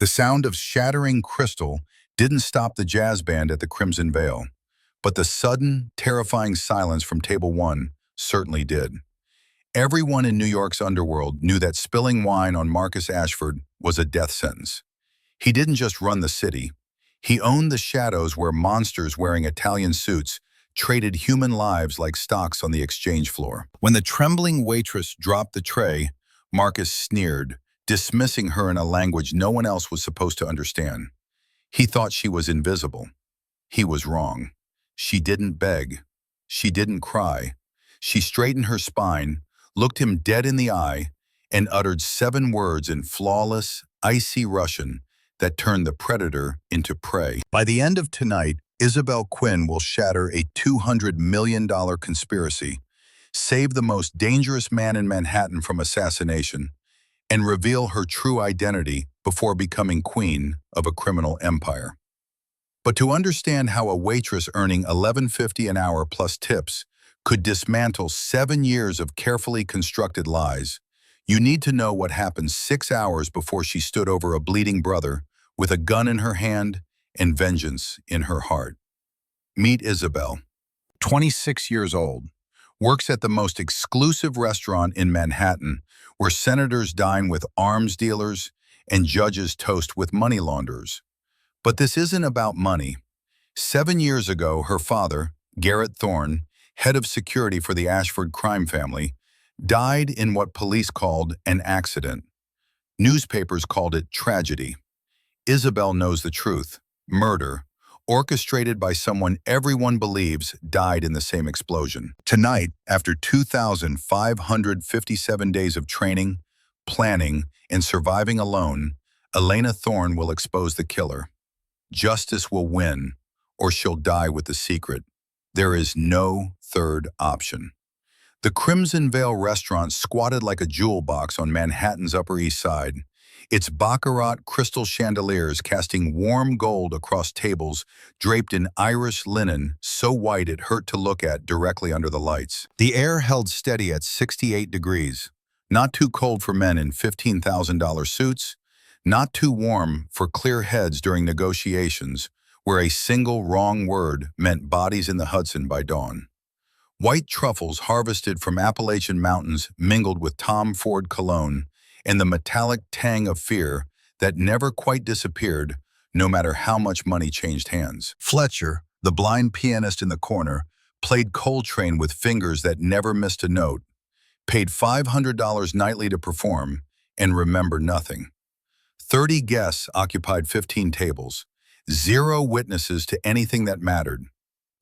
The sound of shattering crystal didn't stop the jazz band at the Crimson Veil, but the sudden, terrifying silence from Table 1 certainly did. Everyone in New York's underworld knew that spilling wine on Marcus Ashford was a death sentence. He didn't just run the city. He owned the shadows where monsters wearing Italian suits traded human lives like stocks on the exchange floor. When the trembling waitress dropped the tray, Marcus sneered, dismissing her in a language no one else was supposed to understand. He thought she was invisible. He was wrong. She didn't beg. She didn't cry. She straightened her spine, looked him dead in the eye, and uttered 7 words in flawless, icy Russian that turned the predator into prey. By the end of tonight, Isabel Quinn will shatter a $200 million conspiracy, save the most dangerous man in Manhattan from assassination, and reveal her true identity before becoming queen of a criminal empire. But to understand how a waitress earning $11.50 an hour plus tips could dismantle 7 years of carefully constructed lies, you need to know what happened 6 hours before she stood over a bleeding brother with a gun in her hand and vengeance in her heart. Meet Isabel, 26 years old, works at the most exclusive restaurant in Manhattan where senators dine with arms dealers and judges toast with money launderers. But this isn't about money. 7 years ago, her father, Garrett Thorne, head of security for the Ashford crime family, died in what police called an accident. Newspapers called it tragedy. Isabel knows the truth. Murder, orchestrated by someone everyone believes died in the same explosion. Tonight, after 2,557 days of training, planning, and surviving alone, Elena Thorne will expose the killer. Justice will win, or she'll die with the secret. There is no third option. The Crimson Veil restaurant squatted like a jewel box on Manhattan's Upper East Side, its baccarat crystal chandeliers casting warm gold across tables draped in Irish linen so white it hurt to look at directly under the lights. The air held steady at 68 degrees, not too cold for men in $15,000 suits, not too warm for clear heads during negotiations where a single wrong word meant bodies in the Hudson by dawn. White truffles harvested from Appalachian mountains mingled with Tom Ford cologne and the metallic tang of fear that never quite disappeared no matter how much money changed hands. Fletcher, the blind pianist in the corner, played Coltrane with fingers that never missed a note, paid $500 nightly to perform, and remember nothing. 30 guests occupied 15 tables, 0 witnesses to anything that mattered.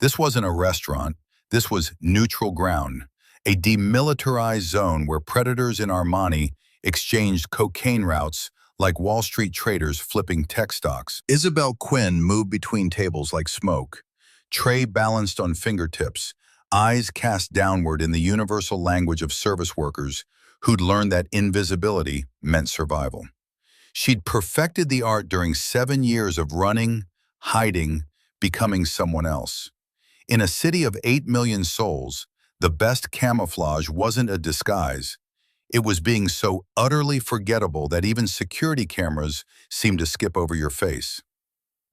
This wasn't a restaurant. This was neutral ground, a demilitarized zone where predators in Armani exchanged cocaine routes like Wall Street traders flipping tech stocks. Isabel Quinn moved between tables like smoke, tray balanced on fingertips, eyes cast downward in the universal language of service workers who'd learned that invisibility meant survival. She'd perfected the art during 7 years of running, hiding, becoming someone else. In a city of 8 million souls, the best camouflage wasn't a disguise. It was being so utterly forgettable that even security cameras seemed to skip over your face.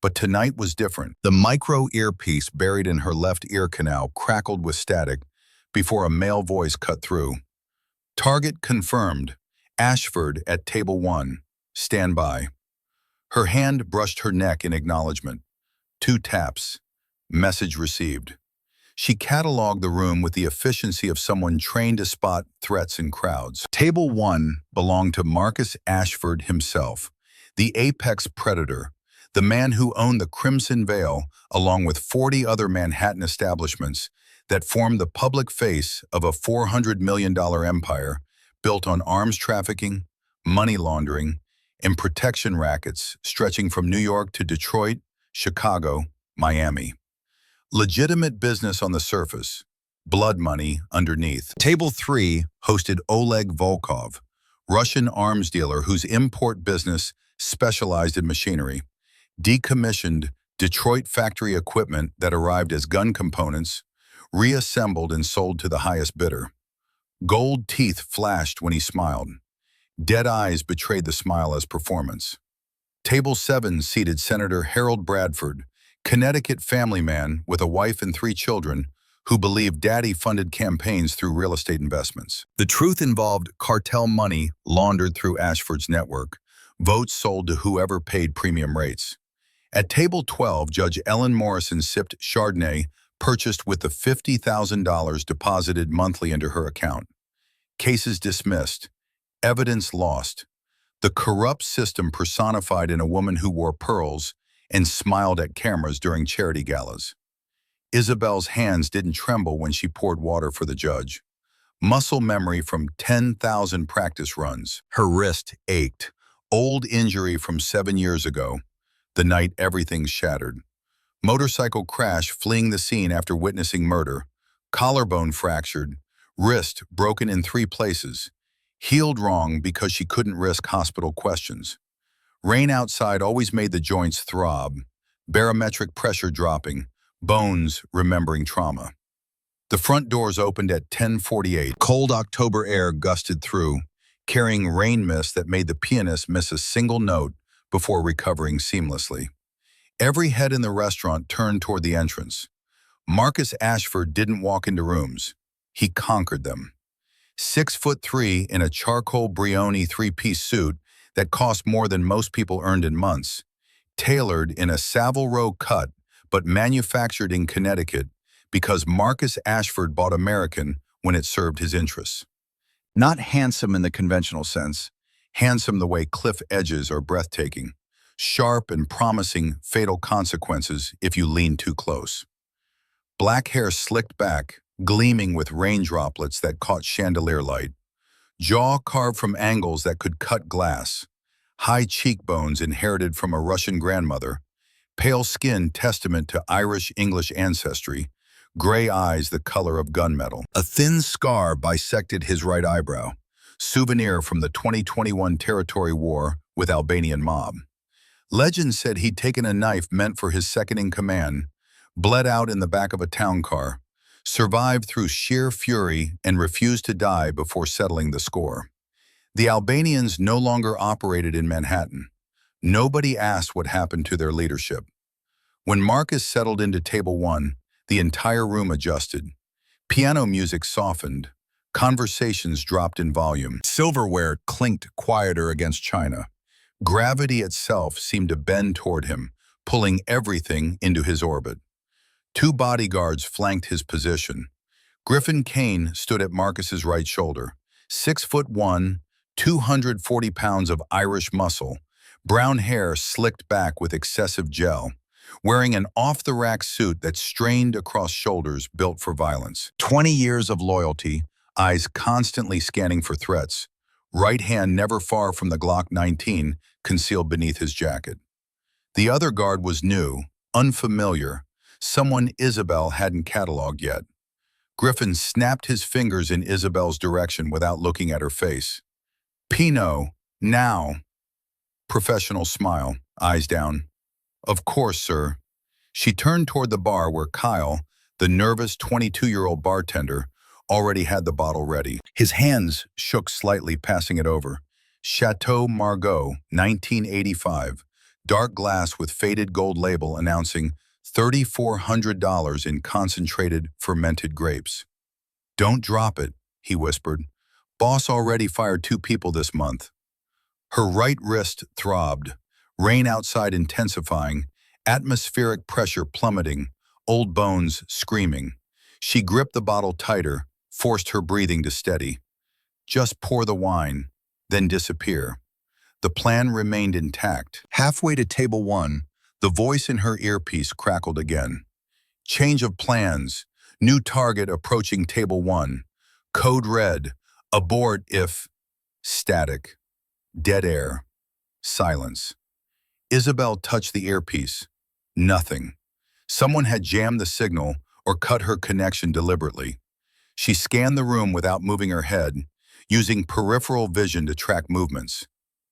But tonight was different. The micro earpiece buried in her left ear canal crackled with static before a male voice cut through. Target confirmed. Ashford at table 1. Stand by. Her hand brushed her neck in acknowledgement. 2 taps. Message received. She cataloged the room with the efficiency of someone trained to spot threats in crowds. Table 1 belonged to Marcus Ashford himself, the apex predator, the man who owned the Crimson Veil along with 40 other Manhattan establishments that formed the public face of a $400 million empire built on arms trafficking, money laundering, and protection rackets stretching from New York to Detroit, Chicago, Miami. Legitimate business on the surface, blood money underneath. Table 3 hosted Oleg Volkov, Russian arms dealer whose import business specialized in machinery, decommissioned Detroit factory equipment that arrived as gun components, reassembled and sold to the highest bidder. Gold teeth flashed when he smiled. Dead eyes betrayed the smile as performance. Table 7 seated Senator Harold Bradford, Connecticut family man with a wife and 3 children who believed daddy funded campaigns through real estate investments. The truth involved cartel money laundered through Ashford's network, votes sold to whoever paid premium rates. At Table 12, Judge Ellen Morrison sipped Chardonnay purchased with the $50,000 deposited monthly into her account. Cases dismissed. Evidence lost. The corrupt system personified in a woman who wore pearls and smiled at cameras during charity galas. Isabel's hands didn't tremble when she poured water for the judge. Muscle memory from 10,000 practice runs. Her wrist ached. Old injury from 7 years ago, the night everything shattered. Motorcycle crash fleeing the scene after witnessing murder. Collarbone fractured. Wrist broken in 3 places. Healed wrong because she couldn't risk hospital questions. Rain outside always made the joints throb. Barometric pressure dropping. Bones remembering trauma. The front doors opened at 10:48. Cold October air gusted through, carrying rain mist that made the pianist miss a single note before recovering seamlessly. Every head in the restaurant turned toward the entrance. Marcus Ashford didn't walk into rooms. He conquered them. 6'3" in a charcoal Brioni 3-piece suit that cost more than most people earned in months, tailored in a Savile Row cut but manufactured in Connecticut because Marcus Ashford bought American when it served his interests. Not handsome in the conventional sense, handsome the way cliff edges are breathtaking, sharp and promising fatal consequences if you lean too close. Black hair slicked back, gleaming with rain droplets that caught chandelier light, jaw carved from angles that could cut glass, high cheekbones inherited from a Russian grandmother, pale skin testament to Irish-English ancestry, gray eyes the color of gunmetal. A thin scar bisected his right eyebrow, souvenir from the 2021 territory war with Albanian mob. Legend said he'd taken a knife meant for his second-in-command, bled out in the back of a town car, survived through sheer fury and refused to die before settling the score. The Albanians no longer operated in Manhattan. Nobody asked what happened to their leadership. When Marcus settled into Table 1, the entire room adjusted. Piano music softened. Conversations dropped in volume. Silverware clinked quieter against china. Gravity itself seemed to bend toward him, pulling everything into his orbit. 2 bodyguards flanked his position. Griffin Kane stood at Marcus's right shoulder, 6'1", 240 pounds of Irish muscle, brown hair slicked back with excessive gel, wearing an off-the-rack suit that strained across shoulders built for violence. 20 years of loyalty, eyes constantly scanning for threats, right hand never far from the Glock 19 concealed beneath his jacket. The other guard was new, unfamiliar, someone Isabel hadn't cataloged yet. Griffin snapped his fingers in Isabel's direction without looking at her face. "Pinot, now." Professional smile, eyes down. "Of course, sir." She turned toward the bar where Kyle, the nervous 22-year-old bartender, already had the bottle ready. His hands shook slightly, passing it over. Chateau Margaux, 1985. Dark glass with faded gold label announcing $3,400 in concentrated fermented grapes. "Don't drop it," he whispered. "Boss already fired 2 people this month." Her right wrist throbbed, rain outside intensifying, atmospheric pressure plummeting, old bones screaming. She gripped the bottle tighter, forced her breathing to steady. Just pour the wine, then disappear. The plan remained intact. Halfway to Table 1, the voice in her earpiece crackled again. Change of plans. New target approaching Table 1. Code red. Abort if... Static. Dead air. Silence. Isabel touched the earpiece. Nothing. Someone had jammed the signal or cut her connection deliberately. She scanned the room without moving her head, using peripheral vision to track movements.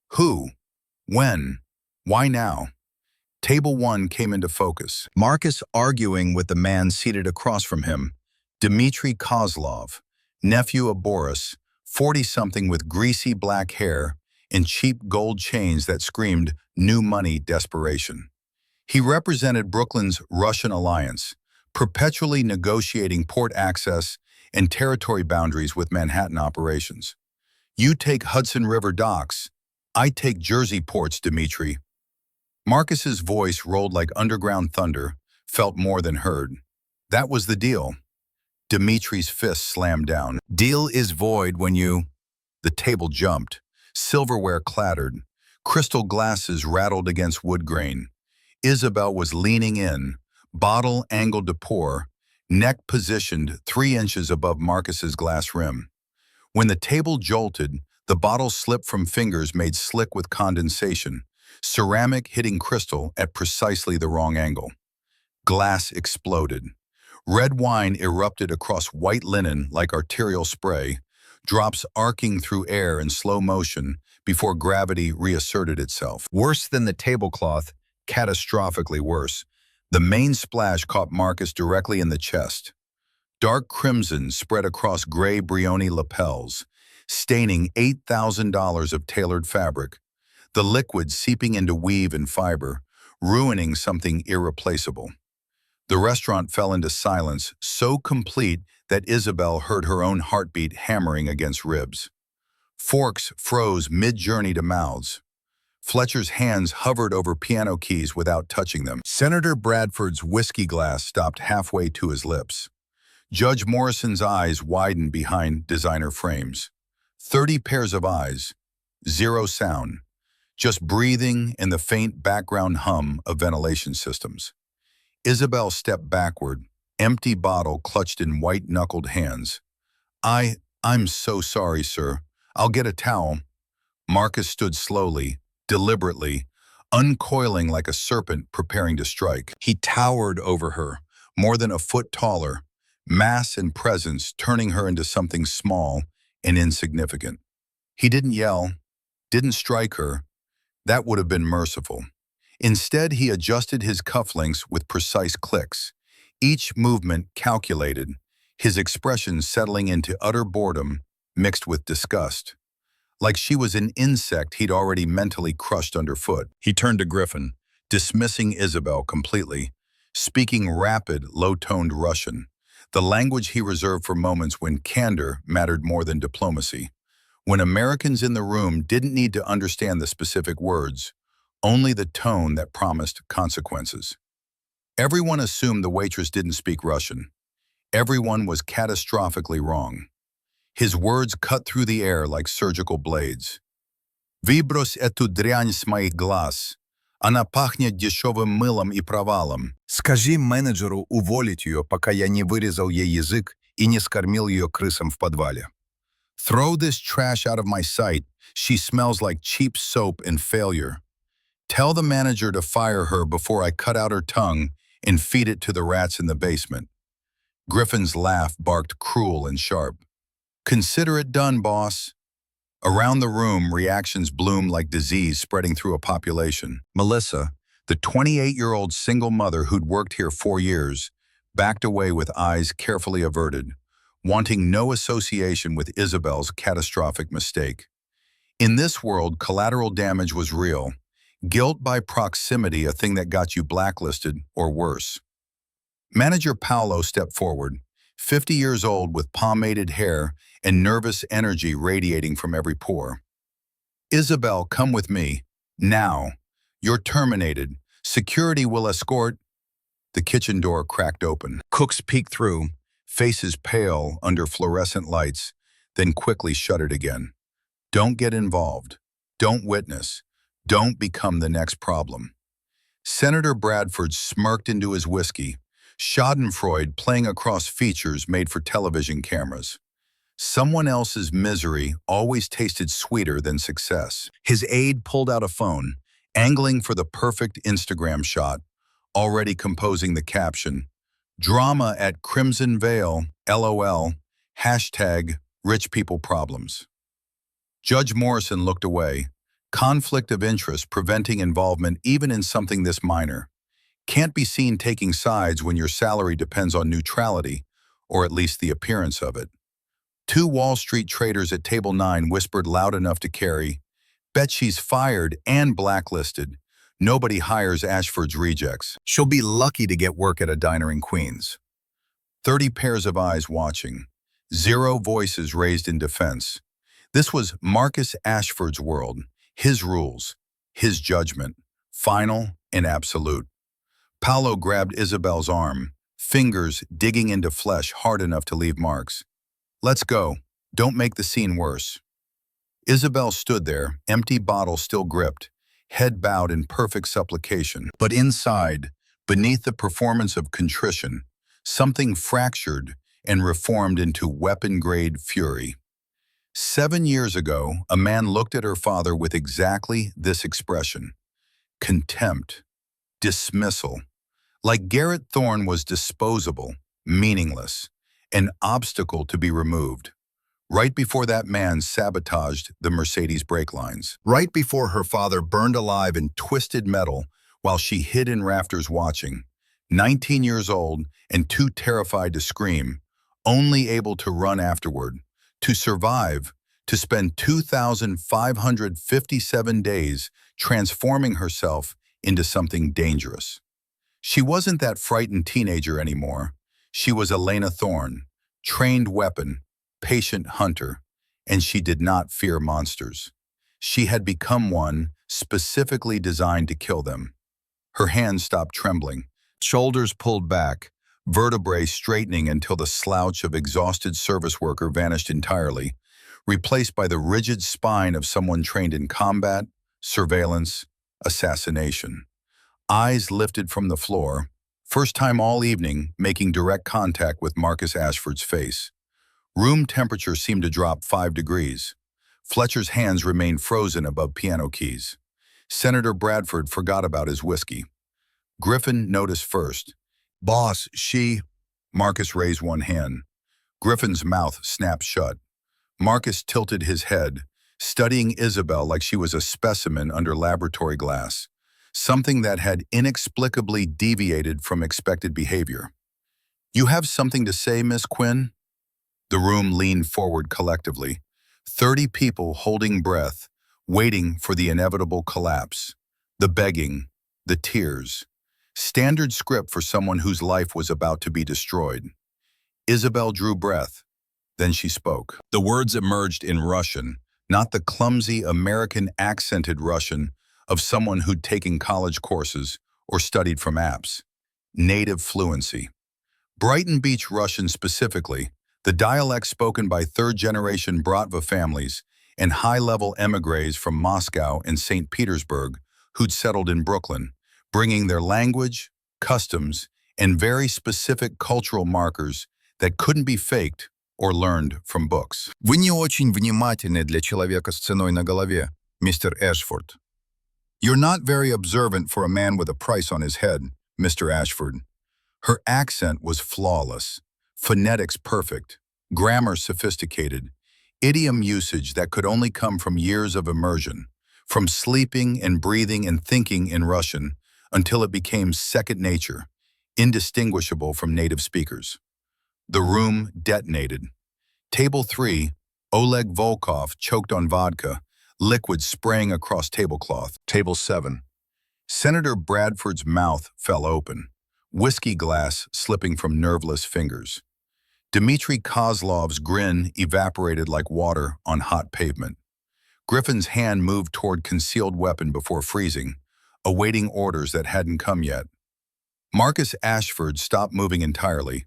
Who? When? Why now? Table 1 came into focus. Marcus arguing with the man seated across from him, Dmitry Kozlov, nephew of Boris, 40-something with greasy black hair, in cheap gold chains that screamed new money desperation. He represented Brooklyn's Russian alliance, perpetually negotiating port access and territory boundaries with Manhattan operations. You take Hudson River docks, I take Jersey ports, Dmitri. Marcus's voice rolled like underground thunder, felt more than heard. That was the deal. Dimitri's fist slammed down. Deal is void when you... The table jumped. Silverware clattered. Crystal glasses rattled against wood grain. Isabel was leaning in, bottle angled to pour, neck positioned 3 inches above Marcus's glass rim. When the table jolted, the bottle slipped from fingers made slick with condensation, ceramic hitting crystal at precisely the wrong angle. Glass exploded. Red wine erupted across white linen like arterial spray, drops arcing through air in slow motion before gravity reasserted itself. Worse than the tablecloth, catastrophically worse, the main splash caught Marcus directly in the chest. Dark crimson spread across gray Brioni lapels, staining $8,000 of tailored fabric, the liquid seeping into weave and fiber, ruining something irreplaceable. The restaurant fell into silence, so complete that Isabel heard her own heartbeat hammering against ribs. Forks froze mid-journey to mouths. Fletcher's hands hovered over piano keys without touching them. Senator Bradford's whiskey glass stopped halfway to his lips. Judge Morrison's eyes widened behind designer frames. 30 pairs of eyes, 0 sound, just breathing and the faint background hum of ventilation systems. Isabel stepped backward, empty bottle clutched in white-knuckled hands. I'm so sorry, sir. I'll get a towel. Marcus stood slowly, deliberately, uncoiling like a serpent preparing to strike. He towered over her, more than a foot taller, mass and presence turning her into something small and insignificant. He didn't yell, didn't strike her. That would have been merciful. Instead, he adjusted his cufflinks with precise clicks, each movement calculated, his expression settling into utter boredom mixed with disgust. Like she was an insect he'd already mentally crushed underfoot. He turned to Griffin, dismissing Isabel completely, speaking rapid, low-toned Russian, the language he reserved for moments when candor mattered more than diplomacy, when Americans in the room didn't need to understand the specific words, only the tone that promised consequences. Everyone assumed the waitress didn't speak Russian. Everyone was catastrophically wrong. His words cut through the air like surgical blades. «Выбрось эту дрянь с моих глаз. Она пахнет дешевым мылом и провалом. Скажи менеджеру уволить ее, пока я не вырезал ей язык и не скормил ее крысам в подвале. Throw this trash out of my sight. She smells like cheap soap and failure. Tell the manager to fire her before I cut out her tongue and feed it to the rats in the basement. Griffin's laugh barked cruel and sharp. Consider it done, boss. Around the room, reactions bloomed like disease spreading through a population. Melissa, the 28-year-old single mother who'd worked here 4 years, backed away with eyes carefully averted, wanting no association with Isabel's catastrophic mistake. In this world, collateral damage was real. Guilt by proximity, a thing that got you blacklisted or worse. Manager Paolo stepped forward, 50 years old with pomaded hair and nervous energy radiating from every pore. Isabel, come with me. Now. You're terminated. Security will escort. The kitchen door cracked open. Cooks peeked through, faces pale under fluorescent lights, then quickly shuttered again. Don't get involved. Don't witness. Don't become the next problem. Senator Bradford smirked into his whiskey, schadenfreude playing across features made for television cameras. Someone else's misery always tasted sweeter than success. His aide pulled out a phone, angling for the perfect Instagram shot, already composing the caption, "Drama at Crimson Vale, LOL, hashtag rich people problems." Judge Morrison looked away, conflict of interest preventing involvement even in something this minor. Can't be seen taking sides when your salary depends on neutrality, or at least the appearance of it. 2 Wall Street traders at table 9 whispered loud enough to carry, Bet she's fired and blacklisted. Nobody hires Ashford's rejects. She'll be lucky to get work at a diner in Queens. 30 pairs of eyes watching. 0 voices raised in defense. This was Marcus Ashford's world, his rules, his judgment, final and absolute. Paolo grabbed Isabel's arm, fingers digging into flesh hard enough to leave marks. Let's go. Don't make the scene worse. Isabel stood there, empty bottle still gripped, head bowed in perfect supplication. But inside, beneath the performance of contrition, something fractured and reformed into weapon-grade fury. 7 years ago, a man looked at her father with exactly this expression: contempt, dismissal. Like Garrett Thorne was disposable, meaningless, an obstacle to be removed. Right before that man sabotaged the Mercedes brake lines. Right before her father burned alive in twisted metal while she hid in rafters watching. 19 years old and too terrified to scream, only able to run afterward, to survive, to spend 2,557 days transforming herself into something dangerous. She wasn't that frightened teenager anymore. She was Elena Thorne, trained weapon, patient hunter, and she did not fear monsters. She had become one specifically designed to kill them. Her hands stopped trembling, shoulders pulled back, vertebrae straightening until the slouch of exhausted service worker vanished entirely, replaced by the rigid spine of someone trained in combat, surveillance, assassination. Eyes lifted from the floor, first time all evening making direct contact with Marcus Ashford's face. Room temperature seemed to drop 5 degrees. Fletcher's hands remained frozen above piano keys. Senator Bradford forgot about his whiskey. Griffin noticed first. "Boss, she—" Marcus raised one hand. Griffin's mouth snapped shut. Marcus tilted his head, studying Isabel like she was a specimen under laboratory glass, something that had inexplicably deviated from expected behavior. "You have something to say, Miss Quinn?" The room leaned forward collectively, 30 people holding breath, waiting for the inevitable collapse. The begging, the tears. Standard script for someone whose life was about to be destroyed. Isabel drew breath. Then she spoke. The words emerged in Russian, not the clumsy American accented Russian of someone who'd taken college courses or studied from apps. Native fluency. Brighton Beach Russian specifically, the dialect spoken by third-generation Bratva families and high-level émigrés from Moscow and St. Petersburg who'd settled in Brooklyn, bringing their language, customs, and very specific cultural markers that couldn't be faked or learned from books. Вы не очень внимательны для человека с ценой на голове, Mr. Ashford. You're not very observant for a man with a price on his head, Mr. Ashford. Her accent was flawless, phonetics perfect, grammar sophisticated, idiom usage that could only come from years of immersion, from sleeping and breathing and thinking in Russian until it became second nature, indistinguishable from native speakers. The room detonated. Table 3, Oleg Volkov choked on vodka, liquid spraying across tablecloth. Table 7. Senator Bradford's mouth fell open, whiskey glass slipping from nerveless fingers. Dmitry Kozlov's grin evaporated like water on hot pavement. Griffin's hand moved toward concealed weapon before freezing, awaiting orders that hadn't come yet. Marcus Ashford stopped moving entirely.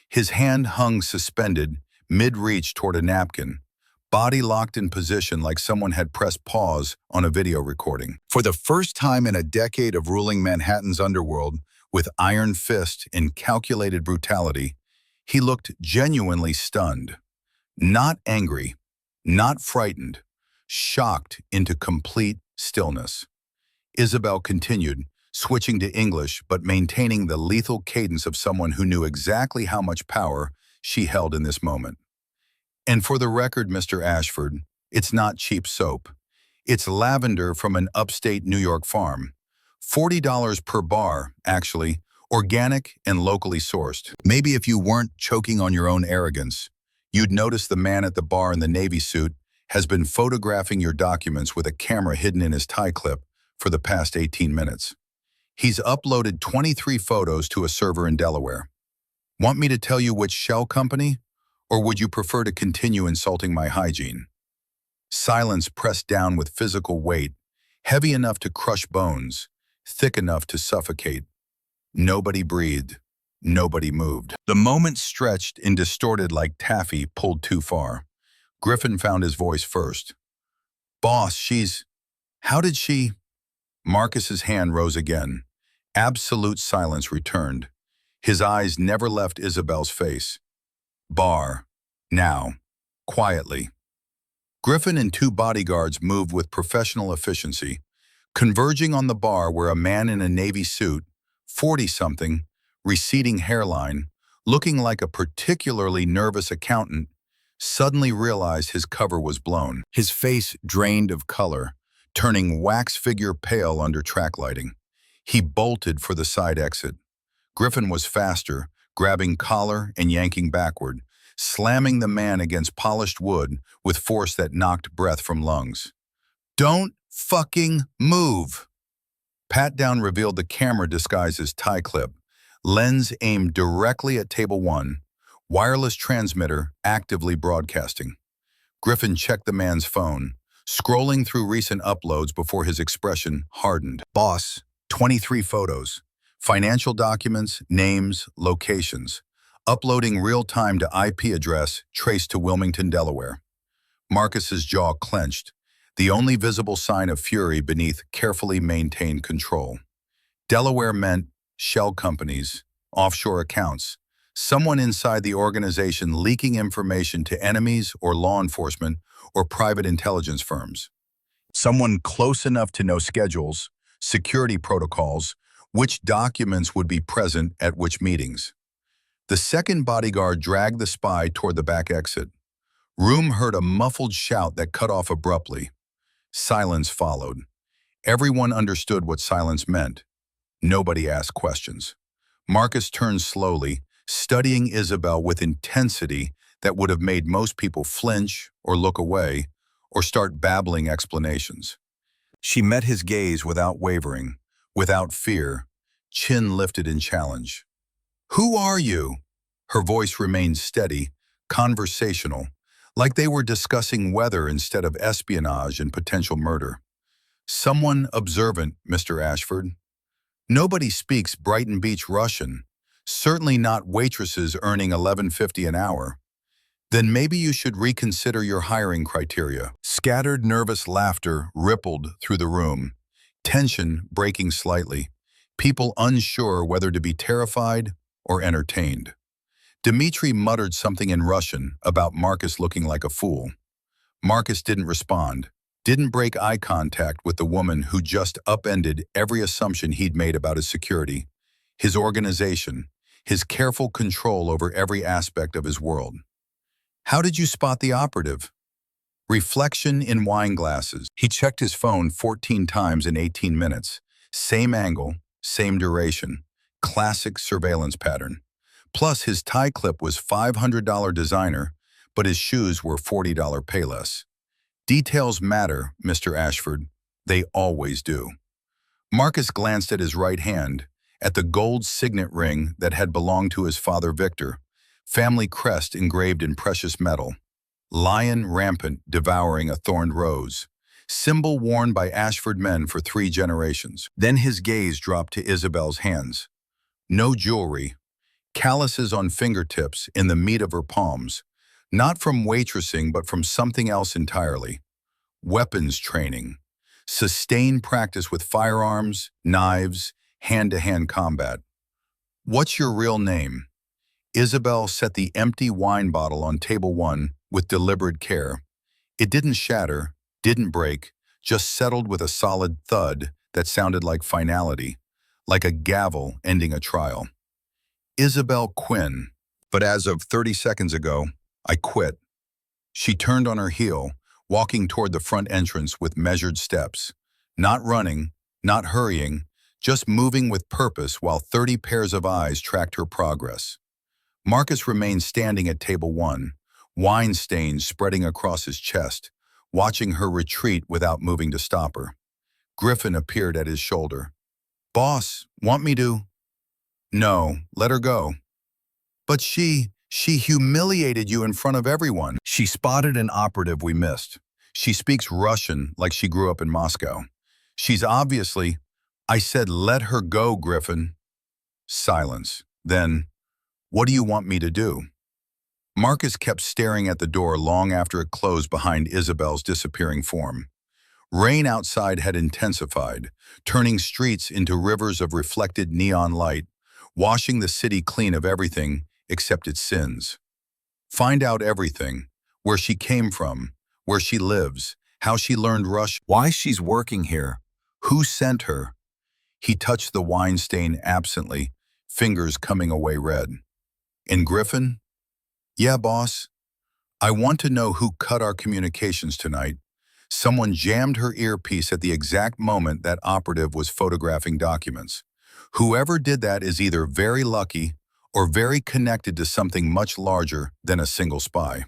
His hand hung suspended, mid-reach toward a napkin, body locked in position like someone had pressed pause on a video recording. For the first time in a decade of ruling Manhattan's underworld with iron fist and calculated brutality, he looked genuinely stunned. Not angry, not frightened, shocked into complete stillness. Isabel continued, switching to English but maintaining the lethal cadence of someone who knew exactly how much power she held in this moment. And for the record, Mr. Ashford, it's not cheap soap. It's lavender from an upstate New York farm. $40 per bar, actually, organic and locally sourced. Maybe if you weren't choking on your own arrogance, you'd notice the man at the bar in the Navy suit has been photographing your documents with a camera hidden in his tie clip for the past 18 minutes. He's uploaded 23 photos to a server in Delaware. Want me to tell you which shell company? Or would you prefer to continue insulting my hygiene? Silence pressed down with physical weight, heavy enough to crush bones, thick enough to suffocate. Nobody breathed. Nobody moved. The moment stretched and distorted like taffy pulled too far. Griffin found his voice first. Boss, how did she? Marcus's hand rose again. Absolute silence returned. His eyes never left Isabel's face. Bar. Now. Quietly. Griffin and two bodyguards moved with professional efficiency, converging on the bar where a man in a navy suit, 40-something, receding hairline, looking like a particularly nervous accountant, suddenly realized his cover was blown. His face drained of color, turning wax figure pale under track lighting. He bolted for the side exit. Griffin was faster, grabbing collar and yanking backward, slamming the man against polished wood with force that knocked breath from lungs. Don't fucking move! Pat-down revealed the camera disguised as tie clip, lens aimed directly at table 1, wireless transmitter actively broadcasting. Griffin checked the man's phone, scrolling through recent uploads before his expression hardened. Boss, 23 photos, financial documents, names, locations, uploading real-time to IP address traced to Wilmington, Delaware. Marcus's jaw clenched, the only visible sign of fury beneath carefully maintained control. Delaware meant shell companies, offshore accounts, someone inside the organization leaking information to enemies or law enforcement or private intelligence firms. Someone close enough to know schedules, security protocols, which documents would be present at which meetings. The second bodyguard dragged the spy toward the back exit. Room heard a muffled shout that cut off abruptly. Silence followed. Everyone understood what silence meant. Nobody asked questions. Marcus turned slowly, studying Isabel with intensity that would have made most people flinch or look away or start babbling explanations. She met his gaze without wavering, without fear, chin lifted in challenge. Who are you? Her voice remained steady, conversational, like they were discussing weather instead of espionage and potential murder. Someone observant, Mr. Ashford. Nobody speaks Brighton Beach Russian, certainly not waitresses earning $11.50 an hour. Then maybe you should reconsider your hiring criteria. Scattered nervous laughter rippled through the room, tension breaking slightly, people unsure whether to be terrified or entertained. Dmitri muttered something in Russian about Marcus looking like a fool. Marcus didn't respond, didn't break eye contact with the woman who just upended every assumption he'd made about his security, his organization, his careful control over every aspect of his world. How did you spot the operative? Reflection in wine glasses. He checked his phone 14 times in 18 minutes. Same angle, same duration. Classic surveillance pattern. Plus, his tie clip was $500 designer, but his shoes were $40 Payless. Details matter, Mr. Ashford. They always do. Marcus glanced at his right hand, at the gold signet ring that had belonged to his father Victor, family crest engraved in precious metal, lion rampant devouring a thorned rose, symbol worn by Ashford men for 3 generations. Then his gaze dropped to Isabel's hands. No jewelry, calluses on fingertips in the meat of her palms, not from waitressing but from something else entirely. Weapons training, sustained practice with firearms, knives, hand-to-hand combat. What's your real name? Isabel set the empty wine bottle on table 1 with deliberate care. It didn't shatter, didn't break, just settled with a solid thud that sounded like finality, like a gavel ending a trial. Isabel Quinn. But as of 30 seconds ago, I quit. She turned on her heel, walking toward the front entrance with measured steps. Not running, not hurrying, just moving with purpose while 30 pairs of eyes tracked her progress. Marcus remained standing at table 1, wine stains spreading across his chest, watching her retreat without moving to stop her. Griffin appeared at his shoulder. "Boss, want me to?" "No, let her go." "But she humiliated you in front of everyone." "She spotted an operative we missed. She speaks Russian like she grew up in Moscow. She's obviously—" "I said let her go, Griffin." Silence. Then, "What do you want me to do?" Marcus kept staring at the door long after it closed behind Isabel's disappearing form. Rain outside had intensified, turning streets into rivers of reflected neon light, washing the city clean of everything except its sins. Find out everything: where she came from, where she lives, how she learned Russian, why she's working here, who sent her. He touched the wine stain absently, fingers coming away red. "And Griffin?" "Yeah, boss. I want to know who cut our communications tonight. Someone jammed her earpiece at the exact moment that operative was photographing documents. Whoever did that is either very lucky or very connected to something much larger than a single spy."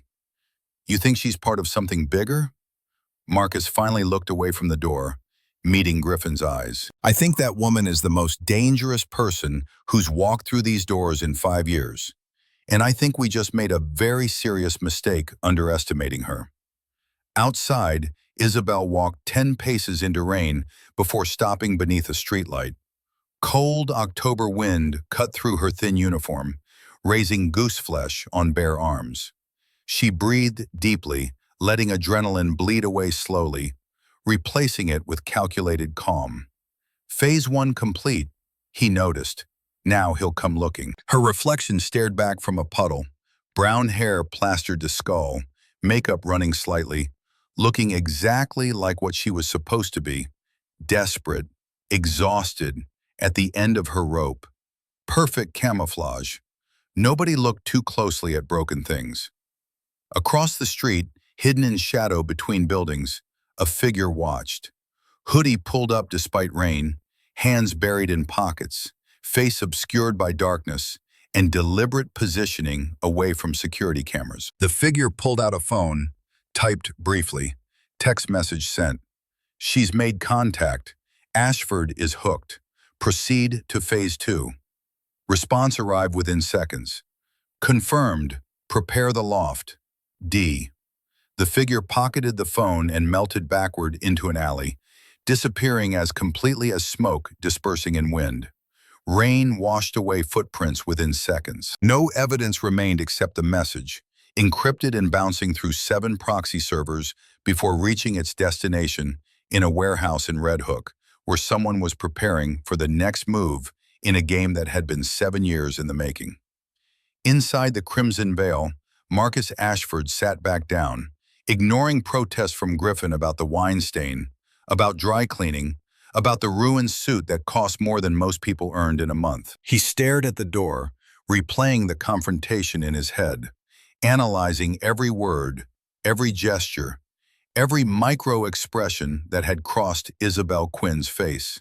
"You think she's part of something bigger?" Marcus finally looked away from the door, meeting Griffin's eyes. "I think that woman is the most dangerous person who's walked through these doors in 5 years. And I think we just made a very serious mistake underestimating her." Outside, Isabel walked 10 paces into rain before stopping beneath a streetlight. Cold October wind cut through her thin uniform, raising goose flesh on bare arms. She breathed deeply, letting adrenaline bleed away slowly, replacing it with calculated calm. Phase 1 complete, he noticed. Now he'll come looking. Her reflection stared back from a puddle, brown hair plastered to skull, makeup running slightly, looking exactly like what she was supposed to be: desperate, exhausted, at the end of her rope. Perfect camouflage. Nobody looked too closely at broken things. Across the street, hidden in shadow between buildings, a figure watched. Hoodie pulled up despite rain, hands buried in pockets, face obscured by darkness, and deliberate positioning away from security cameras. The figure pulled out a phone, typed briefly. Text message sent. "She's made contact. Ashford is hooked. Proceed to phase 2. Response arrived within seconds. "Confirmed. Prepare the loft. D." The figure pocketed the phone and melted backward into an alley, disappearing as completely as smoke dispersing in wind. Rain washed away footprints within seconds. No evidence remained except the message, encrypted and bouncing through 7 proxy servers before reaching its destination in a warehouse in Red Hook, where someone was preparing for the next move in a game that had been 7 years in the making. Inside the Crimson Veil, Marcus Ashford sat back down, ignoring protests from Griffin about the wine stain, about dry cleaning, about the ruined suit that cost more than most people earned in a month. He stared at the door, replaying the confrontation in his head, analyzing every word, every gesture, every micro-expression that had crossed Isabel Quinn's face.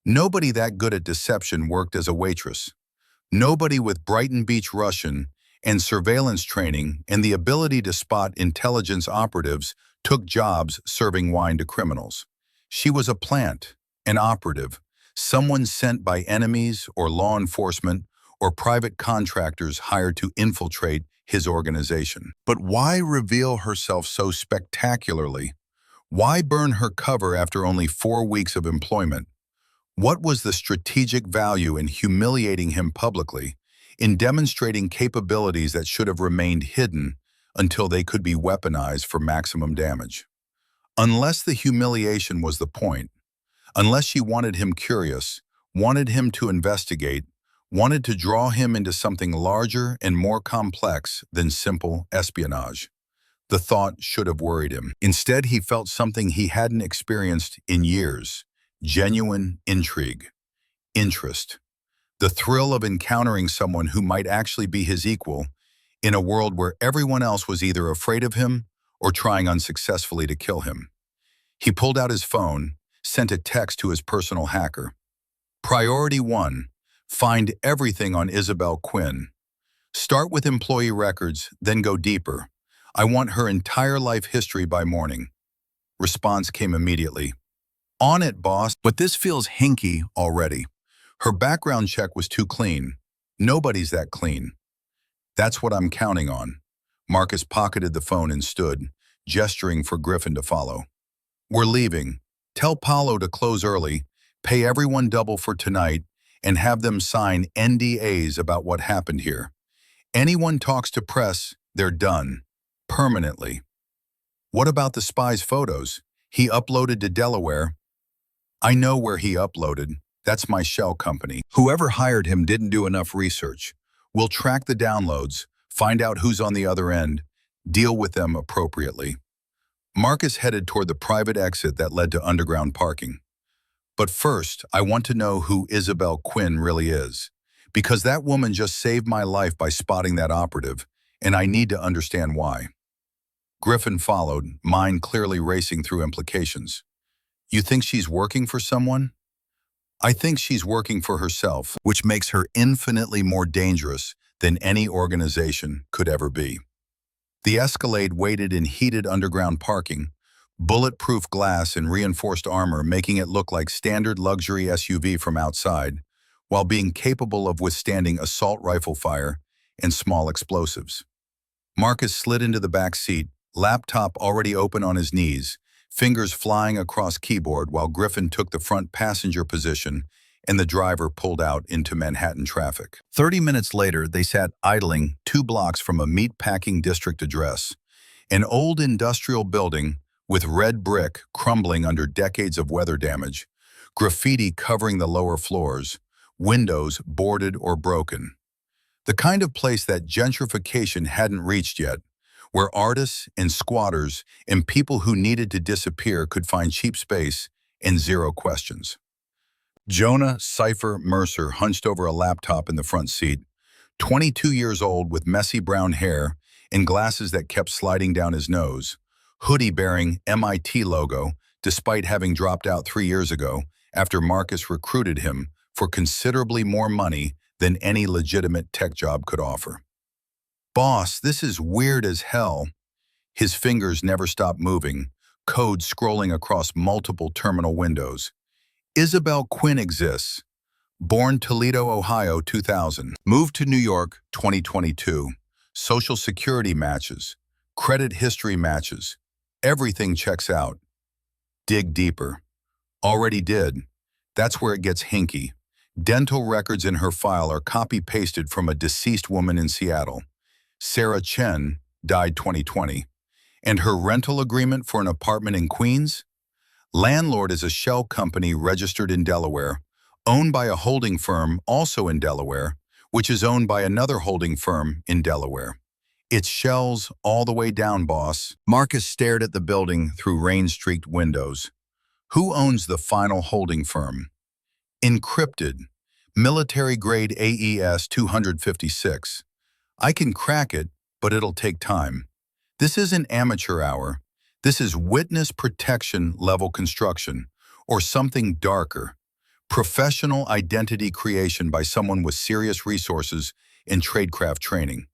Nobody that good at deception worked as a waitress. Nobody with Brighton Beach Russian and surveillance training and the ability to spot intelligence operatives took jobs serving wine to criminals. She was a plant, an operative, someone sent by enemies or law enforcement or private contractors hired to infiltrate his organization. But why reveal herself so spectacularly? Why burn her cover after only 4 weeks of employment? What was the strategic value in humiliating him publicly, in demonstrating capabilities that should have remained hidden until they could be weaponized for maximum damage? Unless the humiliation was the point, unless she wanted him curious, wanted him to investigate, wanted to draw him into something larger and more complex than simple espionage, the thought should have worried him. Instead, he felt something he hadn't experienced in years: genuine intrigue, interest, the thrill of encountering someone who might actually be his equal in a world where everyone else was either afraid of him or trying unsuccessfully to kill him. He pulled out his phone, sent a text to his personal hacker. Priority 1, find everything on Isabel Quinn. Start with employee records, then go deeper. I want her entire life history by morning. Response came immediately. On it, boss, but this feels hinky already. Her background check was too clean. Nobody's that clean. That's what I'm counting on. Marcus pocketed the phone and stood, gesturing for Griffin to follow. We're leaving. Tell Paulo to close early, pay everyone double for tonight, and have them sign NDAs about what happened here. Anyone talks to press, they're done. Permanently. What about the spy's photos? He uploaded to Delaware. I know where he uploaded. That's my shell company. Whoever hired him didn't do enough research. We'll track the downloads, find out who's on the other end, deal with them appropriately. Marcus headed toward the private exit that led to underground parking. But first, I want to know who Isabel Quinn really is. Because that woman just saved my life by spotting that operative, and I need to understand why. Griffin followed, mind clearly racing through implications. You think she's working for someone? I think she's working for herself, which makes her infinitely more dangerous than any organization could ever be. The Escalade waited in heated underground parking, bulletproof glass and reinforced armor making it look like standard luxury SUV from outside, while being capable of withstanding assault rifle fire and small explosives. Marcus slid into the back seat, laptop already open on his knees, fingers flying across keyboard while Griffin took the front passenger position and the driver pulled out into Manhattan traffic. 30 minutes later, they sat idling 2 blocks from a meat-packing district address, an old industrial building with red brick crumbling under decades of weather damage, graffiti covering the lower floors, windows boarded or broken. The kind of place that gentrification hadn't reached yet, where artists and squatters and people who needed to disappear could find cheap space and 0 questions. Jonah Cypher Mercer hunched over a laptop in the front seat, 22 years old with messy brown hair and glasses that kept sliding down his nose, hoodie bearing MIT logo despite having dropped out 3 years ago after Marcus recruited him for considerably more money than any legitimate tech job could offer. Boss, this is weird as hell. His fingers never stopped moving, code scrolling across multiple terminal windows. Isabel Quinn exists. Born Toledo, Ohio, 2000. Moved to New York, 2022. Social Security matches. Credit history matches. Everything checks out. Dig deeper. Already did. That's where it gets hinky. Dental records in her file are copy-pasted from a deceased woman in Seattle. Sarah Chen died 2020. And her rental agreement for an apartment in Queens? Landlord is a shell company registered in Delaware, owned by a holding firm also in Delaware, which is owned by another holding firm in Delaware. It's shells all the way down, boss. Marcus stared at the building through rain-streaked windows. Who owns the final holding firm? Encrypted. Military-grade AES 256. I can crack it, but it'll take time. This isn't amateur hour. This is witness protection level construction, or something darker. Professional identity creation by someone with serious resources and tradecraft training.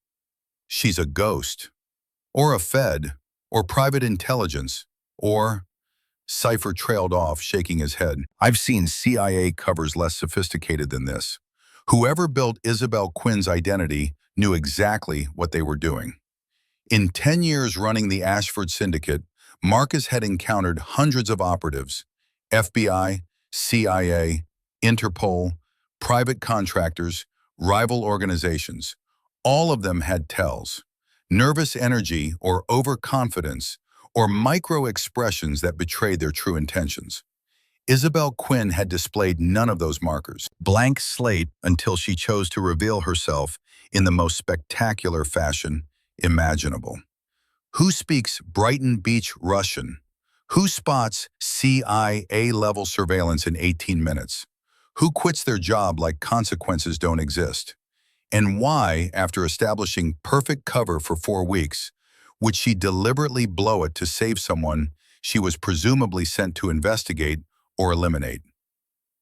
She's a ghost, or a Fed, or private intelligence, or... Cypher trailed off, shaking his head. I've seen CIA covers less sophisticated than this. Whoever built Isabel Quinn's identity knew exactly what they were doing. In 10 years running the Ashford Syndicate, Marcus had encountered hundreds of operatives, FBI, CIA, Interpol, private contractors, rival organizations. All of them had tells, nervous energy or overconfidence, or micro-expressions that betrayed their true intentions. Isabel Quinn had displayed none of those markers. Blank slate until she chose to reveal herself in the most spectacular fashion imaginable. Who speaks Brighton Beach Russian? Who spots CIA-level surveillance in 18 minutes? Who quits their job like consequences don't exist? And why, after establishing perfect cover for 4 weeks, would she deliberately blow it to save someone she was presumably sent to investigate or eliminate?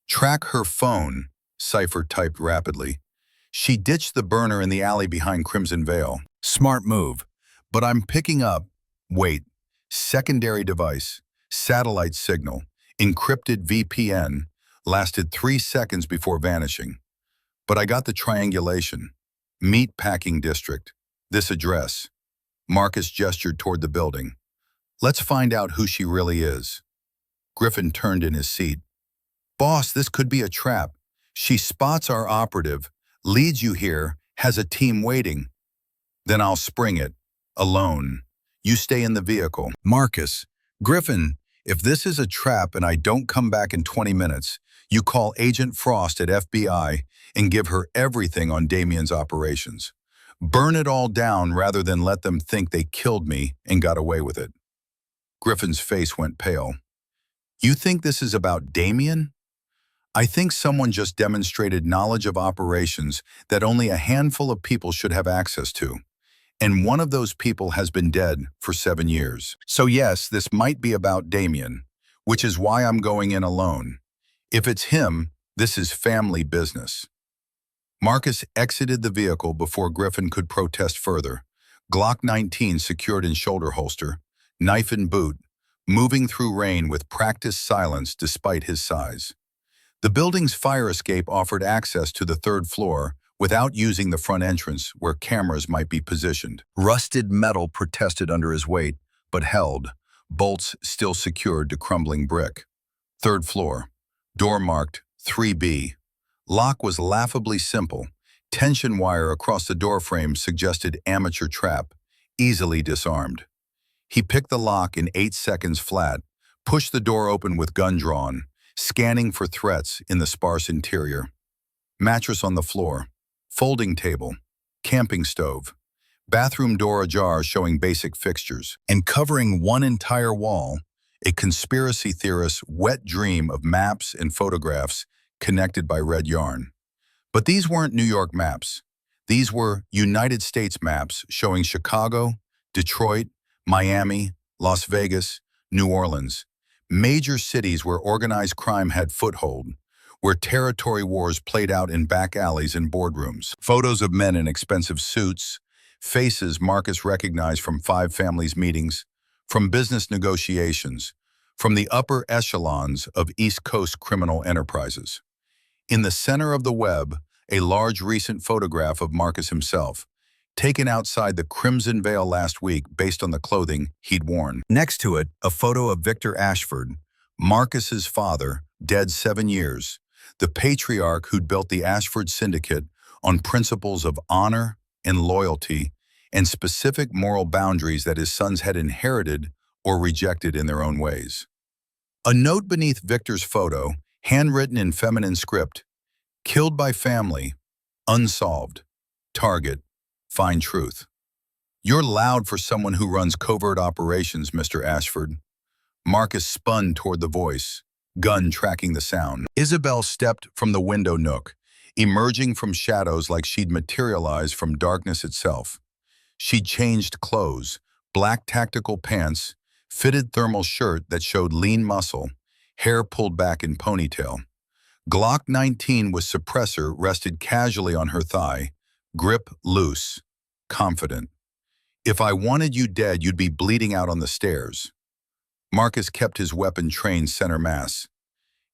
Track her phone, Cypher typed rapidly. She ditched the burner in the alley behind Crimson Veil. Smart move. But I'm picking up, wait, secondary device, satellite signal, encrypted VPN, lasted 3 seconds before vanishing. But I got the triangulation. Meat packing district. This address. Marcus gestured toward the building. Let's find out who she really is. Griffin turned in his seat. Boss, this could be a trap. She spots our operative, leads you here, has a team waiting. Then I'll spring it. Alone. You stay in the vehicle. Marcus, Griffin, if this is a trap and I don't come back in 20 minutes, you call Agent Frost at FBI and give her everything on Damien's operations. Burn it all down rather than let them think they killed me and got away with it. Griffin's face went pale. You think this is about Damien? I think someone just demonstrated knowledge of operations that only a handful of people should have access to. And one of those people has been dead for 7 years. So yes, this might be about Damien, which is why I'm going in alone. If it's him, this is family business. Marcus exited the vehicle before Griffin could protest further. Glock 19 secured in shoulder holster, knife in boot, moving through rain with practiced silence despite his size. The building's fire escape offered access to the 3rd floor without using the front entrance where cameras might be positioned. Rusted metal protested under his weight, but held, bolts still secured to crumbling brick. 3rd floor, door marked 3B. Lock was laughably simple. Tension wire across the doorframe suggested amateur trap, easily disarmed. He picked the lock in 8 seconds flat, pushed the door open with gun drawn, scanning for threats in the sparse interior. Mattress on the floor, folding table, camping stove, bathroom door ajar showing basic fixtures, and covering one entire wall, a conspiracy theorist's wet dream of maps and photographs connected by red yarn. But these weren't New York maps. These were United States maps showing Chicago, Detroit, Miami, Las Vegas, New Orleans, major cities where organized crime had foothold, where territory wars played out in back alleys and boardrooms. Photos of men in expensive suits, faces Marcus recognized from 5 families meetings, from business negotiations, from the upper echelons of East Coast criminal enterprises. In the center of the web, a large recent photograph of Marcus himself, taken outside the Crimson Veil last week based on the clothing he'd worn. Next to it, a photo of Victor Ashford, Marcus's father, dead 7 years, the patriarch who'd built the Ashford Syndicate on principles of honor and loyalty and specific moral boundaries that his sons had inherited or rejected in their own ways. A note beneath Victor's photo, handwritten in feminine script, killed by family, unsolved, target, find truth. You're loud for someone who runs covert operations, Mr. Ashford. Marcus spun toward the voice, gun tracking the sound. Isabel stepped from the window nook, emerging from shadows like she'd materialized from darkness itself. She'd changed clothes, black tactical pants, fitted thermal shirt that showed lean muscle, hair pulled back in ponytail. Glock 19 with suppressor rested casually on her thigh, grip loose, confident. If I wanted you dead, you'd be bleeding out on the stairs. Marcus kept his weapon trained center mass.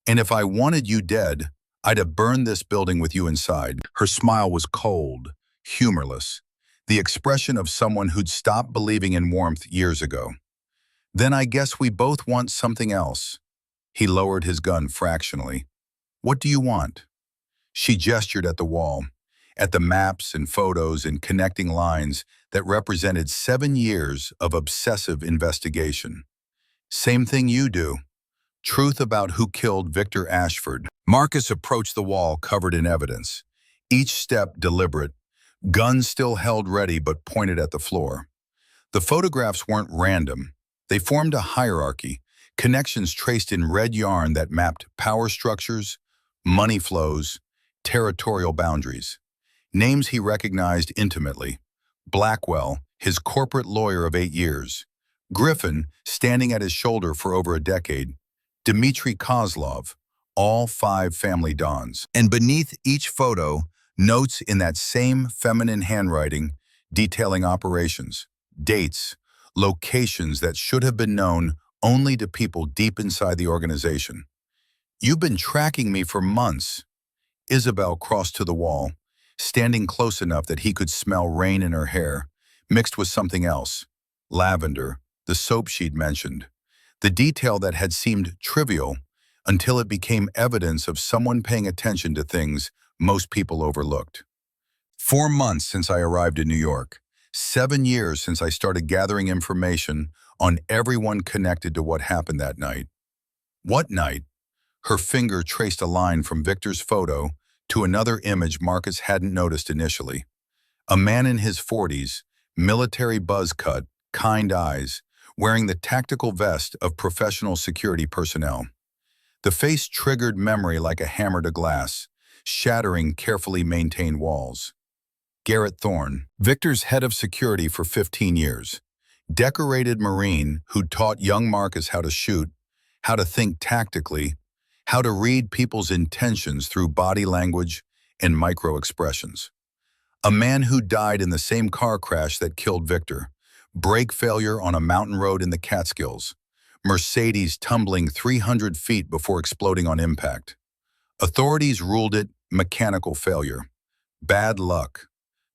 And if I wanted you dead, I'd have burned this building with you inside. Her smile was cold, humorless, the expression of someone who'd stopped believing in warmth years ago. Then I guess we both want something else. He lowered his gun fractionally. What do you want? She gestured at the wall, at the maps and photos and connecting lines that represented 7 years of obsessive investigation. Same thing you do. Truth about who killed Victor Ashford. Marcus approached the wall covered in evidence, each step deliberate, guns still held ready but pointed at the floor. The photographs weren't random. They formed a hierarchy, connections traced in red yarn that mapped power structures, money flows, territorial boundaries. Names he recognized intimately. Blackwell, his corporate lawyer of 8 years. Griffin, standing at his shoulder for over a decade. Dmitry Kozlov, all 5 family dons. And beneath each photo, notes in that same feminine handwriting detailing operations, dates, locations that should have been known only to people deep inside the organization. "You've been tracking me for months." Isabel crossed to the wall, standing close enough that he could smell rain in her hair, mixed with something else. Lavender, the soap she'd mentioned. The detail that had seemed trivial until it became evidence of someone paying attention to things most people overlooked. 4 months since I arrived in New York. 7 years since I started gathering information on everyone connected to what happened that night. What night? Her finger traced a line from Victor's photo to another image Marcus hadn't noticed initially. A man in his 40s, military buzz cut, kind eyes, wearing the tactical vest of professional security personnel. The face triggered memory like a hammer to glass, shattering carefully maintained walls. Garrett Thorne, Victor's head of security for 15 years. Decorated Marine who'd taught young Marcus how to shoot, how to think tactically, how to read people's intentions through body language and micro-expressions. A man who died in the same car crash that killed Victor, brake failure on a mountain road in the Catskills, Mercedes tumbling 300 feet before exploding on impact. Authorities ruled it mechanical failure, bad luck,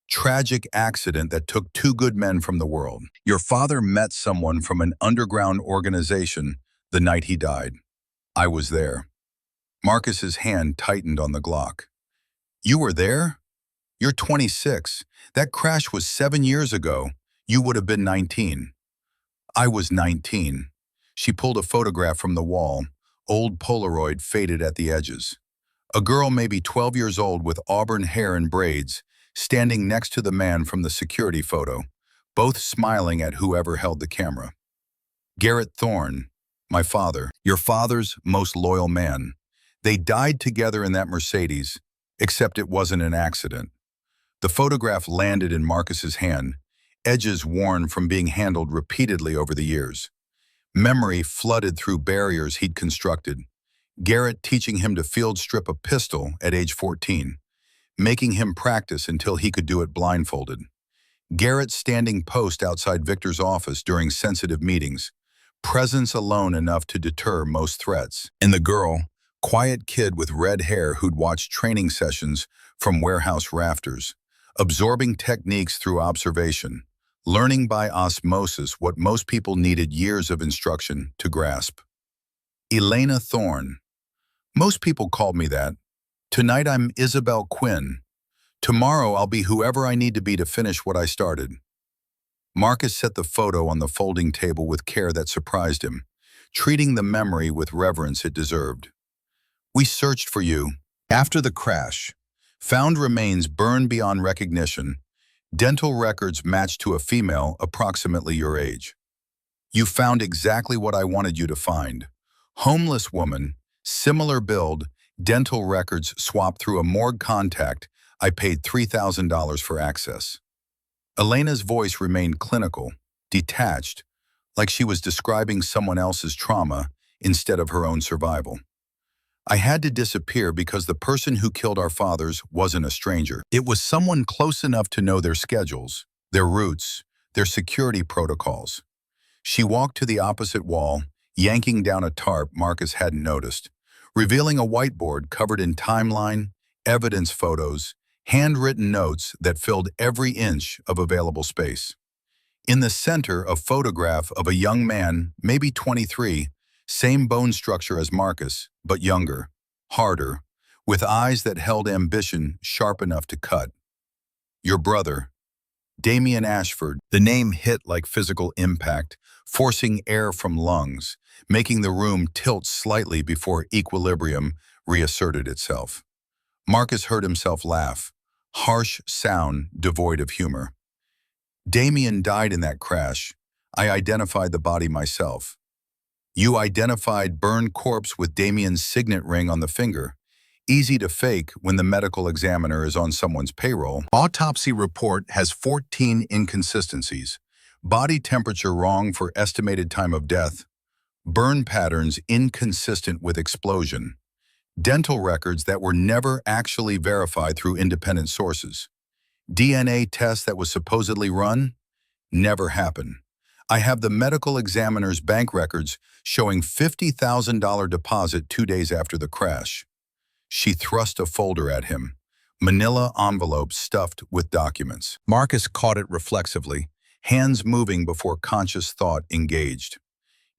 tragic accident that took two good men from the world. Your father met someone from an underground organization the night he died. I was there. Marcus's hand tightened on the Glock. You were there? You're 26. That crash was 7 years ago. You would have been 19. I was 19. She pulled a photograph from the wall, old Polaroid faded at the edges. A girl maybe 12 years old with auburn hair and braids, standing next to the man from the security photo, both smiling at whoever held the camera. Garrett Thorne, my father, your father's most loyal man. They died together in that Mercedes, except it wasn't an accident. The photograph landed in Marcus's hand, edges worn from being handled repeatedly over the years. Memory flooded through barriers he'd constructed. Garrett teaching him to field strip a pistol at age 14, making him practice until he could do it blindfolded. Garrett standing post outside Victor's office during sensitive meetings, presence alone enough to deter most threats. And the girl, quiet kid with red hair who'd watched training sessions from warehouse rafters, absorbing techniques through observation, learning by osmosis what most people needed years of instruction to grasp. Elena Thorne. Most people called me that. Tonight I'm Isabel Quinn. Tomorrow I'll be whoever I need to be to finish what I started. Marcus set the photo on the folding table with care that surprised him, treating the memory with reverence it deserved. We searched for you. After the crash, found remains burned beyond recognition, dental records matched to a female approximately your age. You found exactly what I wanted you to find. Homeless woman, similar build, dental records swapped through a morgue contact. I paid $3,000 for access. Elena's voice remained clinical, detached, like she was describing someone else's trauma instead of her own survival. I had to disappear because the person who killed our fathers wasn't a stranger. It was someone close enough to know their schedules, their routes, their security protocols. She walked to the opposite wall, yanking down a tarp Marcus hadn't noticed, revealing a whiteboard covered in timeline, evidence photos, handwritten notes that filled every inch of available space. In the center, a photograph of a young man, maybe 23, same bone structure as Marcus, but younger, harder, with eyes that held ambition sharp enough to cut. Your brother, Damian Ashford. The name hit like physical impact, forcing air from lungs, making the room tilt slightly before equilibrium reasserted itself. Marcus heard himself laugh, harsh sound devoid of humor. Damian died in that crash. I identified the body myself. You identified burned corpse with Damian's signet ring on the finger. Easy to fake when the medical examiner is on someone's payroll. Autopsy report has 14 inconsistencies. Body temperature wrong for estimated time of death. Burn patterns inconsistent with explosion. Dental records that were never actually verified through independent sources. DNA test that was supposedly run? Never happened. I have the medical examiner's bank records showing $50,000 deposit 2 days after the crash. She thrust a folder at him, manila envelope stuffed with documents. Marcus caught it reflexively, hands moving before conscious thought engaged.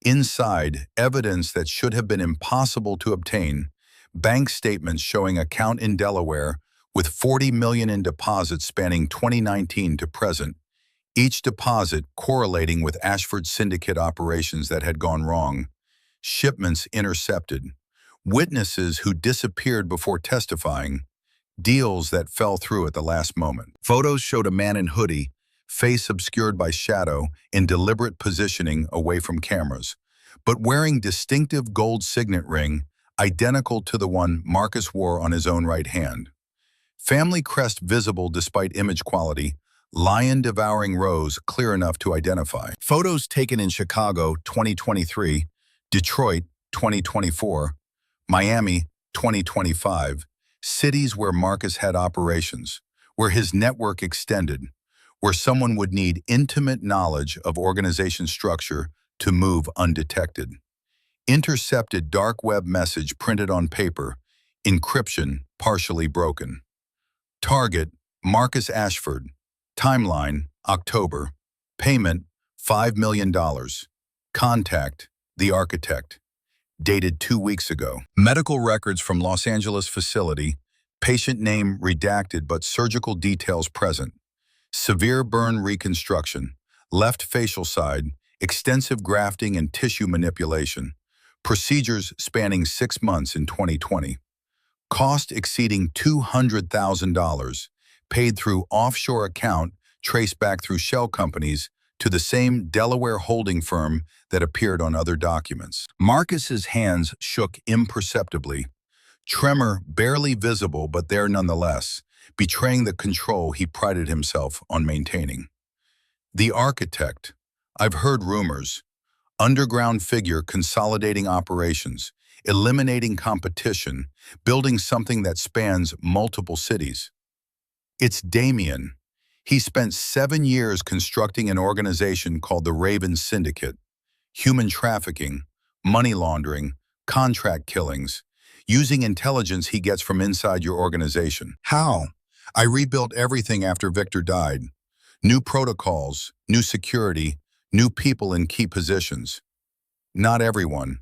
Inside, evidence that should have been impossible to obtain, bank statements showing account in Delaware with $40 million in deposits spanning 2019 to present, each deposit correlating with Ashford's syndicate operations that had gone wrong, shipments intercepted, witnesses who disappeared before testifying, deals that fell through at the last moment. Photos showed a man in hoodie, face obscured by shadow, in deliberate positioning away from cameras, but wearing distinctive gold signet ring identical to the one Marcus wore on his own right hand. Family crest visible despite image quality, lion-devouring rose clear enough to identify. Photos taken in Chicago 2023, Detroit 2024, Miami 2025, cities where Marcus had operations, where his network extended, where someone would need intimate knowledge of organization structure to move undetected. Intercepted dark web message printed on paper, encryption partially broken. Target, Marcus Ashford. Timeline, October. Payment, $5 million. Contact, the architect. Dated 2 weeks ago. Medical records from Los Angeles facility. Patient name redacted but surgical details present. Severe burn reconstruction. Left facial side. Extensive grafting and tissue manipulation. Procedures spanning 6 months in 2020. Cost exceeding $200,000, paid through offshore account traced back through shell companies to the same Delaware holding firm that appeared on other documents. Marcus's hands shook imperceptibly, tremor barely visible but there nonetheless, betraying the control he prided himself on maintaining. The architect. I've heard rumors. Underground figure consolidating operations, eliminating competition, building something that spans multiple cities. It's Damien. He spent 7 years constructing an organization called the Raven Syndicate. Human trafficking, money laundering, contract killings, using intelligence he gets from inside your organization. How? I rebuilt everything after Victor died. New protocols, new security, new people in key positions. Not everyone.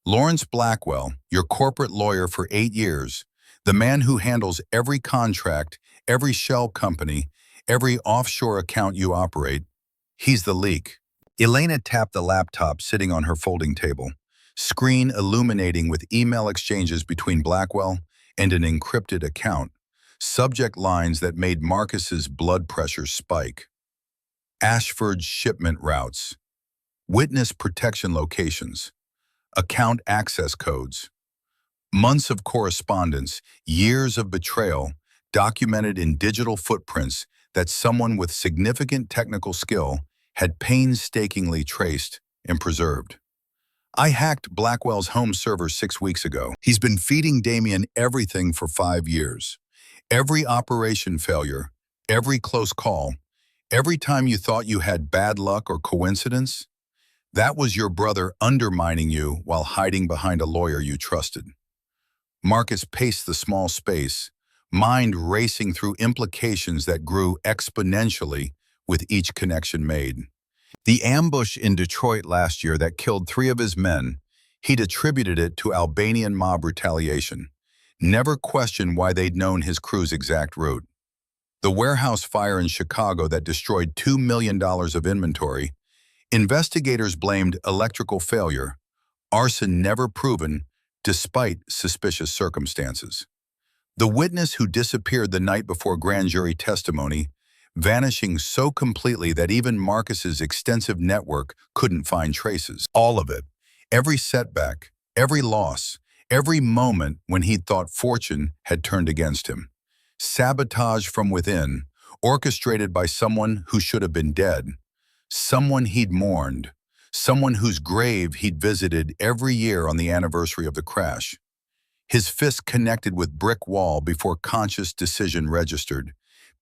Lawrence Blackwell, your corporate lawyer for 8 years, the man who handles every contract, every shell company, every offshore account you operate, he's the leak. Elena tapped the laptop sitting on her folding table, screen illuminating with email exchanges between Blackwell and an encrypted account, subject lines that made Marcus's blood pressure spike. Ashford's shipment routes, witness protection locations, account access codes, months of correspondence, years of betrayal, documented in digital footprints that someone with significant technical skill had painstakingly traced and preserved. I hacked Blackwell's home server 6 weeks ago. He's been feeding Damien everything for 5 years. Every operation failure, every close call, every time you thought you had bad luck or coincidence, that was your brother undermining you while hiding behind a lawyer you trusted. Marcus paced the small space, mind racing through implications that grew exponentially with each connection made. The ambush in Detroit last year that killed 3 of his men, he'd attributed it to Albanian mob retaliation, never questioned why they'd known his crew's exact route. The warehouse fire in Chicago that destroyed $2 million of inventory, investigators blamed electrical failure, arson never proven despite suspicious circumstances. The witness who disappeared the night before grand jury testimony, vanishing so completely that even Marcus's extensive network couldn't find traces. All of it, every setback, every loss, every moment when he'd thought fortune had turned against him. Sabotage from within, orchestrated by someone who should have been dead, someone he'd mourned, someone whose grave he'd visited every year on the anniversary of the crash. His fist connected with brick wall before conscious decision registered,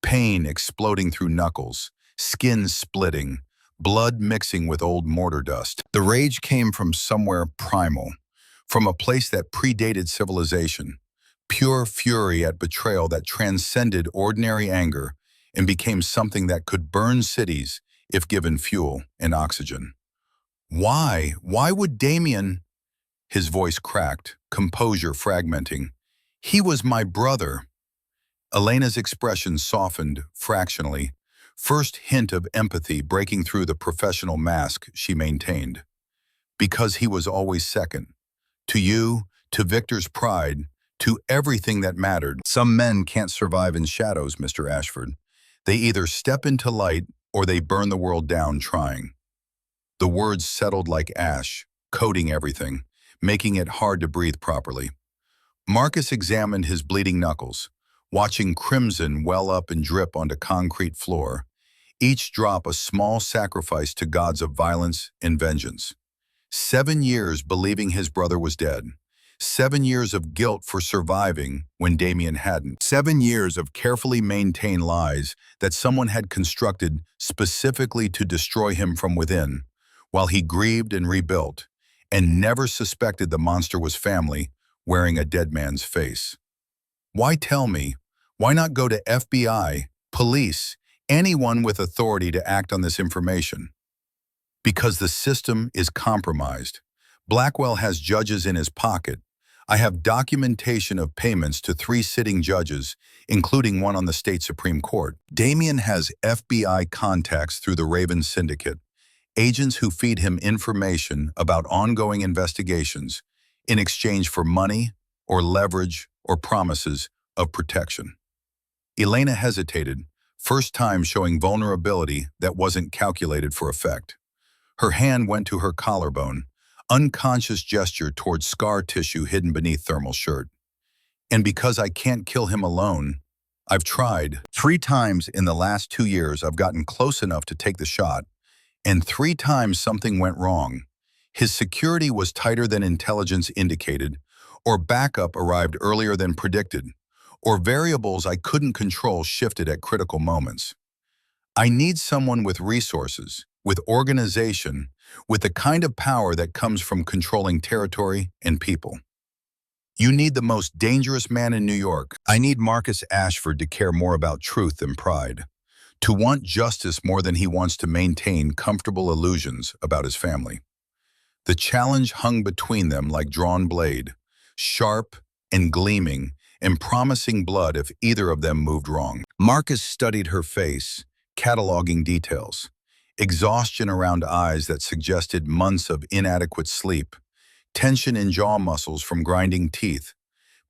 pain exploding through knuckles, skin splitting, blood mixing with old mortar dust. The rage came from somewhere primal, from a place that predated civilization, pure fury at betrayal that transcended ordinary anger and became something that could burn cities if given fuel and oxygen. Why? Why would Damien? His voice cracked, composure fragmenting. He was my brother. Elena's expression softened fractionally, first hint of empathy breaking through the professional mask she maintained. Because he was always second. To you, to Victor's pride, to everything that mattered. Some men can't survive in shadows, Mr. Ashford. They either step into light or they burn the world down trying. The words settled like ash, coating everything, making it hard to breathe properly. Marcus examined his bleeding knuckles, watching crimson well up and drip onto concrete floor, each drop a small sacrifice to gods of violence and vengeance. 7 years believing his brother was dead. 7 years of guilt for surviving when Damien hadn't. 7 years of carefully maintained lies that someone had constructed specifically to destroy him from within, while he grieved and rebuilt, and never suspected the monster was family wearing a dead man's face. Why tell me? Why not go to FBI, police, anyone with authority to act on this information? Because the system is compromised. Blackwell has judges in his pocket. I have documentation of payments to 3 sitting judges, including one on the state Supreme Court. Damien has FBI contacts through the Raven Syndicate, agents who feed him information about ongoing investigations in exchange for money or leverage or promises of protection. Elena hesitated, first time showing vulnerability that wasn't calculated for effect. Her hand went to her collarbone, unconscious gesture towards scar tissue hidden beneath thermal shirt. And because I can't kill him alone, I've tried. 3 times in the last 2 years I've gotten close enough to take the shot, and 3 times something went wrong. His security was tighter than intelligence indicated, or backup arrived earlier than predicted, or variables I couldn't control shifted at critical moments. I need someone with resources, with organization, with the kind of power that comes from controlling territory and people. You need the most dangerous man in New York. I need Marcus Ashford to care more about truth than pride, to want justice more than he wants to maintain comfortable illusions about his family. The challenge hung between them like drawn blade, sharp and gleaming and promising blood if either of them moved wrong. Marcus studied her face, cataloging details. Exhaustion around eyes that suggested months of inadequate sleep, tension in jaw muscles from grinding teeth,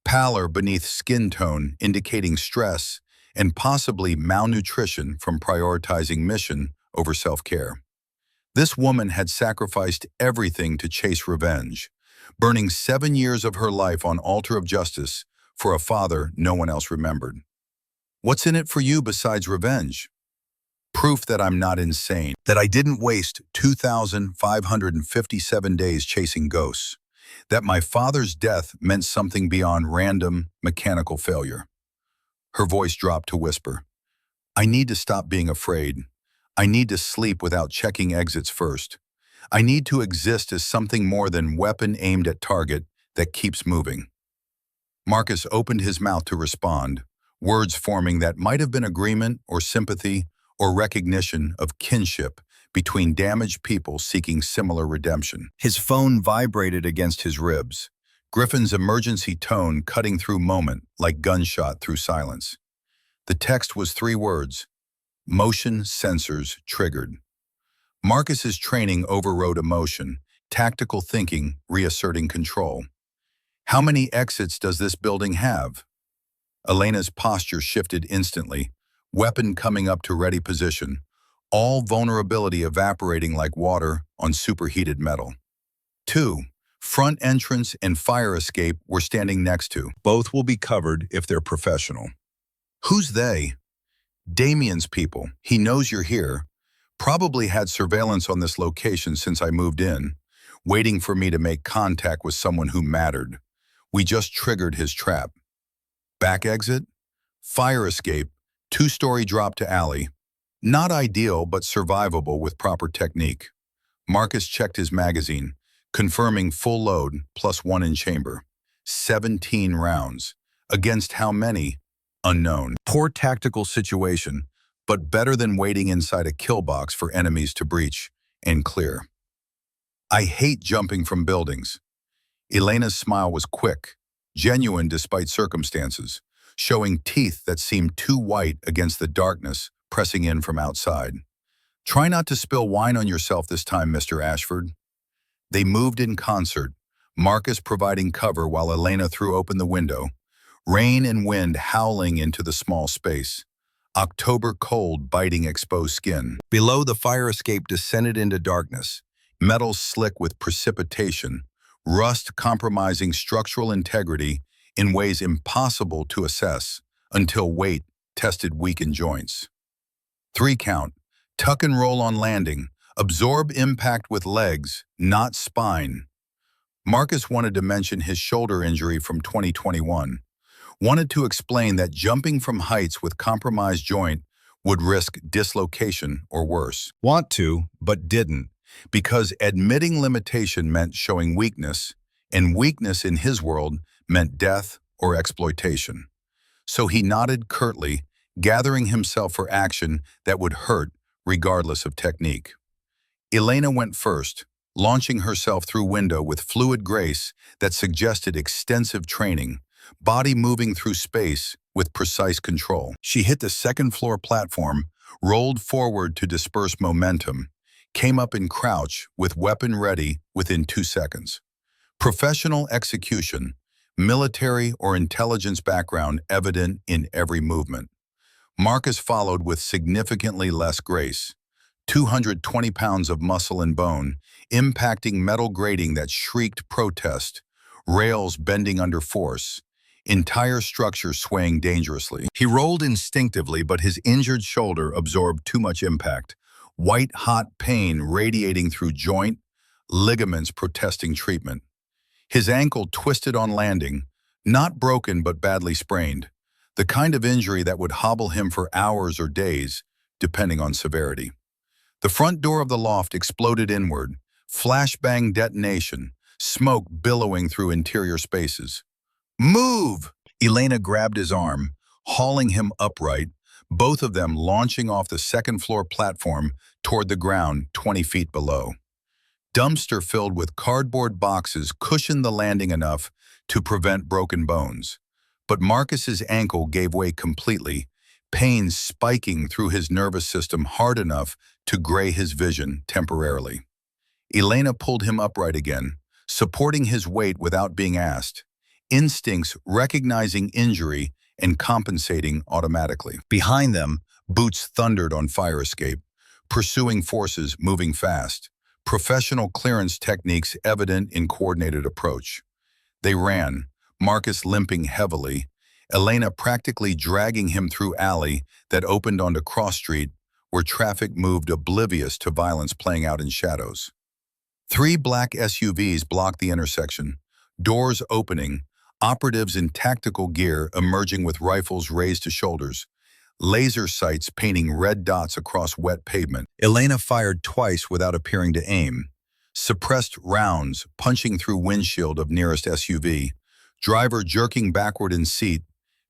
pallor beneath skin tone indicating stress, and possibly malnutrition from prioritizing mission over self-care. This woman had sacrificed everything to chase revenge, burning 7 years of her life on altar of justice for a father no one else remembered. What's in it for you besides revenge? Proof that I'm not insane, that I didn't waste 2,557 days chasing ghosts, that my father's death meant something beyond random, mechanical failure. Her voice dropped to whisper, I need to stop being afraid. I need to sleep without checking exits first. I need to exist as something more than weapon aimed at target that keeps moving. Marcus opened his mouth to respond, words forming that might have been agreement or sympathy or recognition of kinship between damaged people seeking similar redemption. His phone vibrated against his ribs, Griffin's emergency tone cutting through moment like gunshot through silence. The text was 3 words, motion sensors triggered. Marcus's training overrode emotion, tactical thinking reasserting control. How many exits does this building have? Elena's posture shifted instantly, weapon coming up to ready position, all vulnerability evaporating like water on superheated metal. 2. Front entrance and fire escape were standing next to. Both will be covered if they're professional. Who's they? Damien's people. He knows you're here. Probably had surveillance on this location since I moved in, waiting for me to make contact with someone who mattered. We just triggered his trap. Back exit? Fire escape, 2-story drop to alley. Not ideal, but survivable with proper technique. Marcus checked his magazine, confirming full load plus one in chamber. 17 rounds. Against how many? Unknown. Poor tactical situation, but better than waiting inside a kill box for enemies to breach and clear. I hate jumping from buildings. Elena's smile was quick, genuine despite circumstances, showing teeth that seemed too white against the darkness pressing in from outside. Try not to spill wine on yourself this time, Mr. Ashford. They moved in concert, Marcus providing cover while Elena threw open the window, rain and wind howling into the small space. October cold biting exposed skin. Below, the fire escape descended into darkness, metal slick with precipitation, rust compromising structural integrity in ways impossible to assess until weight tested weakened joints. 3 count, tuck and roll on landing, absorb impact with legs, not spine. Marcus wanted to mention his shoulder injury from 2021, wanted to explain that jumping from heights with compromised joint would risk dislocation or worse. Want to, but didn't, because admitting limitation meant showing weakness, and weakness in his world meant death or exploitation. So he nodded curtly, gathering himself for action that would hurt regardless of technique. Elena went first, launching herself through window with fluid grace that suggested extensive training, body moving through space with precise control. She hit the second-floor platform, rolled forward to disperse momentum, came up in crouch with weapon ready within 2 seconds. Professional execution, military or intelligence background evident in every movement. Marcus followed with significantly less grace. 220 pounds of muscle and bone, impacting metal grating that shrieked protest, rails bending under force, entire structure swaying dangerously. He rolled instinctively, but his injured shoulder absorbed too much impact. White-hot pain radiating through joint, ligaments protesting treatment. His ankle twisted on landing, not broken but badly sprained, the kind of injury that would hobble him for hours or days, depending on severity. The front door of the loft exploded inward, flashbang detonation, smoke billowing through interior spaces. Move! Elena grabbed his arm, hauling him upright, both of them launching off the second-floor platform toward the ground 20 feet below. Dumpster filled with cardboard boxes cushioned the landing enough to prevent broken bones. But Marcus's ankle gave way completely, pain spiking through his nervous system hard enough to gray his vision temporarily. Elena pulled him upright again, supporting his weight without being asked, instincts recognizing injury and compensating automatically. Behind them, boots thundered on fire escape, pursuing forces moving fast, professional clearance techniques evident in coordinated approach. They ran, Marcus limping heavily, Elena practically dragging him through alley that opened onto Cross Street, where traffic moved oblivious to violence playing out in shadows. 3 black SUVs blocked the intersection, doors opening, operatives in tactical gear emerging with rifles raised to shoulders, laser sights painting red dots across wet pavement. Elena fired twice without appearing to aim. Suppressed rounds punching through windshield of nearest SUV, driver jerking backward in seat,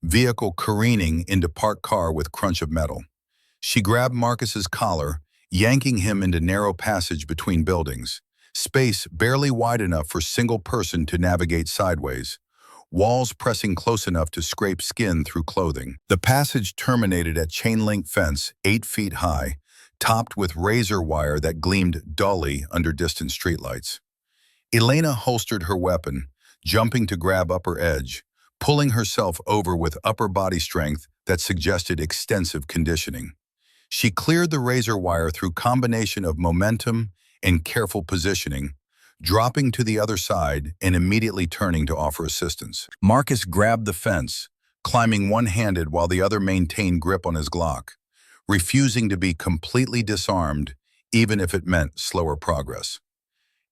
vehicle careening into parked car with crunch of metal. She grabbed Marcus's collar, yanking him into narrow passage between buildings, space barely wide enough for single person to navigate sideways, walls pressing close enough to scrape skin through clothing. The passage terminated at chain-link fence 8 feet high, topped with razor wire that gleamed dully under distant streetlights. Elena holstered her weapon, jumping to grab upper edge, pulling herself over with upper body strength that suggested extensive conditioning. She cleared the razor wire through combination of momentum and careful positioning, dropping to the other side and immediately turning to offer assistance. Marcus grabbed the fence, climbing one-handed while the other maintained grip on his Glock, refusing to be completely disarmed even if it meant slower progress.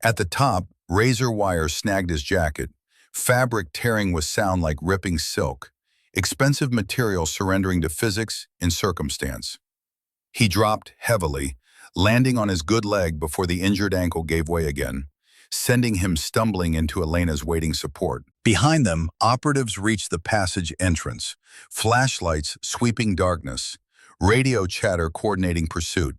At the top, razor wire snagged his jacket, fabric tearing with sound like ripping silk, expensive material surrendering to physics and circumstance. He dropped heavily, landing on his good leg before the injured ankle gave way again, sending him stumbling into Elena's waiting support. Behind them, operatives reached the passage entrance, flashlights sweeping darkness, radio chatter coordinating pursuit.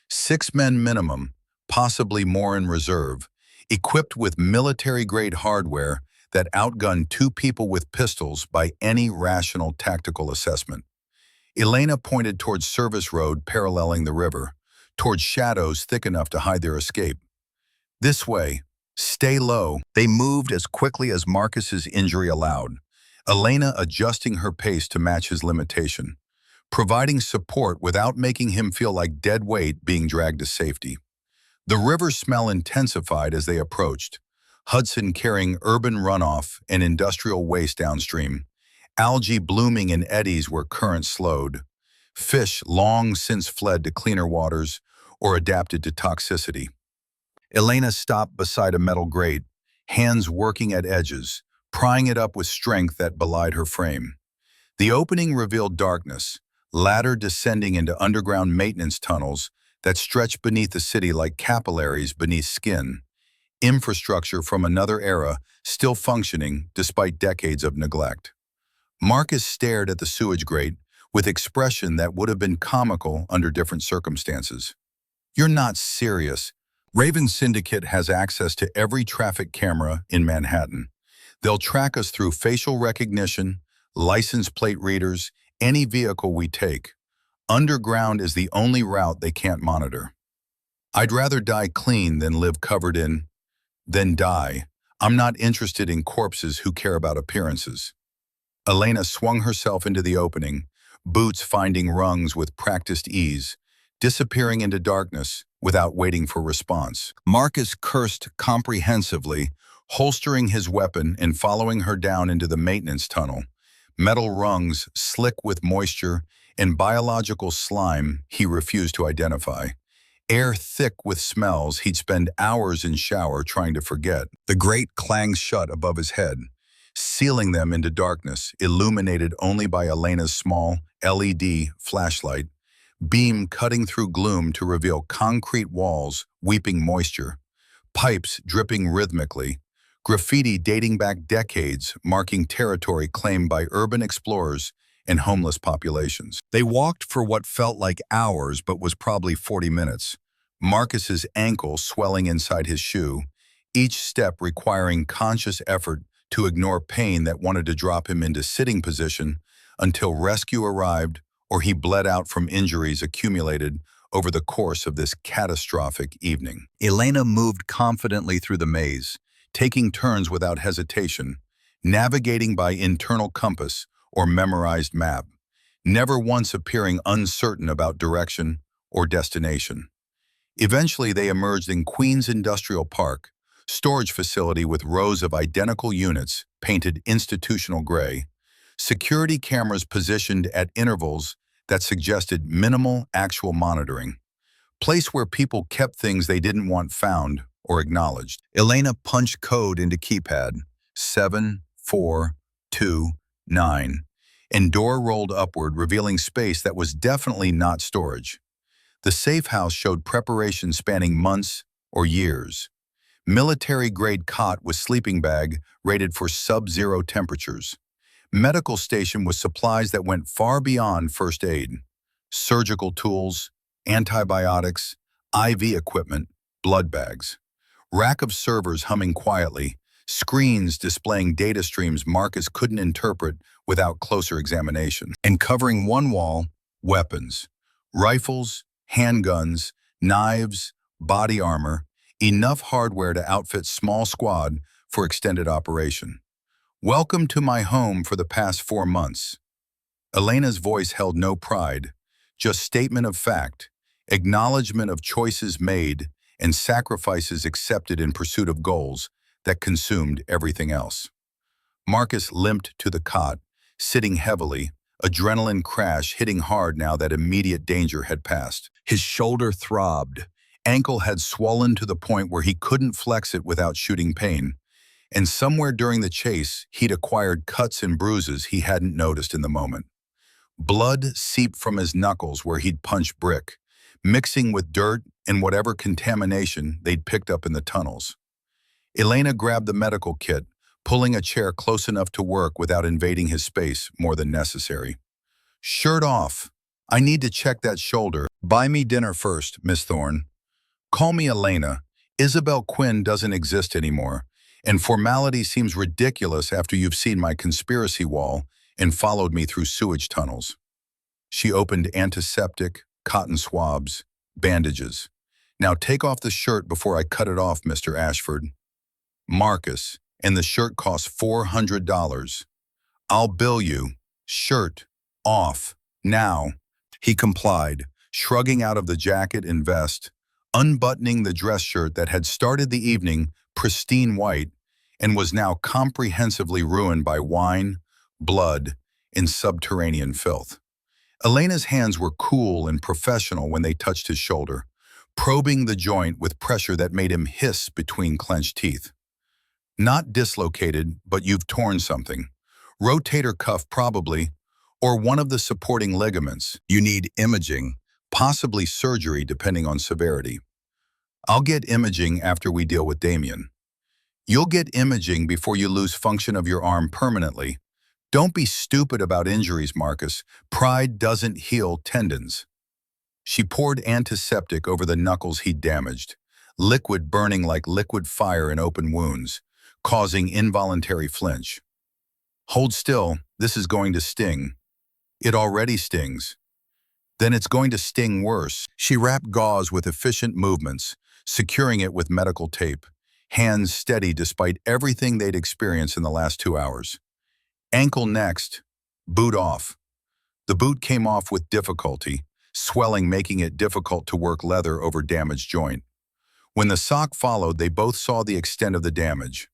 6 men minimum, possibly more in reserve, equipped with military-grade hardware that outgunned 2 people with pistols by any rational tactical assessment. Elena pointed towards Service Road paralleling the river, towards shadows thick enough to hide their escape. This way, stay low. They moved as quickly as Marcus's injury allowed, Elena adjusting her pace to match his limitation, providing support without making him feel like dead weight being dragged to safety. The river smell intensified as they approached, Hudson carrying urban runoff and industrial waste downstream, algae blooming in eddies where currents slowed, fish long since fled to cleaner waters or adapted to toxicity. Elena stopped beside a metal grate, hands working at edges, prying it up with strength that belied her frame. The opening revealed darkness, ladder descending into underground maintenance tunnels that stretched beneath the city like capillaries beneath skin, infrastructure from another era still functioning despite decades of neglect. Marcus stared at the sewage grate with expression that would have been comical under different circumstances. "You're not serious." Raven Syndicate has access to every traffic camera in Manhattan. They'll track us through facial recognition, license plate readers, any vehicle we take. Underground is the only route they can't monitor. "I'd rather die clean than live covered in, than die. I'm not interested in corpses who care about appearances." Elena swung herself into the opening, boots finding rungs with practiced ease, disappearing into darkness without waiting for response. Marcus cursed comprehensively, holstering his weapon and following her down into the maintenance tunnel, metal rungs slick with moisture and biological slime he refused to identify. Air thick with smells he'd spend hours in shower trying to forget. The grate clanged shut above his head, sealing them into darkness, illuminated only by Elena's small LED flashlight, beam cutting through gloom to reveal concrete walls weeping moisture, pipes dripping rhythmically, graffiti dating back decades marking territory claimed by urban explorers and homeless populations. They walked for what felt like hours but was probably 40 minutes, Marcus's ankle swelling inside his shoe, each step requiring conscious effort to ignore pain that wanted to drop him into sitting position until rescue arrived or he bled out from injuries accumulated over the course of this catastrophic evening. Elena moved confidently through the maze, taking turns without hesitation, navigating by internal compass or memorized map, never once appearing uncertain about direction or destination. Eventually, they emerged in Queens Industrial Park, storage facility with rows of identical units painted institutional gray, security cameras positioned at intervals that suggested minimal actual monitoring, place where people kept things they didn't want found or acknowledged. Elena punched code into keypad 7429, and door rolled upward, revealing space that was definitely not storage. The safe house showed preparation spanning months or years. Military-grade cot with sleeping bag rated for sub-zero temperatures. Medical station with supplies that went far beyond first aid. Surgical tools, antibiotics, IV equipment, blood bags. Rack of servers humming quietly, screens displaying data streams Marcus couldn't interpret without closer examination. And covering one wall, weapons. Rifles, handguns, knives, body armor, enough hardware to outfit small squad for extended operation. "Welcome to my home for the past 4 months." Elena's voice held no pride, just statement of fact, acknowledgement of choices made and sacrifices accepted in pursuit of goals that consumed everything else. Marcus limped to the cot, sitting heavily, adrenaline crash hitting hard now that immediate danger had passed. His shoulder throbbed, ankle had swollen to the point where he couldn't flex it without shooting pain, and somewhere during the chase he'd acquired cuts and bruises he hadn't noticed in the moment. Blood seeped from his knuckles where he'd punched brick, mixing with dirt and whatever contamination they'd picked up in the tunnels. Elena grabbed the medical kit, pulling a chair close enough to work without invading his space more than necessary. Shirt off. I need to check that shoulder. Buy me dinner first, Miss Thorne. Call me Elena. Isabel Quinn doesn't exist anymore, and formality seems ridiculous after you've seen my conspiracy wall and followed me through sewage tunnels. She opened antiseptic, cotton swabs, bandages. Now take off the shirt before I cut it off, Mr. Ashford. Marcus, and the shirt costs $400. I'll bill you. Shirt off. Now. He complied, shrugging out of the jacket and vest, unbuttoning the dress shirt that had started the evening pristine white and was now comprehensively ruined by wine, blood, and subterranean filth. Elena's hands were cool and professional when they touched his shoulder, probing the joint with pressure that made him hiss between clenched teeth. Not dislocated, but you've torn something. Rotator cuff probably, or one of the supporting ligaments. You need imaging, possibly surgery depending on severity. I'll get imaging after we deal with Damien. You'll get imaging before you lose function of your arm permanently. Don't be stupid about injuries, Marcus. Pride doesn't heal tendons. She poured antiseptic over the knuckles he'd damaged, liquid burning like liquid fire in open wounds, causing involuntary flinch. Hold still, this is going to sting. It already stings. Then it's going to sting worse. She wrapped gauze with efficient movements, securing it with medical tape, hands steady despite everything they'd experienced in the last 2 hours. Ankle next, boot off. The boot came off with difficulty, swelling making it difficult to work leather over damaged joint. When the sock followed, they both saw the extent of the damage.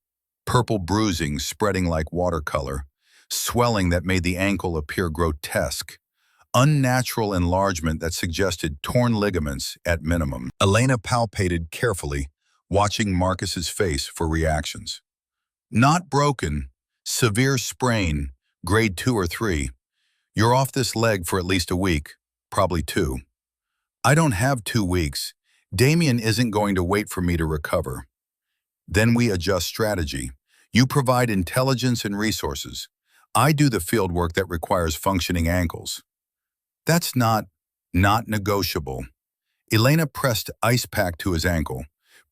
Purple bruising spreading like watercolor, swelling that made the ankle appear grotesque, unnatural enlargement that suggested torn ligaments at minimum. Elena palpated carefully, watching Marcus's face for reactions. Not broken, severe sprain, grade 2 or 3. You're off this leg for at least a week, probably 2. I don't have 2 weeks. Damien isn't going to wait for me to recover. Then we adjust strategy. You provide intelligence and resources. I do the field work that requires functioning ankles. That's not negotiable. Elena pressed ice pack to his ankle,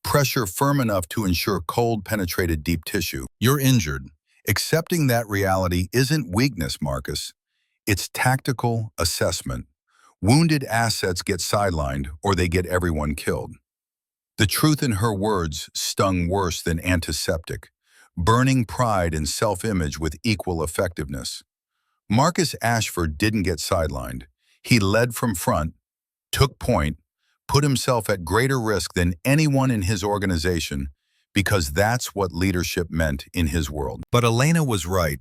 pressure firm enough to ensure cold penetrated deep tissue. You're injured. Accepting that reality isn't weakness, Marcus. It's tactical assessment. Wounded assets get sidelined or they get everyone killed. The truth in her words stung worse than antiseptic, burning pride and self-image with equal effectiveness. Marcus Ashford didn't get sidelined. He led from front, took point, put himself at greater risk than anyone in his organization because that's what leadership meant in his world. But Elena was right.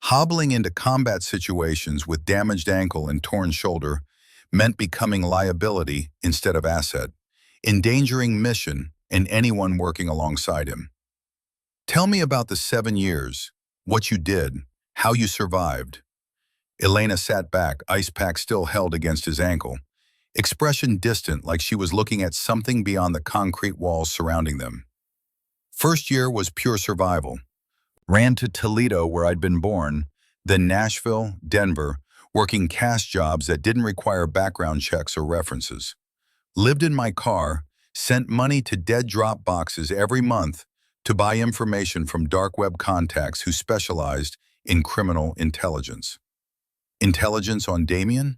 Hobbling into combat situations with damaged ankle and torn shoulder meant becoming liability instead of asset, endangering mission and anyone working alongside him. Tell me about the 7 years, what you did, how you survived. Elena sat back, ice pack still held against his ankle, expression distant like she was looking at something beyond the concrete walls surrounding them. First year was pure survival. Ran to Toledo where I'd been born, then Nashville, Denver, working cash jobs that didn't require background checks or references. Lived in my car, sent money to dead drop boxes every month to buy information from dark web contacts who specialized in criminal intelligence. Intelligence on Damien?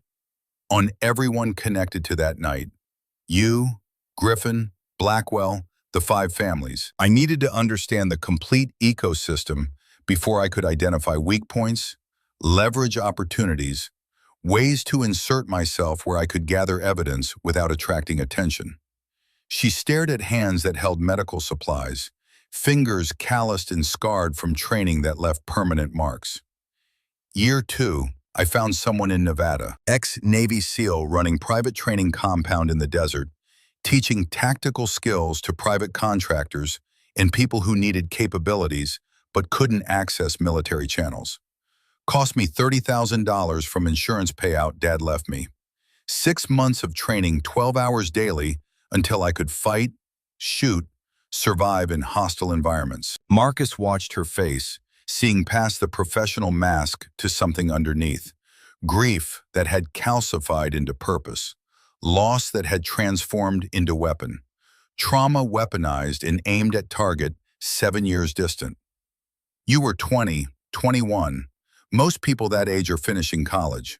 On everyone connected to that night. You, Griffin, Blackwell, the 5 families. I needed to understand the complete ecosystem before I could identify weak points, leverage opportunities, ways to insert myself where I could gather evidence without attracting attention. She stared at hands that held medical supplies, fingers calloused and scarred from training that left permanent marks. Year 2, I found someone in Nevada, ex-Navy SEAL running private training compound in the desert, teaching tactical skills to private contractors and people who needed capabilities but couldn't access military channels. Cost me $30,000 from insurance payout Dad left me. 6 months of training 12 hours daily until I could fight, shoot, survive in hostile environments. Marcus watched her face, seeing past the professional mask to something underneath. Grief that had calcified into purpose. Loss that had transformed into weapon. Trauma weaponized and aimed at target 7 years distant. You were 20, 21. Most people that age are finishing college.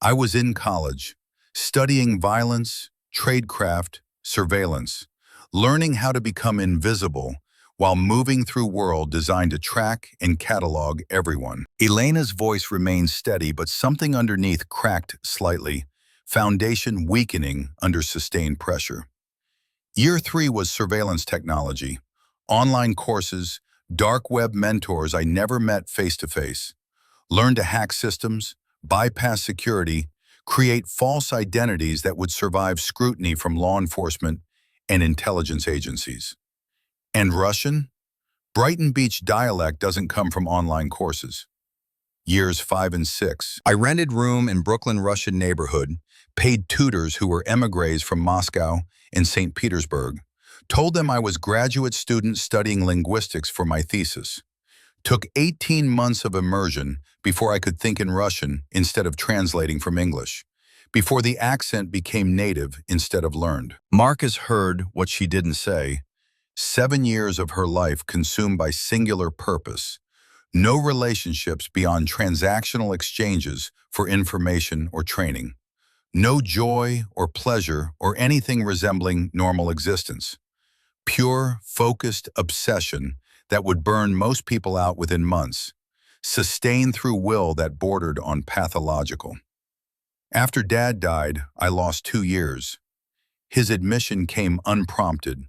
I was in college, studying violence, tradecraft, surveillance, learning how to become invisible while moving through world designed to track and catalog everyone. Elena's voice remained steady, but something underneath cracked slightly, foundation weakening under sustained pressure. Year 3 was surveillance technology, online courses, dark web mentors I never met face-to-face. Learned to hack systems, bypass security, create false identities that would survive scrutiny from law enforcement and intelligence agencies. And Russian? Brighton Beach dialect doesn't come from online courses. Years 5 and 6. I rented room in Brooklyn Russian neighborhood, paid tutors who were emigres from Moscow and St. Petersburg, told them I was graduate student studying linguistics for my thesis. Took 18 months of immersion before I could think in Russian instead of translating from English, before the accent became native instead of learned. Marcus heard what she didn't say. 7 years of her life consumed by singular purpose. No relationships beyond transactional exchanges for information or training. No joy or pleasure or anything resembling normal existence. Pure, focused obsession that would burn most people out within months, sustained through will that bordered on pathological. After Dad died, I lost 2 years. His admission came unprompted,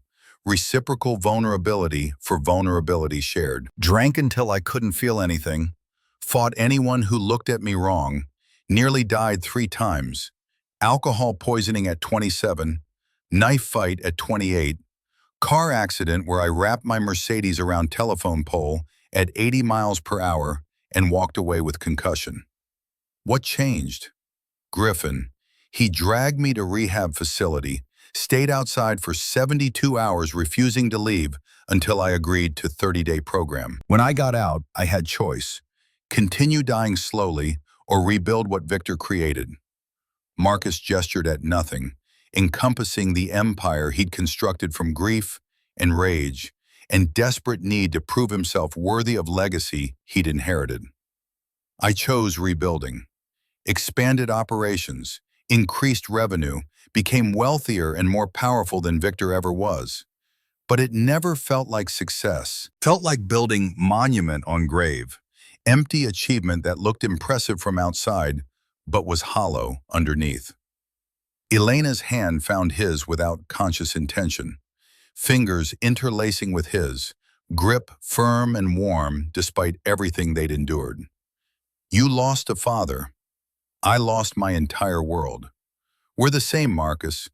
reciprocal vulnerability for vulnerability shared. Drank until I couldn't feel anything, fought anyone who looked at me wrong, nearly died 3 times, alcohol poisoning at 27, knife fight at 28, car accident where I wrapped my Mercedes around telephone pole at 80 miles per hour and walked away with concussion. What changed? Griffin. He dragged me to rehab facility, stayed outside for 72 hours refusing to leave until I agreed to 30-day program. When I got out, I had choice. Continue dying slowly or rebuild what Victor created. Marcus gestured at nothing, encompassing the empire he'd constructed from grief and rage and desperate need to prove himself worthy of legacy he'd inherited. I chose rebuilding, expanded operations, increased revenue, became wealthier and more powerful than Victor ever was. But it never felt like success. Felt like building monument on grave, empty achievement that looked impressive from outside, but was hollow underneath. Elena's hand found his without conscious intention, fingers interlacing with his, grip firm and warm despite everything they'd endured. You lost a father. I lost my entire world. We're the same, Marcus.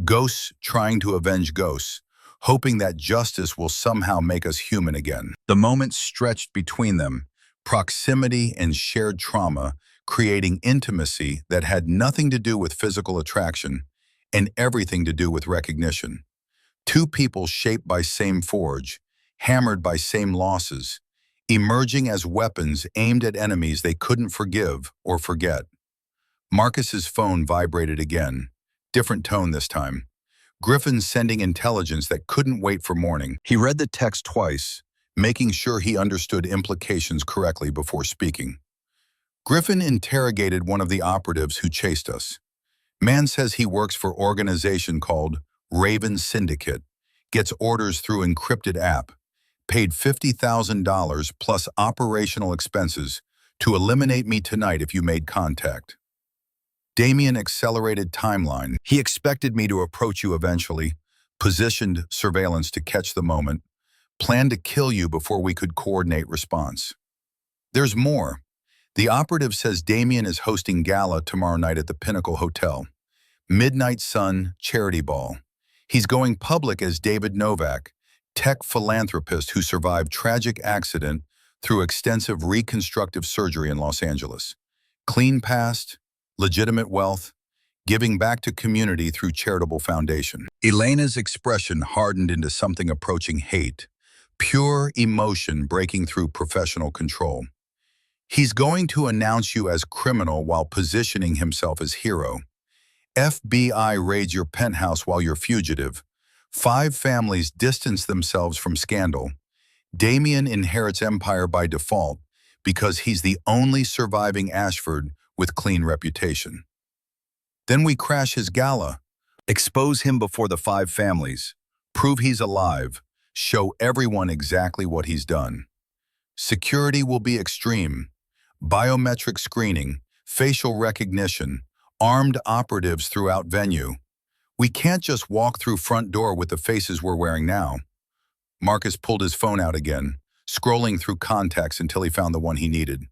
Ghosts trying to avenge ghosts, hoping that justice will somehow make us human again. The moments stretched between them, proximity and shared trauma, creating intimacy that had nothing to do with physical attraction and everything to do with recognition. 2 people shaped by same forge, hammered by same losses, emerging as weapons aimed at enemies they couldn't forgive or forget. Marcus's phone vibrated again, different tone this time. Griffin sending intelligence that couldn't wait for morning. He read the text twice, making sure he understood implications correctly before speaking. Griffin interrogated one of the operatives who chased us. Man says he works for organization called Raven Syndicate, gets orders through encrypted app, paid $50,000 plus operational expenses to eliminate me tonight if you made contact. Damien accelerated timeline. He expected me to approach you eventually, positioned surveillance to catch the moment, planned to kill you before we could coordinate response. There's more. The operative says Damien is hosting gala tomorrow night at the Pinnacle Hotel. Midnight Sun charity ball. He's going public as David Novak, tech philanthropist who survived tragic accident through extensive reconstructive surgery in Los Angeles. Clean past, legitimate wealth, giving back to community through charitable foundation. Elena's expression hardened into something approaching hate, pure emotion breaking through professional control. He's going to announce you as criminal while positioning himself as hero. FBI raids your penthouse while you're fugitive. 5 families distance themselves from scandal. Damien inherits empire by default because he's the only surviving Ashford with clean reputation. Then we crash his gala, expose him before the 5 families, prove he's alive, show everyone exactly what he's done. Security will be extreme. Biometric screening, facial recognition, armed operatives throughout venue. We can't just walk through front door with the faces we're wearing now. Marcus pulled his phone out again, scrolling through contacts until he found the one he needed.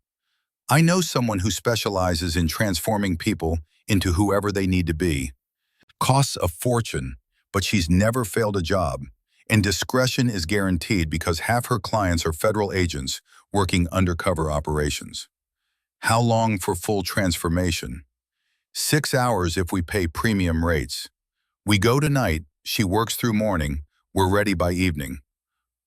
I know someone who specializes in transforming people into whoever they need to be. Costs a fortune, but she's never failed a job, and discretion is guaranteed because half her clients are federal agents working undercover operations. How long for full transformation? 6 hours if we pay premium rates. We go tonight, she works through morning, we're ready by evening.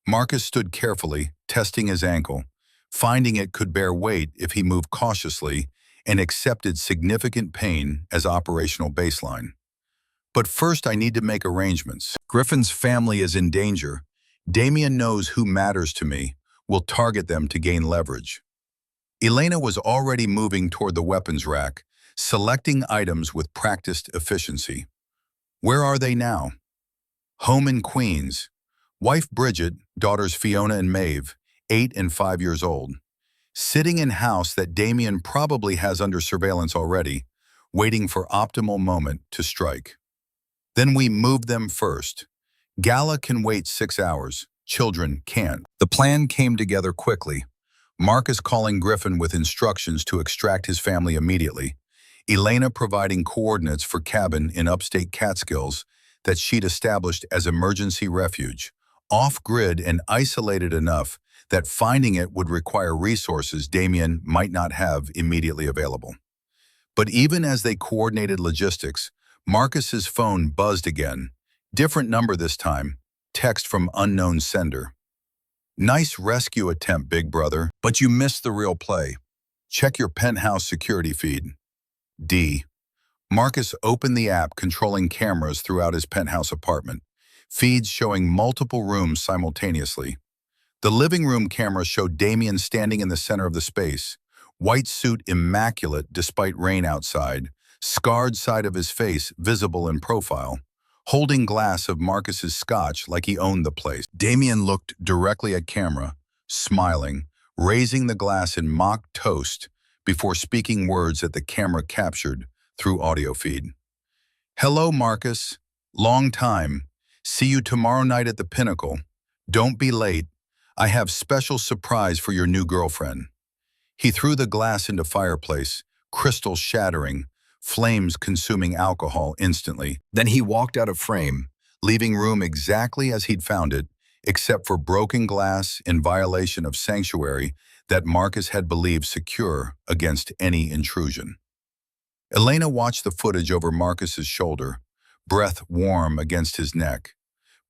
Marcus stood carefully, testing his ankle, finding it could bear weight if he moved cautiously, and accepted significant pain as operational baseline. But first I need to make arrangements. Griffin's family is in danger. Damien knows who matters to me. We'll target them to gain leverage. Elena was already moving toward the weapons rack, selecting items with practiced efficiency. Where are they now? Home in Queens. Wife Bridget, daughters Fiona and Maeve, 8 and 5 years old. Sitting in house that Damien probably has under surveillance already, waiting for optimal moment to strike. Then we move them first. Gala can wait 6 hours. Children can't. The plan came together quickly. Marcus calling Griffin with instructions to extract his family immediately. Elena providing coordinates for cabin in upstate Catskills that she'd established as emergency refuge, off-grid and isolated enough that finding it would require resources Damien might not have immediately available. But even as they coordinated logistics, Marcus's phone buzzed again. Different number this time, text from unknown sender. Nice rescue attempt, big brother, but you missed the real play. Check your penthouse security feed. D. Marcus opened the app controlling cameras throughout his penthouse apartment, feeds showing multiple rooms simultaneously. The living room camera showed Damien standing in the center of the space, white suit immaculate despite rain outside, scarred side of his face visible in profile, holding glass of Marcus's scotch like he owned the place. Damien looked directly at camera, smiling, raising the glass in mock toast before speaking words that the camera captured through audio feed. Hello, Marcus. Long time. See you tomorrow night at the Pinnacle. Don't be late. I have special surprise for your new girlfriend. He threw the glass into fireplace, crystal shattering, flames consuming alcohol instantly. Then he walked out of frame, leaving room exactly as he'd found it, except for broken glass in violation of sanctuary that Marcus had believed secure against any intrusion. Elena watched the footage over Marcus's shoulder, breath warm against his neck,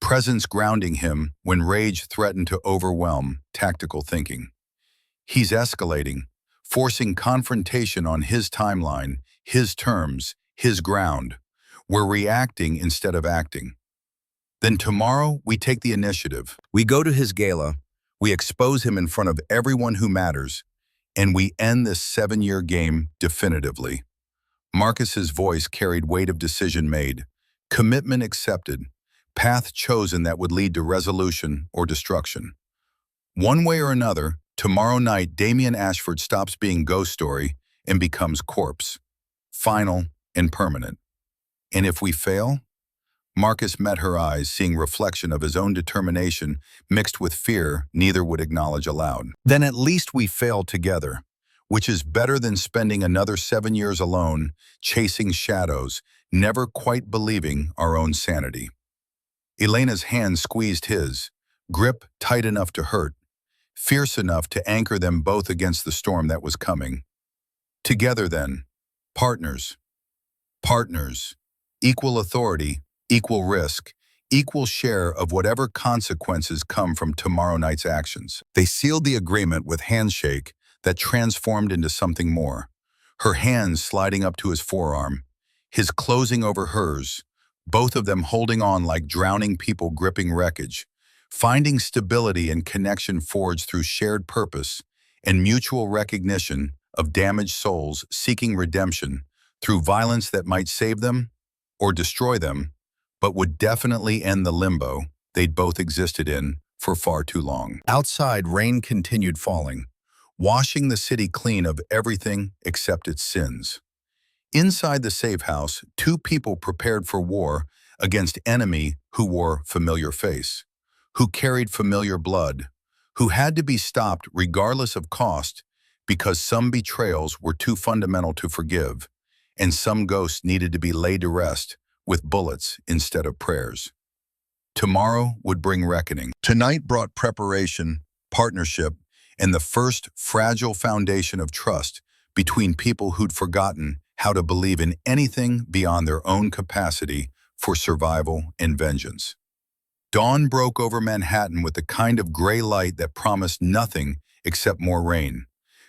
presence grounding him when rage threatened to overwhelm tactical thinking. He's escalating, forcing confrontation on his timeline, his terms, his ground. We're reacting instead of acting. Then tomorrow, we take the initiative. We go to his gala, we expose him in front of everyone who matters, and we end this 7-year game definitively. Marcus's voice carried weight of decision made, commitment accepted, path chosen that would lead to resolution or destruction. One way or another, tomorrow night Damien Ashford stops being ghost story and becomes corpse, final and permanent. And if we fail? Marcus met her eyes, seeing reflection of his own determination mixed with fear neither would acknowledge aloud. Then at least we failed together, which is better than spending another 7 years alone, chasing shadows, never quite believing our own sanity. Elena's hand squeezed his, grip tight enough to hurt, fierce enough to anchor them both against the storm that was coming. Together then, partners. Partners, equal authority, equal risk, equal share of whatever consequences come from tomorrow night's actions. They sealed the agreement with handshake that transformed into something more. Her hands sliding up to his forearm, his closing over hers, both of them holding on like drowning people gripping wreckage, finding stability and connection forged through shared purpose and mutual recognition of damaged souls seeking redemption through violence that might save them or destroy them, but would definitely end the limbo they'd both existed in for far too long. Outside, rain continued falling, washing the city clean of everything except its sins. Inside the safe house, two people prepared for war against enemy who wore familiar face, who carried familiar blood, who had to be stopped regardless of cost because some betrayals were too fundamental to forgive, and some ghosts needed to be laid to rest with bullets instead of prayers. Tomorrow would bring reckoning. Tonight brought preparation, partnership, and the first fragile foundation of trust between people who'd forgotten how to believe in anything beyond their own capacity for survival and vengeance. Dawn broke over Manhattan with the kind of gray light that promised nothing except more rain,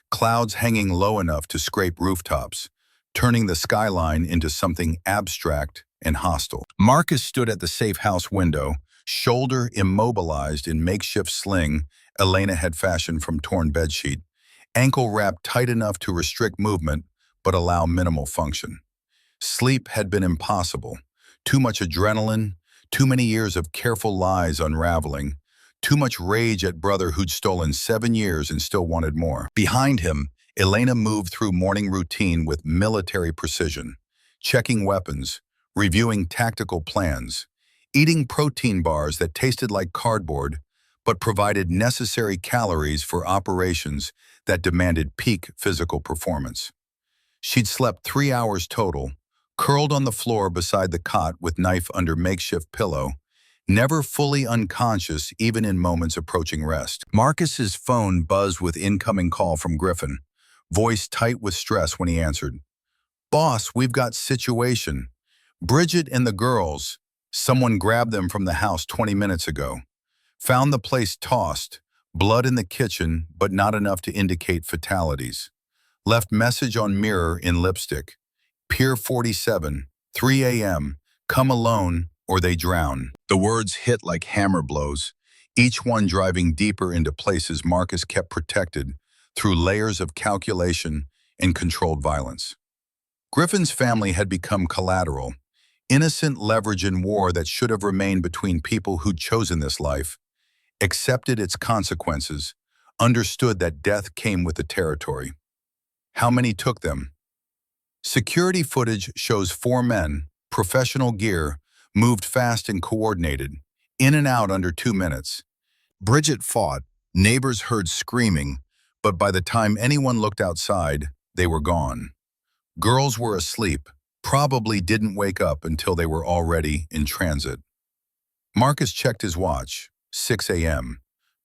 clouds hanging low enough to scrape rooftops, turning the skyline into something abstract and hostile. Marcus stood at the safe house window, shoulder immobilized in makeshift sling Elena had fashioned from torn bedsheet, ankle wrapped tight enough to restrict movement but allow minimal function. Sleep had been impossible. Too much adrenaline, too many years of careful lies unraveling, too much rage at brother who'd stolen 7 years and still wanted more. Behind him, Elena moved through morning routine with military precision, checking weapons, reviewing tactical plans, eating protein bars that tasted like cardboard but provided necessary calories for operations that demanded peak physical performance. She'd slept 3 hours total, curled on the floor beside the cot with knife under makeshift pillow, never fully unconscious even in moments approaching rest. Marcus's phone buzzed with incoming call from Griffin, voice tight with stress when he answered. "Boss, we've got situation. Bridget and the girls, someone grabbed them from the house 20 minutes ago. Found the place tossed, blood in the kitchen, but not enough to indicate fatalities. Left message on mirror in lipstick. Pier 47, 3 a.m., come alone or they drown." The words hit like hammer blows, each one driving deeper into places Marcus kept protected through layers of calculation and controlled violence. Griffin's family had become collateral, innocent leverage in war that should have remained between people who'd chosen this life, accepted its consequences, understood that death came with the territory. How many took them? Security footage shows 4 men, professional gear, moved fast and coordinated, in and out under 2 minutes. Bridget fought, neighbors heard screaming, but by the time anyone looked outside, they were gone. Girls were asleep, probably didn't wake up until they were already in transit. Marcus checked his watch, 6 a.m.,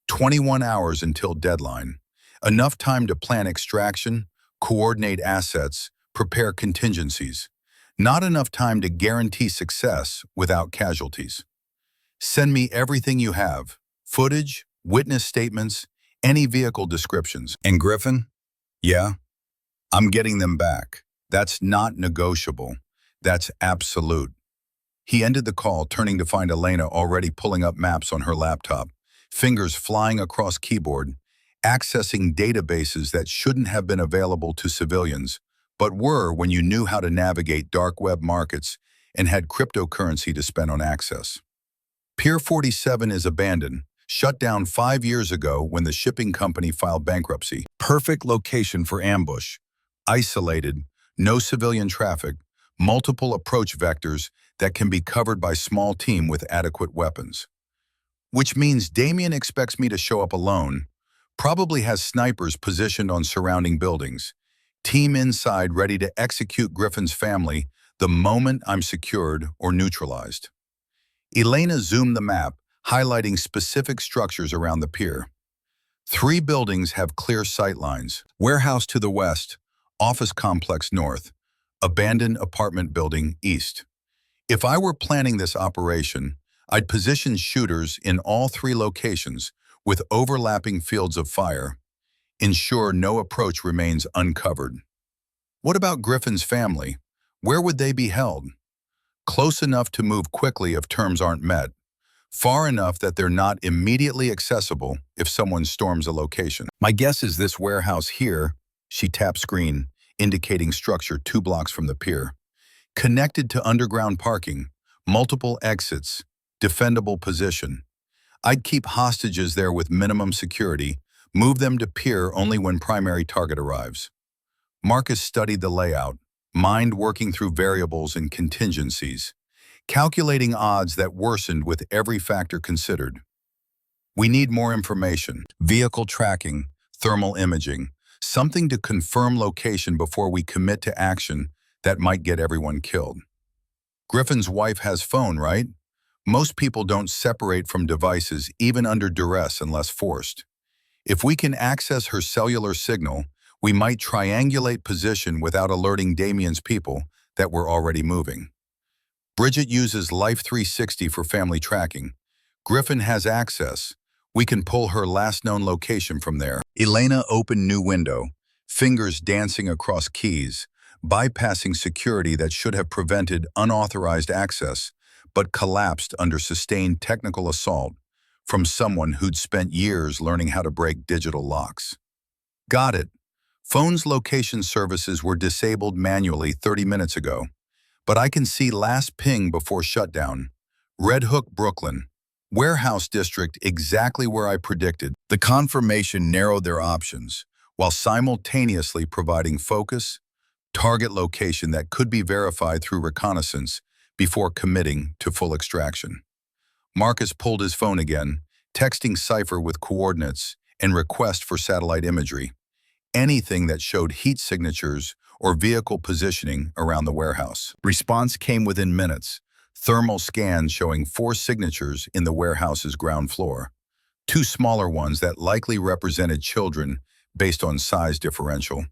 21 hours until deadline. Enough time to plan extraction, coordinate assets, prepare contingencies. Not enough time to guarantee success without casualties. Send me everything you have, footage, witness statements, any vehicle descriptions. And Griffin? Yeah, I'm getting them back. That's not negotiable. That's absolute. He ended the call, turning to find Elena already pulling up maps on her laptop, fingers flying across keyboard, accessing databases that shouldn't have been available to civilians, but were when you knew how to navigate dark web markets and had cryptocurrency to spend on access. Pier 47 is abandoned, shut down 5 years ago when the shipping company filed bankruptcy. Perfect location for ambush. Isolated, no civilian traffic, multiple approach vectors that can be covered by small team with adequate weapons. Which means Damien expects me to show up alone, probably has snipers positioned on surrounding buildings, team inside ready to execute Griffin's family the moment I'm secured or neutralized. Elena zoomed the map, highlighting specific structures around the pier. 3 buildings have clear sight lines: warehouse to the west, office complex north, abandoned apartment building east. If I were planning this operation, I'd position shooters in all three locations with overlapping fields of fire. Ensure no approach remains uncovered. What about Griffin's family? Where would they be held? Close enough to move quickly if terms aren't met. Far enough that they're not immediately accessible if someone storms a location. My guess is this warehouse here, she tapped screen, indicating structure 2 blocks from the pier. Connected to underground parking, multiple exits, defendable position. I'd keep hostages there with minimum security, move them to pier only when primary target arrives. Marcus studied the layout, mind working through variables and contingencies, calculating odds that worsened with every factor considered. We need more information. Vehicle tracking, thermal imaging, something to confirm location before we commit to action that might get everyone killed. Griffin's wife has phone, right? Most people don't separate from devices even under duress unless forced. If we can access her cellular signal, we might triangulate position without alerting Damien's people that we're already moving. Bridget uses Life 360 for family tracking. Griffin has access. We can pull her last known location from there. Elena opened new window, fingers dancing across keys, bypassing security that should have prevented unauthorized access, but collapsed under sustained technical assault from someone who'd spent years learning how to break digital locks. Got it. Phone's location services were disabled manually 30 minutes ago, but I can see last ping before shutdown. Red Hook, Brooklyn. Warehouse district exactly where I predicted. The confirmation narrowed their options, while simultaneously providing focus, target location that could be verified through reconnaissance before committing to full extraction. Marcus pulled his phone again, texting Cypher with coordinates and request for satellite imagery. Anything that showed heat signatures or vehicle positioning around the warehouse. Response came within minutes. Thermal scans showing 4 signatures in the warehouse's ground floor. 2 smaller ones that likely represented children based on size differential.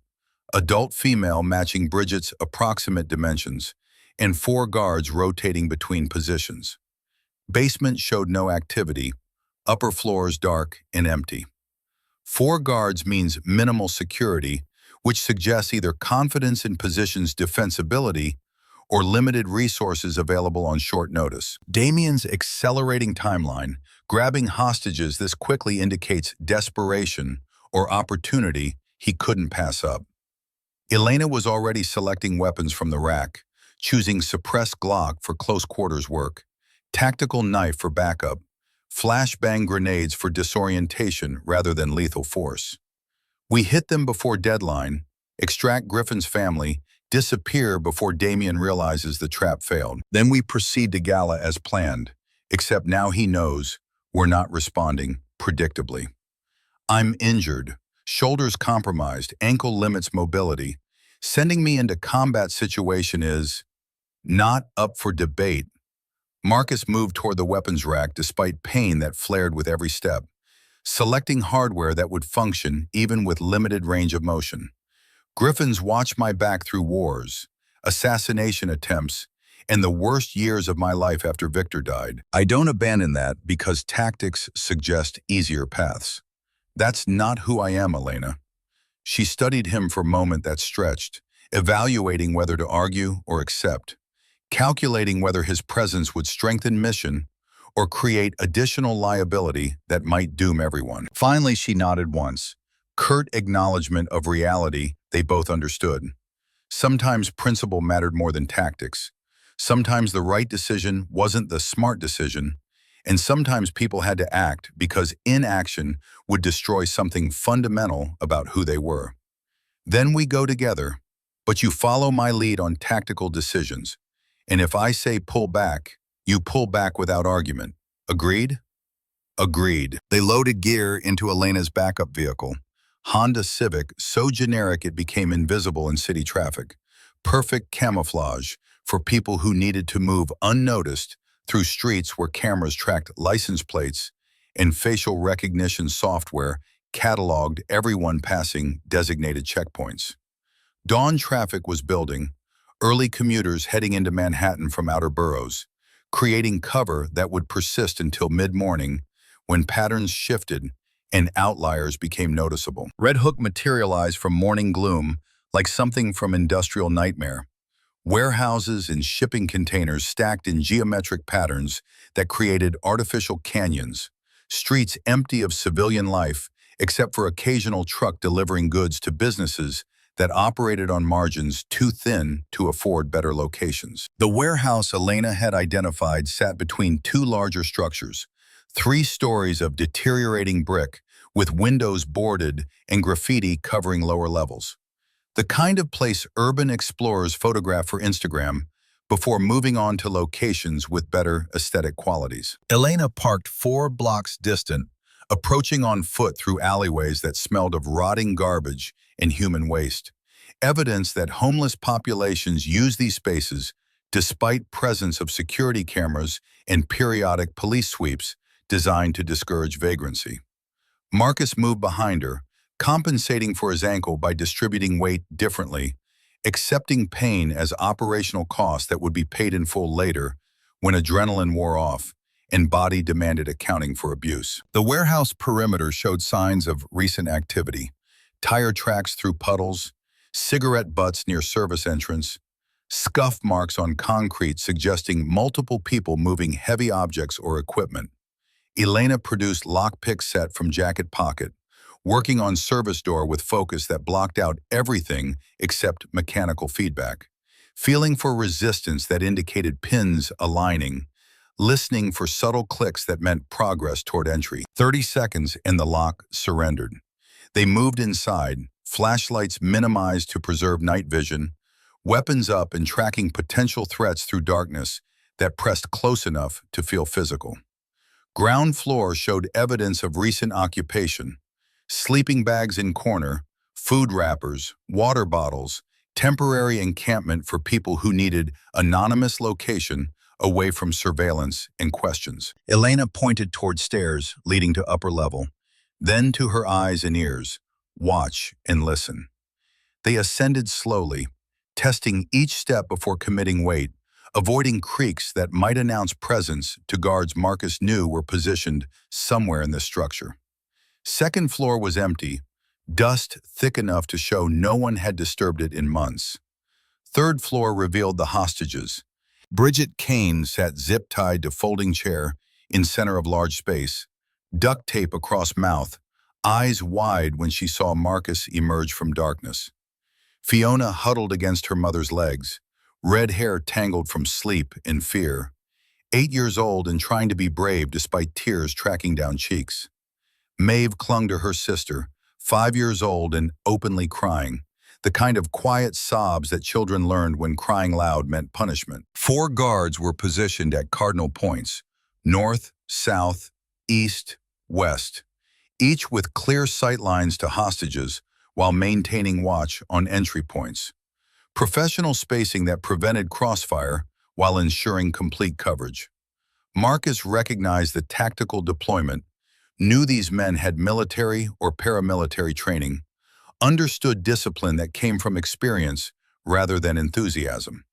Adult female matching Bridget's approximate dimensions, and 4 guards rotating between positions. Basement showed no activity, upper floors dark and empty. 4 guards means minimal security, which suggests either confidence in position's defensibility or limited resources available on short notice. Damien's accelerating timeline, grabbing hostages this quickly indicates desperation or opportunity he couldn't pass up. Elena was already selecting weapons from the rack, choosing suppressed Glock for close quarters work, tactical knife for backup, flashbang grenades for disorientation rather than lethal force. We hit them before deadline, extract Griffin's family, disappear before Damien realizes the trap failed. Then we proceed to Gala as planned, except now he knows we're not responding predictably. I'm injured, shoulders compromised, ankle limits mobility. Sending me into combat situation is not up for debate. Marcus moved toward the weapons rack despite pain that flared with every step, selecting hardware that would function even with limited range of motion. Griffin's watched my back through wars, assassination attempts, and the worst years of my life after Victor died. I don't abandon that because tactics suggest easier paths. That's not who I am, Elena. She studied him for a moment that stretched, evaluating whether to argue or accept, calculating whether his presence would strengthen mission or create additional liability that might doom everyone. Finally, she nodded once, curt acknowledgement of reality they both understood. Sometimes principle mattered more than tactics. Sometimes the right decision wasn't the smart decision, and sometimes people had to act because inaction would destroy something fundamental about who they were. Then we go together, but you follow my lead on tactical decisions, and if I say pull back, you pull back without argument. Agreed? Agreed. They loaded gear into Elena's backup vehicle, Honda Civic, so generic it became invisible in city traffic. Perfect camouflage for people who needed to move unnoticed through streets where cameras tracked license plates and facial recognition software cataloged everyone passing designated checkpoints. Dawn traffic was building, early commuters heading into Manhattan from outer boroughs, creating cover that would persist until mid-morning when patterns shifted and outliers became noticeable. Red Hook materialized from morning gloom like something from industrial nightmare. Warehouses and shipping containers stacked in geometric patterns that created artificial canyons, streets empty of civilian life except for occasional truck delivering goods to businesses that operated on margins too thin to afford better locations. The warehouse Elena had identified sat between two larger structures, 3 stories of deteriorating brick with windows boarded and graffiti covering lower levels. The kind of place urban explorers photograph for Instagram before moving on to locations with better aesthetic qualities. Elena parked 4 blocks distant, approaching on foot through alleyways that smelled of rotting garbage and human waste, evidence that homeless populations use these spaces despite presence of security cameras and periodic police sweeps designed to discourage vagrancy. Marcus moved behind her, compensating for his ankle by distributing weight differently, accepting pain as operational costs that would be paid in full later when adrenaline wore off and body demanded accounting for abuse. The warehouse perimeter showed signs of recent activity: tire tracks through puddles, cigarette butts near service entrance, scuff marks on concrete suggesting multiple people moving heavy objects or equipment. Elena produced lockpick set from jacket pocket, working on service door with focus that blocked out everything except mechanical feedback, feeling for resistance that indicated pins aligning, listening for subtle clicks that meant progress toward entry. 30 seconds and the lock surrendered. They moved inside, flashlights minimized to preserve night vision, weapons up and tracking potential threats through darkness that pressed close enough to feel physical. Ground floor showed evidence of recent occupation: sleeping bags in corner, food wrappers, water bottles, temporary encampment for people who needed anonymous location away from surveillance and questions. Elena pointed toward stairs leading to upper level, then to her eyes and ears. Watch and listen. They ascended slowly, testing each step before committing weight, avoiding creaks that might announce presence to guards Marcus knew were positioned somewhere in the structure. Second floor was empty, dust thick enough to show no one had disturbed it in months. Third floor revealed the hostages. Bridget Kane sat zip-tied to folding chair in center of large space, duct tape across mouth, eyes wide when she saw Marcus emerge from darkness. Fiona huddled against her mother's legs, red hair tangled from sleep and fear, 8 years old and trying to be brave despite tears tracking down cheeks. Maeve clung to her sister, 5 years old and openly crying, the kind of quiet sobs that children learned when crying loud meant punishment. 4 guards were positioned at cardinal points: north, south, east, west, each with clear sight lines to hostages while maintaining watch on entry points. Professional spacing that prevented crossfire while ensuring complete coverage. Marcus recognized the tactical deployment, knew these men had military or paramilitary training, understood discipline that came from experience rather than enthusiasm.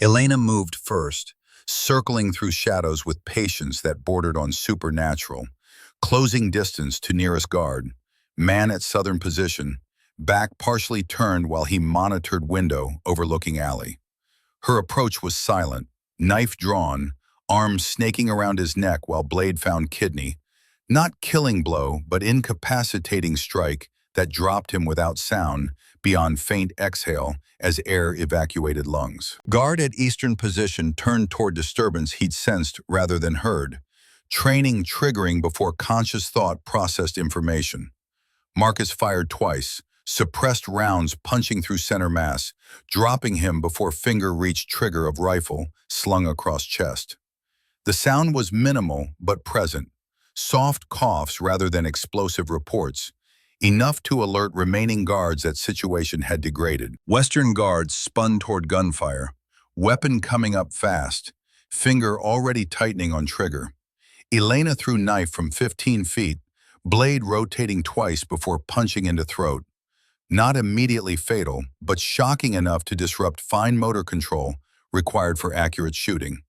Elena moved first, circling through shadows with patience that bordered on supernatural, closing distance to nearest guard, man at southern position, back partially turned while he monitored window overlooking alley. Her approach was silent, knife drawn, arms snaking around his neck while blade found kidney, not killing blow but incapacitating strike that dropped him without sound beyond faint exhale as air evacuated lungs. Guard at eastern position turned toward disturbance he'd sensed rather than heard, training triggering before conscious thought processed information. Marcus fired twice, suppressed rounds punching through center mass, dropping him before finger reached trigger of rifle slung across chest. The sound was minimal but present, soft coughs rather than explosive reports, enough to alert remaining guards that situation had degraded. Western guards spun toward gunfire, weapon coming up fast, finger already tightening on trigger. Elena threw knife from 15 feet, blade rotating twice before punching into throat. Not immediately fatal, but shocking enough to disrupt fine motor control required for accurate shooting.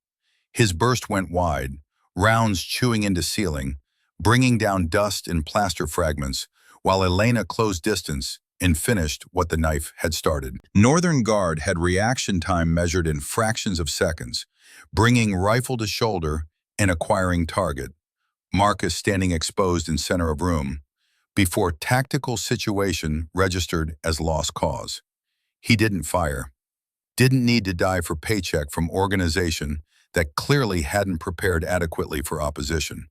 His burst went wide, rounds chewing into ceiling, bringing down dust and plaster fragments, while Elena closed distance and finished what the knife had started. Northern Guard had reaction time measured in fractions of seconds, bringing rifle to shoulder and acquiring target, Marcus standing exposed in center of room, before tactical situation registered as lost cause. He didn't fire. Didn't need to die for paycheck from organization that clearly hadn't prepared adequately for opposition.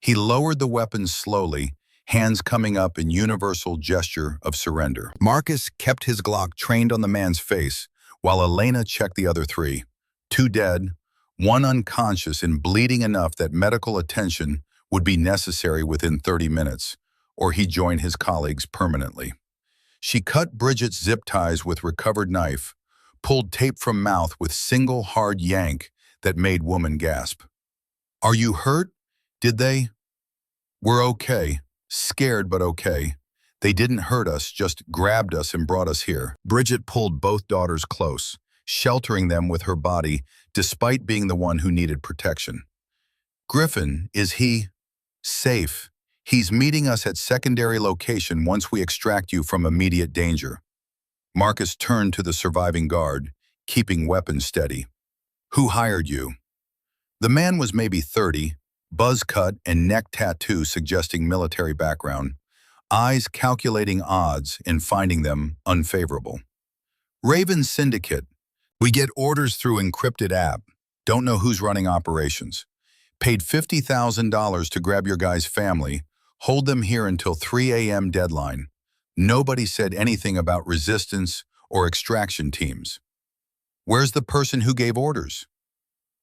He lowered the weapons slowly, hands coming up in universal gesture of surrender. Marcus kept his Glock trained on the man's face, while Elena checked the other three. Two dead, one unconscious and bleeding enough that medical attention would be necessary within 30 minutes, or he'd join his colleagues permanently. She cut Bridget's zip ties with recovered knife, pulled tape from mouth with single hard yank that made woman gasp. "Are you hurt? Did they?" "We're okay. Scared, but okay. They didn't hurt us, just grabbed us and brought us here." Bridget pulled both daughters close, sheltering them with her body, despite being the one who needed protection. "Griffin, is he safe? He's meeting us at secondary location once we extract you from immediate danger." Marcus turned to the surviving guard, keeping weapons steady. "Who hired you?" The man was maybe 30, buzz cut and neck tattoo suggesting military background, eyes calculating odds and finding them unfavorable. "Raven Syndicate. We get orders through encrypted app. Don't know who's running operations. Paid $50,000 to grab your guy's family, hold them here until 3 a.m. deadline. Nobody said anything about resistance or extraction teams." "Where's the person who gave orders?"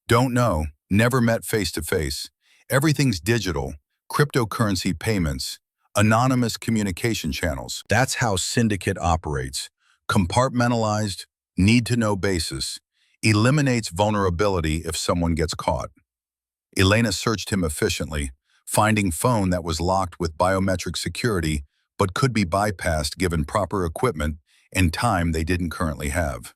"Don't know. Never met face to face. Everything's digital, cryptocurrency payments, anonymous communication channels." That's how Syndicate operates. Compartmentalized, need-to-know basis. Eliminates vulnerability if someone gets caught. Elena searched him efficiently, finding phone that was locked with biometric security but could be bypassed given proper equipment and time they didn't currently have.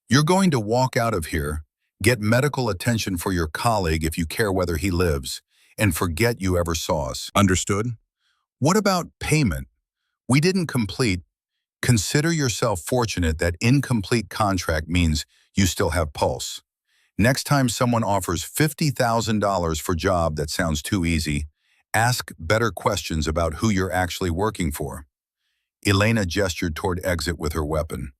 "You're going to walk out of here, get medical attention for your colleague if you care whether he lives, and forget you ever saw us." "Understood." "What about payment? We didn't complete. Consider yourself fortunate that incomplete contract means you still have pulse. Next time someone offers $50,000 for job that sounds too easy, ask better questions about who you're actually working for." Elena gestured toward exit with her weapon.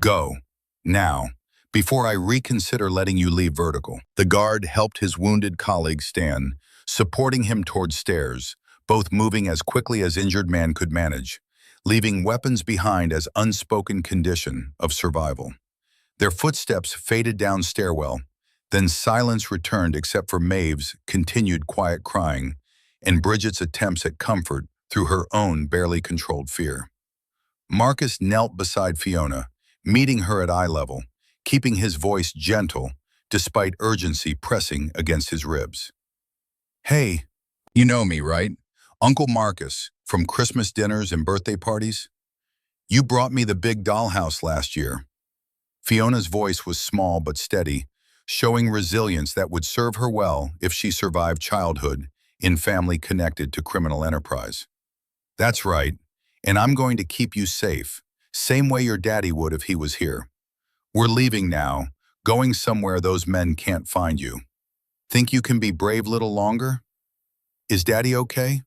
"Go. Now. Before I reconsider letting you leave vertical." The guard helped his wounded colleague stand, supporting him toward stairs, both moving as quickly as injured man could manage, leaving weapons behind as unspoken condition of survival. Their footsteps faded down stairwell, then silence returned except for Maeve's continued quiet crying and Bridget's attempts at comfort through her own barely controlled fear. Marcus knelt beside Fiona, meeting her at eye level, keeping his voice gentle despite urgency pressing against his ribs. "Hey, you know me, right? Uncle Marcus, from Christmas dinners and birthday parties? You brought me the big dollhouse last year." Fiona's voice was small but steady, showing resilience that would serve her well if she survived childhood in family connected to criminal enterprise. "That's right, and I'm going to keep you safe, same way your daddy would if he was here. We're leaving now, going somewhere those men can't find you. Think you can be brave little longer? Is Daddy okay?"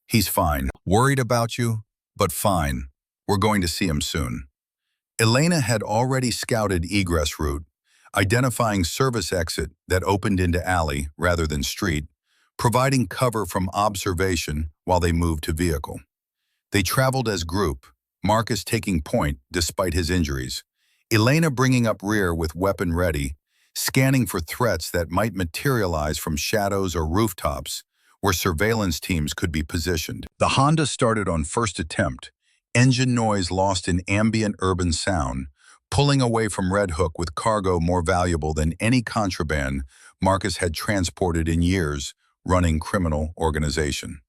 "He's fine. Worried about you, but fine. We're going to see him soon." Elena had already scouted egress route, identifying service exit that opened into alley rather than street, providing cover from observation while they moved to vehicle. They traveled as group, Marcus taking point despite his injuries, Elena bringing up rear with weapon ready, scanning for threats that might materialize from shadows or rooftops where surveillance teams could be positioned. The Honda started on first attempt, engine noise lost in ambient urban sound, pulling away from Red Hook with cargo more valuable than any contraband Marcus had transported in years running criminal organization.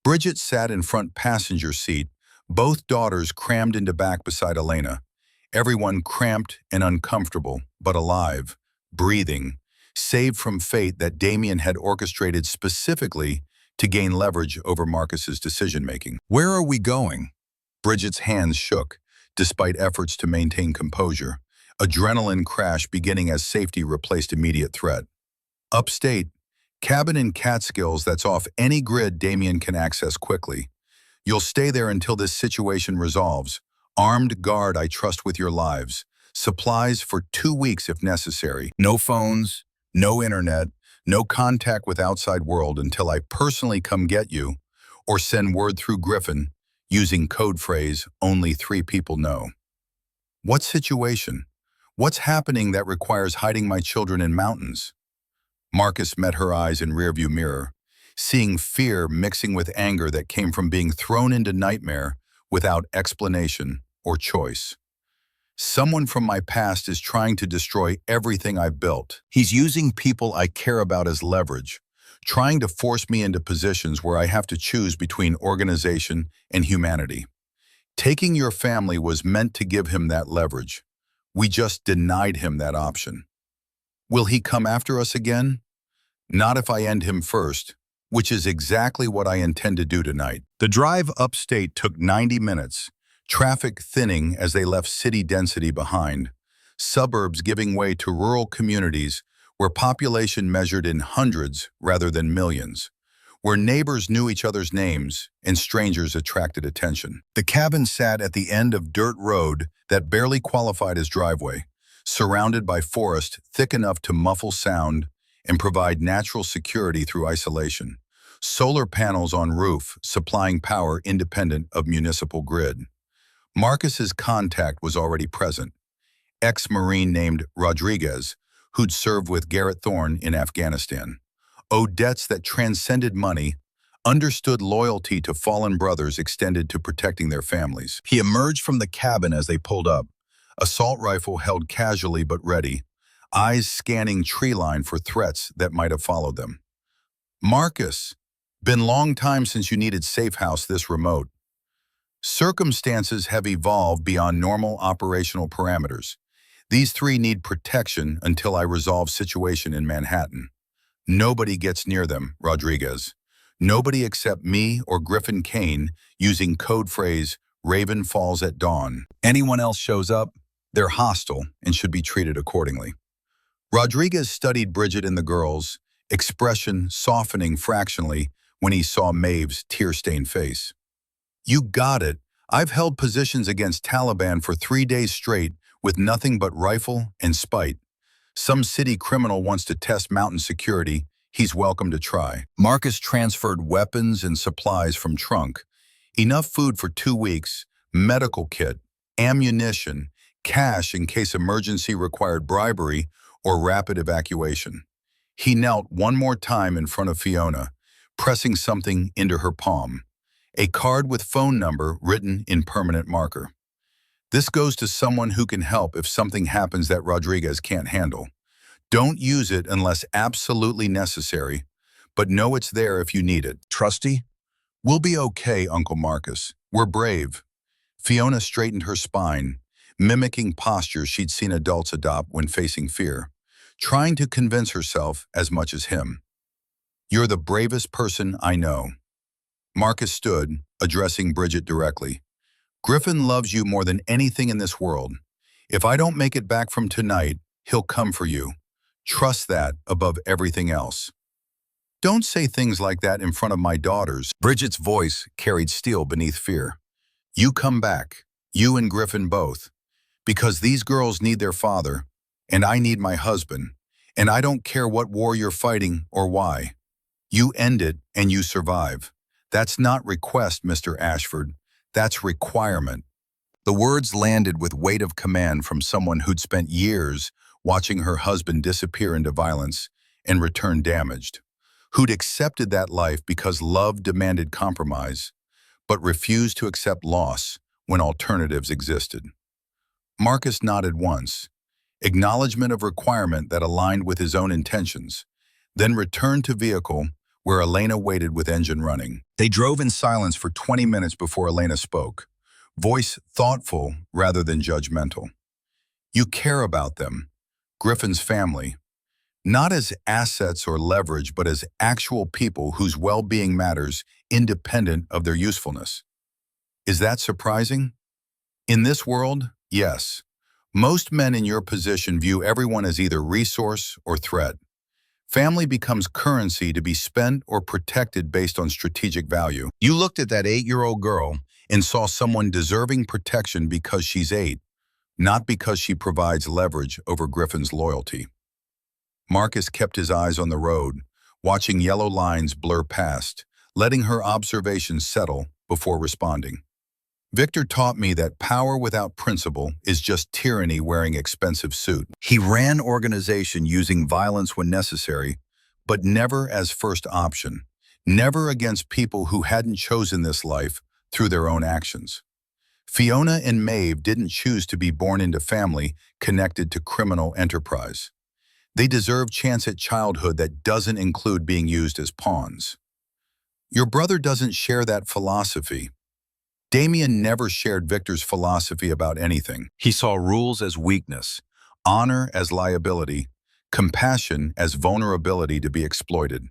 Bridget sat in front passenger seat, Both daughters crammed into back beside Elena, everyone cramped and uncomfortable, but alive, breathing, saved from fate that Damien had orchestrated specifically to gain leverage over Marcus's decision-making. "Where are we going?" Bridget's hands shook, despite efforts to maintain composure. Adrenaline crash beginning as safety replaced immediate threat. "Upstate, cabin in Catskills that's off any grid Damien can access quickly. You'll stay there until this situation resolves. Armed guard I trust with your lives. Supplies for 2 weeks if necessary. No phones, no internet, no contact with outside world until I personally come get you or send word through Griffin using code phrase only 3 people know." What situation? What's happening that requires hiding my children in mountains? Marcus met her eyes in rearview mirror, seeing fear mixing with anger that came from being thrown into nightmare without explanation or choice. "Someone from my past is trying to destroy everything I've built. He's using people I care about as leverage, trying to force me into positions where I have to choose between organization and humanity. Taking your family was meant to give him that leverage. We just denied him that option. Will he come after us again? Not if I end him first, which is exactly what I intend to do tonight." The drive upstate took 90 minutes, traffic thinning as they left city density behind, suburbs giving way to rural communities where population measured in hundreds rather than millions, where neighbors knew each other's names and strangers attracted attention. The cabin sat at the end of dirt road that barely qualified as driveway, surrounded by forest thick enough to muffle sound and provide natural security through isolation. Solar panels on roof supplying power independent of municipal grid. Marcus's contact was already present, ex-Marine named Rodriguez, who'd served with Garrett Thorne in Afghanistan. Owed debts that transcended money, understood loyalty to fallen brothers extended to protecting their families. He emerged from the cabin as they pulled up, assault rifle held casually but ready, eyes scanning tree line for threats that might have followed them. "Marcus, been long time since you needed safe house this remote. Circumstances have evolved beyond normal operational parameters. These 3 need protection until I resolve situation in Manhattan. Nobody gets near them, Rodriguez. Nobody except me or Griffin Kane using code phrase Raven Falls at dawn. Anyone else shows up, they're hostile and should be treated accordingly." Rodriguez studied Bridget and the girls, expression softening fractionally when he saw Maeve's tear-stained face. "You got it. I've held positions against Taliban for 3 days straight with nothing but rifle and spite. Some city criminal wants to test mountain security. He's welcome to try." Marcus transferred weapons and supplies from trunk. Enough food for 2 weeks, medical kit, ammunition, cash in case emergency required bribery or rapid evacuation. He knelt one more time in front of Fiona, pressing something into her palm. A card with phone number written in permanent marker. "This goes to someone who can help if something happens that Rodriguez can't handle. Don't use it unless absolutely necessary, but know it's there if you need it. Trusty? We'll be okay, Uncle Marcus. We're brave." Fiona straightened her spine, mimicking postures she'd seen adults adopt when facing fear, trying to convince herself as much as him. "You're the bravest person I know." Marcus stood, addressing Bridget directly. "Griffin loves you more than anything in this world. If I don't make it back from tonight, he'll come for you. Trust that above everything else." "Don't say things like that in front of my daughters." Bridget's voice carried steel beneath fear. "You come back, you and Griffin both, because these girls need their father, and I need my husband, and I don't care what war you're fighting or why. You end it and you survive. That's not request, Mr. Ashford. That's requirement." The words landed with weight of command from someone who'd spent years watching her husband disappear into violence and return damaged, who'd accepted that life because love demanded compromise, but refused to accept loss when alternatives existed. Marcus nodded once, acknowledgement of requirement that aligned with his own intentions, then returned to vehicle where Elena waited with engine running. They drove in silence for 20 minutes before Elena spoke, Voice thoughtful rather than judgmental. You care about them, Griffin's family, not as assets or leverage, but as actual people whose well-being matters independent of their usefulness. Is that surprising? In this world, yes. Most men in your position view everyone as either resource or threat. Family becomes currency to be spent or protected based on strategic value. You looked at that 8-year-old girl and saw someone deserving protection because she's 8, not because she provides leverage over Griffin's loyalty. Marcus kept his eyes on the road, watching yellow lines blur past, letting her observations settle before responding. Victor taught me that power without principle is just tyranny wearing expensive suit. He ran organization using violence when necessary, but never as first option, never against people who hadn't chosen this life through their own actions. Fiona and Maeve didn't choose to be born into family connected to criminal enterprise. They deserve chance at childhood that doesn't include being used as pawns. Your brother doesn't share that philosophy. Damien never shared Victor's philosophy about anything. He saw rules as weakness, honor as liability, compassion as vulnerability to be exploited.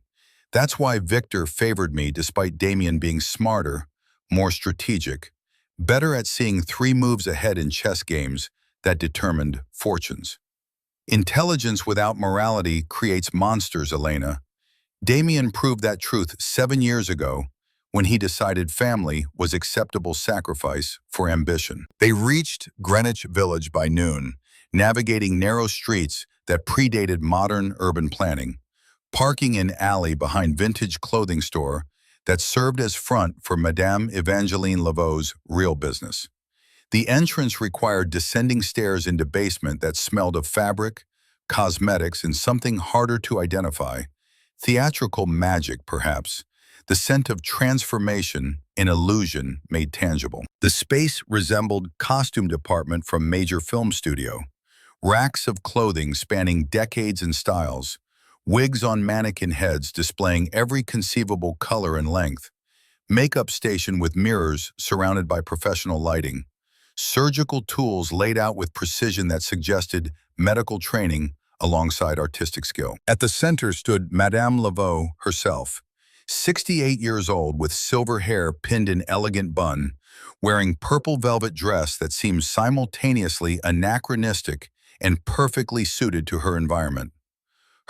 That's why Victor favored me despite Damien being smarter, more strategic, better at seeing 3 moves ahead in chess games that determined fortunes. Intelligence without morality creates monsters, Elena. Damien proved that truth 7 years ago when he decided family was acceptable sacrifice for ambition. They reached Greenwich Village by noon, navigating narrow streets that predated modern urban planning, parking an alley behind vintage clothing store that served as front for Madame Evangeline Laveau's real business. The entrance required descending stairs into basement that smelled of fabric, cosmetics, and something harder to identify, theatrical magic perhaps, the scent of transformation and illusion made tangible. The space resembled costume department from major film studio. Racks of clothing spanning decades and styles, wigs on mannequin heads displaying every conceivable color and length, makeup station with mirrors surrounded by professional lighting, surgical tools laid out with precision that suggested medical training alongside artistic skill. At the center stood Madame Laveau herself, 68 years old with silver hair pinned in elegant bun, wearing purple velvet dress that seemed simultaneously anachronistic and perfectly suited to her environment.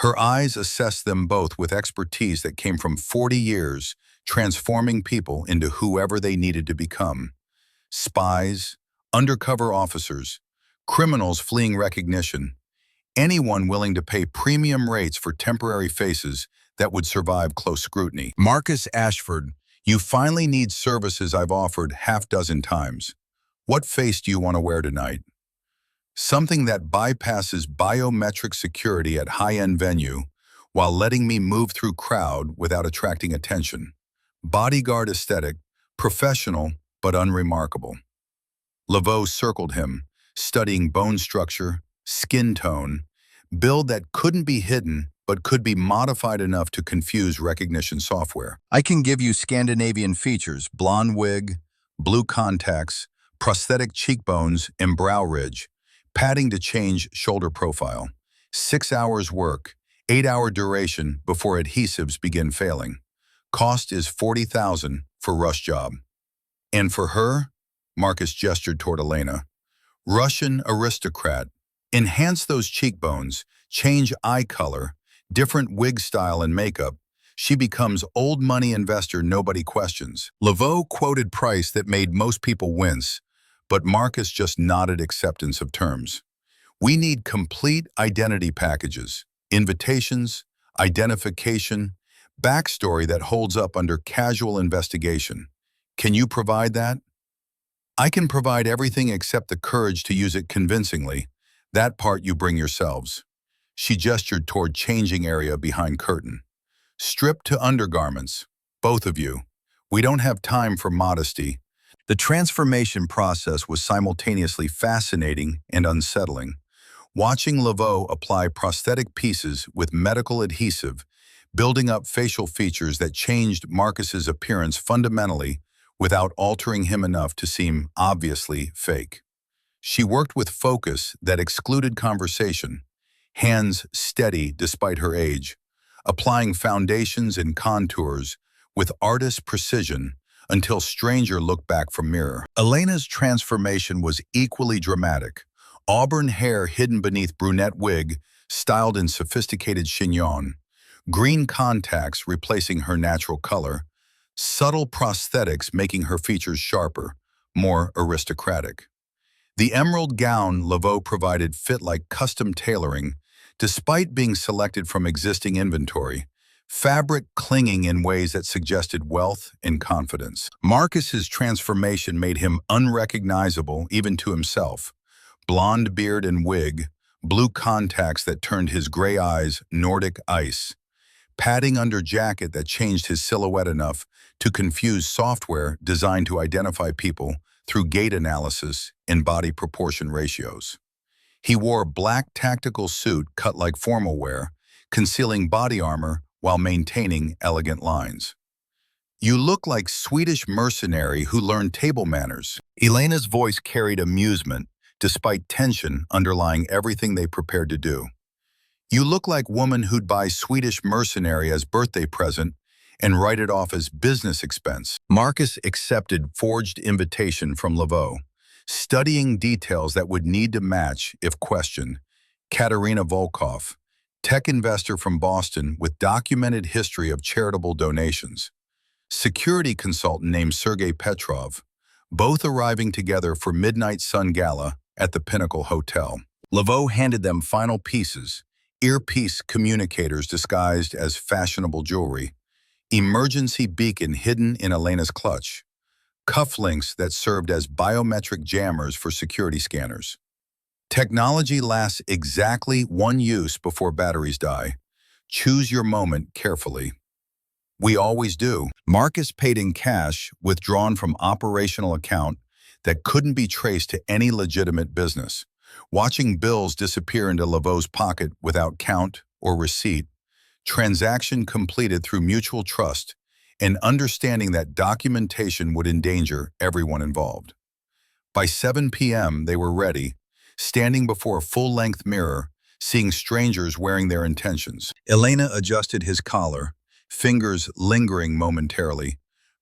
Her eyes assessed them both with expertise that came from 40 years transforming people into whoever they needed to become. Spies, undercover officers, criminals fleeing recognition, anyone willing to pay premium rates for temporary faces that would survive close scrutiny. Marcus Ashford, you finally need services I've offered half-dozen times. What face do you want to wear tonight? Something that bypasses biometric security at high-end venue while letting me move through crowd without attracting attention. Bodyguard aesthetic, professional but unremarkable. Laveau circled him, studying bone structure, skin tone, build that couldn't be hidden but could be modified enough to confuse recognition software. I can give you Scandinavian features, blonde wig, blue contacts, prosthetic cheekbones and brow ridge, padding to change shoulder profile, 6 hours work, 8-hour duration before adhesives begin failing. Cost is $40,000 for rush job. And for her, Marcus gestured toward Elena, Russian aristocrat, enhance those cheekbones, change eye color, different wig style and makeup, she becomes old money investor nobody questions. Laveau quoted price that made most people wince, but Marcus just nodded acceptance of terms. We need complete identity packages, invitations, identification, backstory that holds up under casual investigation. Can you provide that? I can provide everything except the courage to use it convincingly. That part you bring yourselves. She gestured toward changing area behind curtain. Stripped to undergarments, both of you. We don't have time for modesty. The transformation process was simultaneously fascinating and unsettling. Watching Laveau apply prosthetic pieces with medical adhesive, building up facial features that changed Marcus's appearance fundamentally, without altering him enough to seem obviously fake. She worked with focus that excluded conversation, hands steady despite her age, applying foundations and contours with artist precision until stranger looked back from mirror. Elena's transformation was equally dramatic. Auburn hair hidden beneath brunette wig, styled in sophisticated chignon, green contacts replacing her natural color, subtle prosthetics making her features sharper, more aristocratic. The emerald gown Laveau provided fit like custom tailoring, despite being selected from existing inventory, fabric clinging in ways that suggested wealth and confidence. Marcus's transformation made him unrecognizable even to himself. Blonde beard and wig, blue contacts that turned his gray eyes Nordic ice, padding under jacket that changed his silhouette enough to confuse software designed to identify people through gait analysis and body proportion ratios. He wore a black tactical suit cut like formal wear, concealing body armor while maintaining elegant lines. "You look like Swedish mercenary who learned table manners." Elena's voice carried amusement, despite tension underlying everything they prepared to do. "You look like woman who'd buy Swedish mercenary as birthday present and write it off as business expense." Marcus accepted forged invitation from Laveau, studying details that would need to match if questioned. Katerina Volkov, tech investor from Boston with documented history of charitable donations. Security consultant named Sergei Petrov, both arriving together for Midnight Sun Gala at the Pinnacle Hotel. Laveau handed them final pieces, earpiece communicators disguised as fashionable jewelry, emergency beacon hidden in Elena's clutch, cufflinks that served as biometric jammers for security scanners. Technology lasts exactly one use before batteries die. Choose your moment carefully. We always do. Marcus paid in cash withdrawn from operational account that couldn't be traced to any legitimate business, watching bills disappear into Laveau's pocket without count or receipt. Transaction completed through mutual trust and understanding that documentation would endanger everyone involved. By 7 p.m., they were ready, standing before a full-length mirror, seeing strangers wearing their intentions. Elena adjusted his collar, fingers lingering momentarily,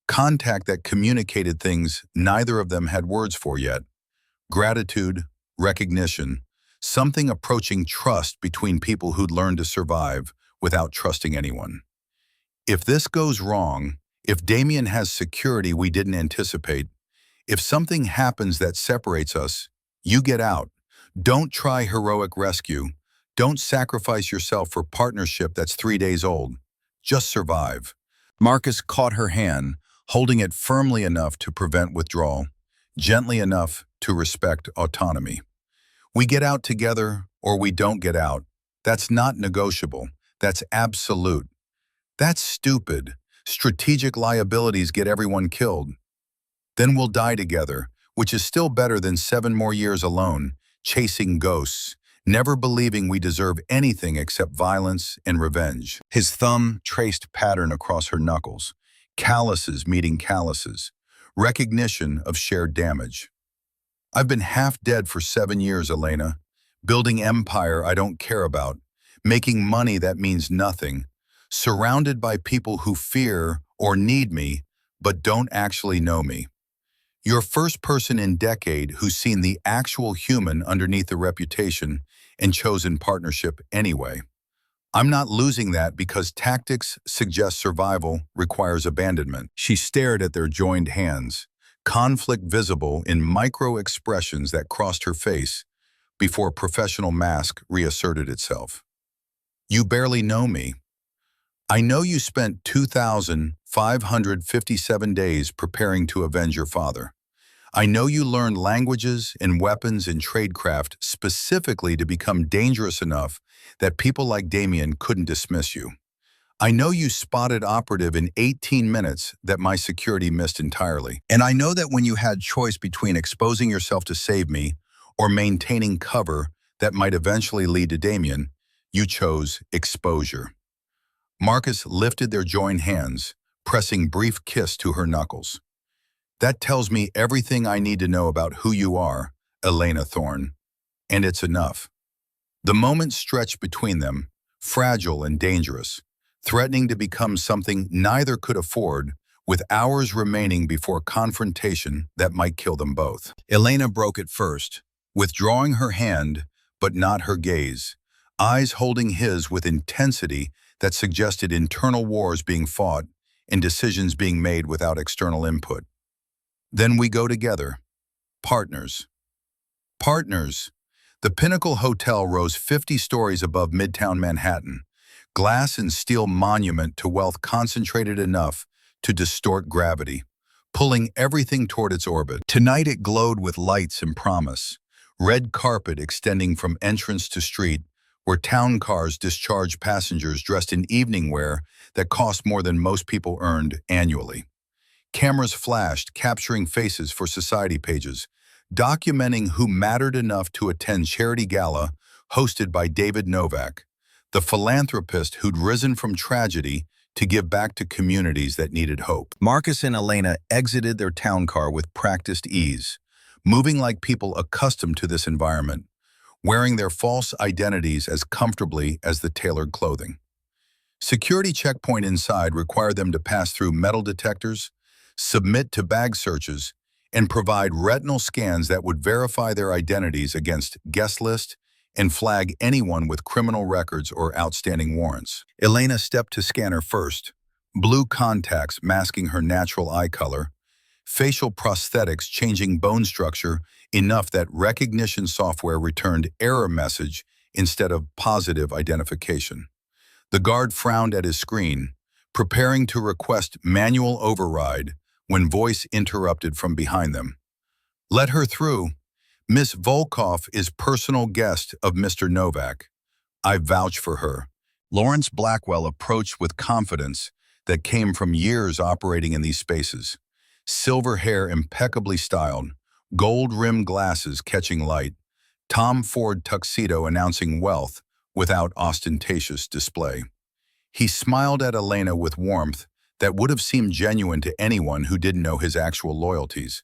contact that communicated things neither of them had words for yet. Gratitude, recognition, something approaching trust between people who'd learned to survive without trusting anyone. If this goes wrong, if Damien has security we didn't anticipate, if something happens that separates us, you get out. Don't try heroic rescue. Don't sacrifice yourself for partnership that's 3 days old. Just survive. Marcus caught her hand, holding it firmly enough to prevent withdrawal, gently enough to respect autonomy. We get out together or we don't get out. That's not negotiable. That's absolute. That's stupid. Strategic liabilities get everyone killed. Then we'll die together, which is still better than 7 more years alone, chasing ghosts, never believing we deserve anything except violence and revenge. His thumb traced pattern across her knuckles, calluses meeting calluses, recognition of shared damage. I've been half dead for 7 years, Elena, building empire I don't care about, making money that means nothing, surrounded by people who fear or need me, but don't actually know me. You're first person in decade who's seen the actual human underneath the reputation and chosen partnership anyway. I'm not losing that because tactics suggest survival requires abandonment. She stared at their joined hands, conflict visible in micro-expressions that crossed her face before professional mask reasserted itself. You barely know me. I know you spent 2,557 days preparing to avenge your father. I know you learned languages and weapons and tradecraft specifically to become dangerous enough that people like Damien couldn't dismiss you. I know you spotted operative in 18 minutes that my security missed entirely. And I know that when you had choice between exposing yourself to save me or maintaining cover that might eventually lead to Damien, you chose exposure. Marcus lifted their joined hands, pressing brief kiss to her knuckles. That tells me everything I need to know about who you are, Elena Thorne, and it's enough. The moment stretched between them, fragile and dangerous, threatening to become something neither could afford, with hours remaining before confrontation that might kill them both. Elena broke it first, withdrawing her hand, but not her gaze, eyes holding his with intensity that suggested internal wars being fought and decisions being made without external input. Then we go together, partners. Partners. The Pinnacle Hotel rose 50 stories above Midtown Manhattan, glass and steel monument to wealth concentrated enough to distort gravity, pulling everything toward its orbit. Tonight it glowed with lights and promise, red carpet extending from entrance to street, where town cars discharged passengers dressed in evening wear that cost more than most people earned annually. Cameras flashed, capturing faces for society pages, documenting who mattered enough to attend charity gala hosted by David Novak, the philanthropist who'd risen from tragedy to give back to communities that needed hope. Marcus and Elena exited their town car with practiced ease, moving like people accustomed to this environment, wearing their false identities as comfortably as the tailored clothing. Security checkpoint inside required them to pass through metal detectors, submit to bag searches, and provide retinal scans that would verify their identities against guest list and flag anyone with criminal records or outstanding warrants. Elena stepped to scanner first, blue contacts masking her natural eye color, facial prosthetics changing bone structure enough that recognition software returned error message instead of positive identification. The guard frowned at his screen, preparing to request manual override when voice interrupted from behind them. "Let her through. Miss Volkov is personal guest of Mr. Novak. I vouch for her." Lawrence Blackwell approached with confidence that came from years operating in these spaces. Silver hair impeccably styled, gold-rimmed glasses catching light, Tom Ford tuxedo announcing wealth without ostentatious display. He smiled at Elena with warmth that would have seemed genuine to anyone who didn't know his actual loyalties,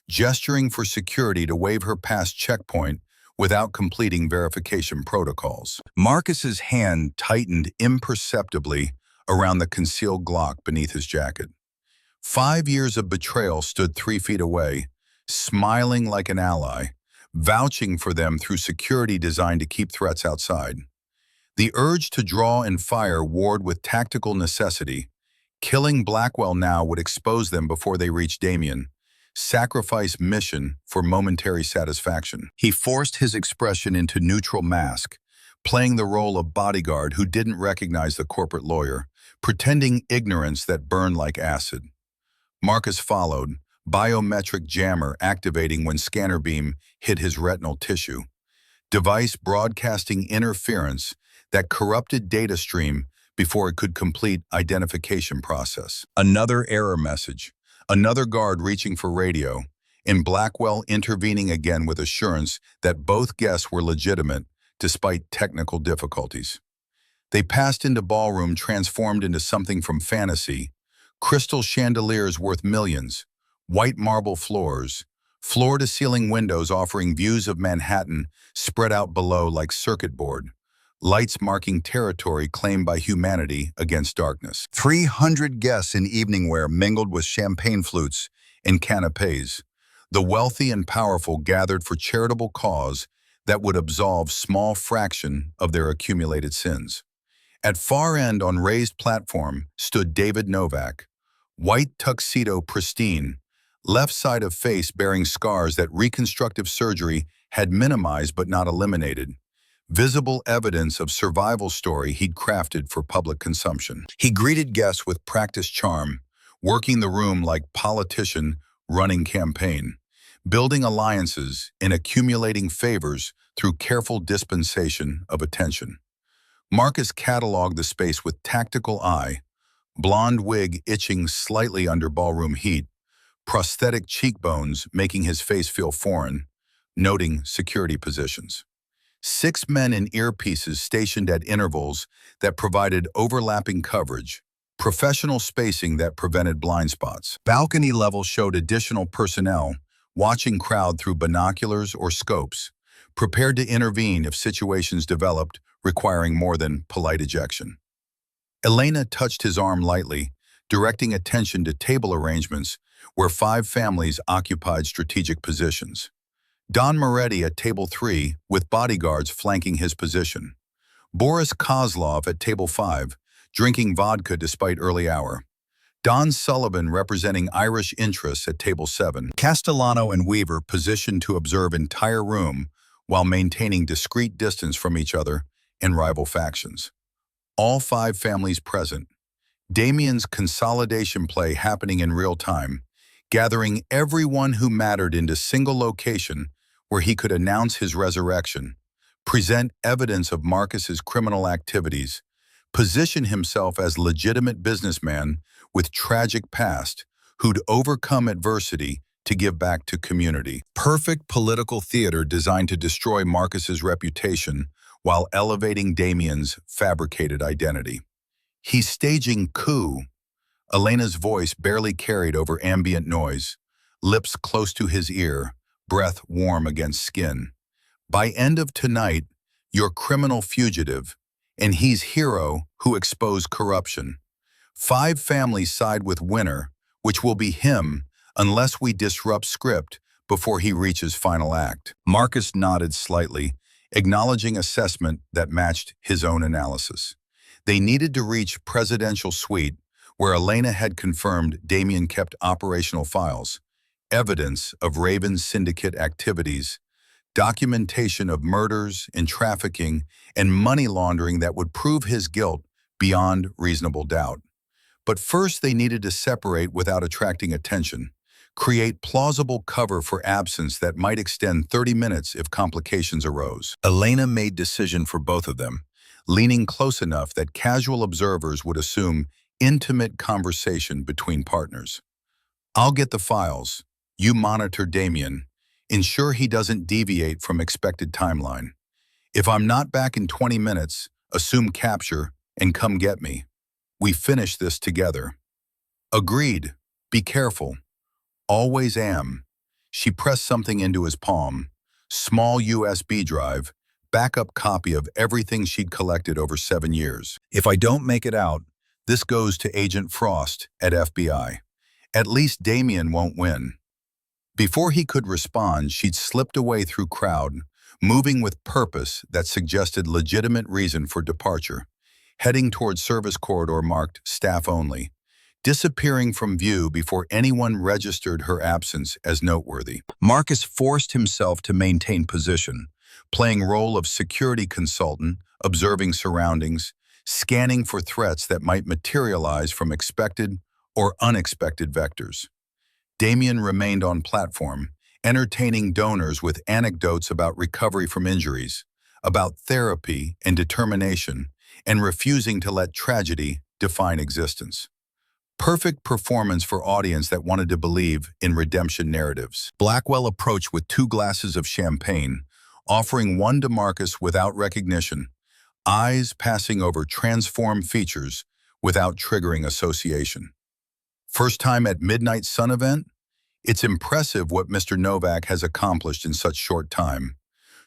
gesturing for security to wave her past checkpoint without completing verification protocols. Marcus's hand tightened imperceptibly around the concealed Glock beneath his jacket. 5 years of betrayal stood 3 feet away, smiling like an ally, vouching for them through security designed to keep threats outside. The urge to draw and fire warred with tactical necessity. Killing Blackwell now would expose them before they reached Damien. Sacrifice mission for momentary satisfaction. He forced his expression into neutral mask, playing the role of bodyguard who didn't recognize the corporate lawyer, pretending ignorance that burned like acid. Marcus followed, biometric jammer activating when scanner beam hit his retinal tissue. Device broadcasting interference that corrupted data stream before it could complete identification process. Another error message, another guard reaching for radio, and Blackwell intervening again with assurance that both guests were legitimate despite technical difficulties. They passed into ballroom transformed into something from fantasy, crystal chandeliers worth millions, white marble floors, floor-to-ceiling windows offering views of Manhattan spread out below like circuit board, lights marking territory claimed by humanity against darkness. 300 guests in evening wear mingled with champagne flutes and canapes. The wealthy and powerful gathered for charitable cause that would absolve small fraction of their accumulated sins. At far end on raised platform stood David Novak, white tuxedo pristine, left side of face bearing scars that reconstructive surgery had minimized but not eliminated. Visible evidence of survival story he'd crafted for public consumption. He greeted guests with practiced charm, working the room like politician running campaign, building alliances and accumulating favors through careful dispensation of attention. Marcus cataloged the space with tactical eye, blonde wig itching slightly under ballroom heat, prosthetic cheekbones making his face feel foreign, noting security positions. 6 men in earpieces stationed at intervals that provided overlapping coverage, professional spacing that prevented blind spots. Balcony level showed additional personnel watching crowd through binoculars or scopes, prepared to intervene if situations developed requiring more than polite ejection. Elena touched his arm lightly, directing attention to table arrangements where 5 families occupied strategic positions. Don Moretti at table 3, with bodyguards flanking his position. Boris Kozlov at table 5, drinking vodka despite early hour. Don Sullivan representing Irish interests at table 7. Castellano and Weaver positioned to observe entire room while maintaining discreet distance from each other and rival factions. All 5 families present. Damien's consolidation play happening in real time, gathering everyone who mattered into single location where he could announce his resurrection, present evidence of Marcus's criminal activities, position himself as legitimate businessman with tragic past who'd overcome adversity to give back to community. Perfect political theater designed to destroy Marcus's reputation while elevating Damien's fabricated identity. He's staging coup. Elena's voice barely carried over ambient noise, lips close to his ear, breath warm against skin. By end of tonight, you're criminal fugitive, and he's hero who exposed corruption. 5 families side with winner, which will be him unless we disrupt script before he reaches final act. Marcus nodded slightly, acknowledging assessment that matched his own analysis. They needed to reach presidential suite, where Elena had confirmed Damien kept operational files, evidence of Raven's syndicate activities, documentation of murders and trafficking and money laundering that would prove his guilt beyond reasonable doubt. But first they needed to separate without attracting attention, create plausible cover for absence that might extend 30 minutes if complications arose. Elena made decision for both of them, leaning close enough that casual observers would assume intimate conversation between partners. I'll get the files. You monitor Damien. Ensure he doesn't deviate from expected timeline. If I'm not back in 20 minutes, assume capture and come get me. We finish this together. Agreed. Be careful. Always am. She pressed something into his palm. Small USB drive, backup copy of everything she'd collected over 7 years. If I don't make it out, this goes to Agent Frost at FBI. At least Damien won't win. Before he could respond, she'd slipped away through crowd, moving with purpose that suggested legitimate reason for departure, heading toward service corridor marked staff only, disappearing from view before anyone registered her absence as noteworthy. Marcus forced himself to maintain position, playing role of security consultant, observing surroundings, scanning for threats that might materialize from expected or unexpected vectors. Damien remained on platform, entertaining donors with anecdotes about recovery from injuries, about therapy and determination, and refusing to let tragedy define existence. Perfect performance for audience that wanted to believe in redemption narratives. Blackwell approached with 2 glasses of champagne, offering one to Marcus without recognition, eyes passing over transformed features without triggering association. First time at Midnight Sun event? It's impressive what Mr. Novak has accomplished in such short time.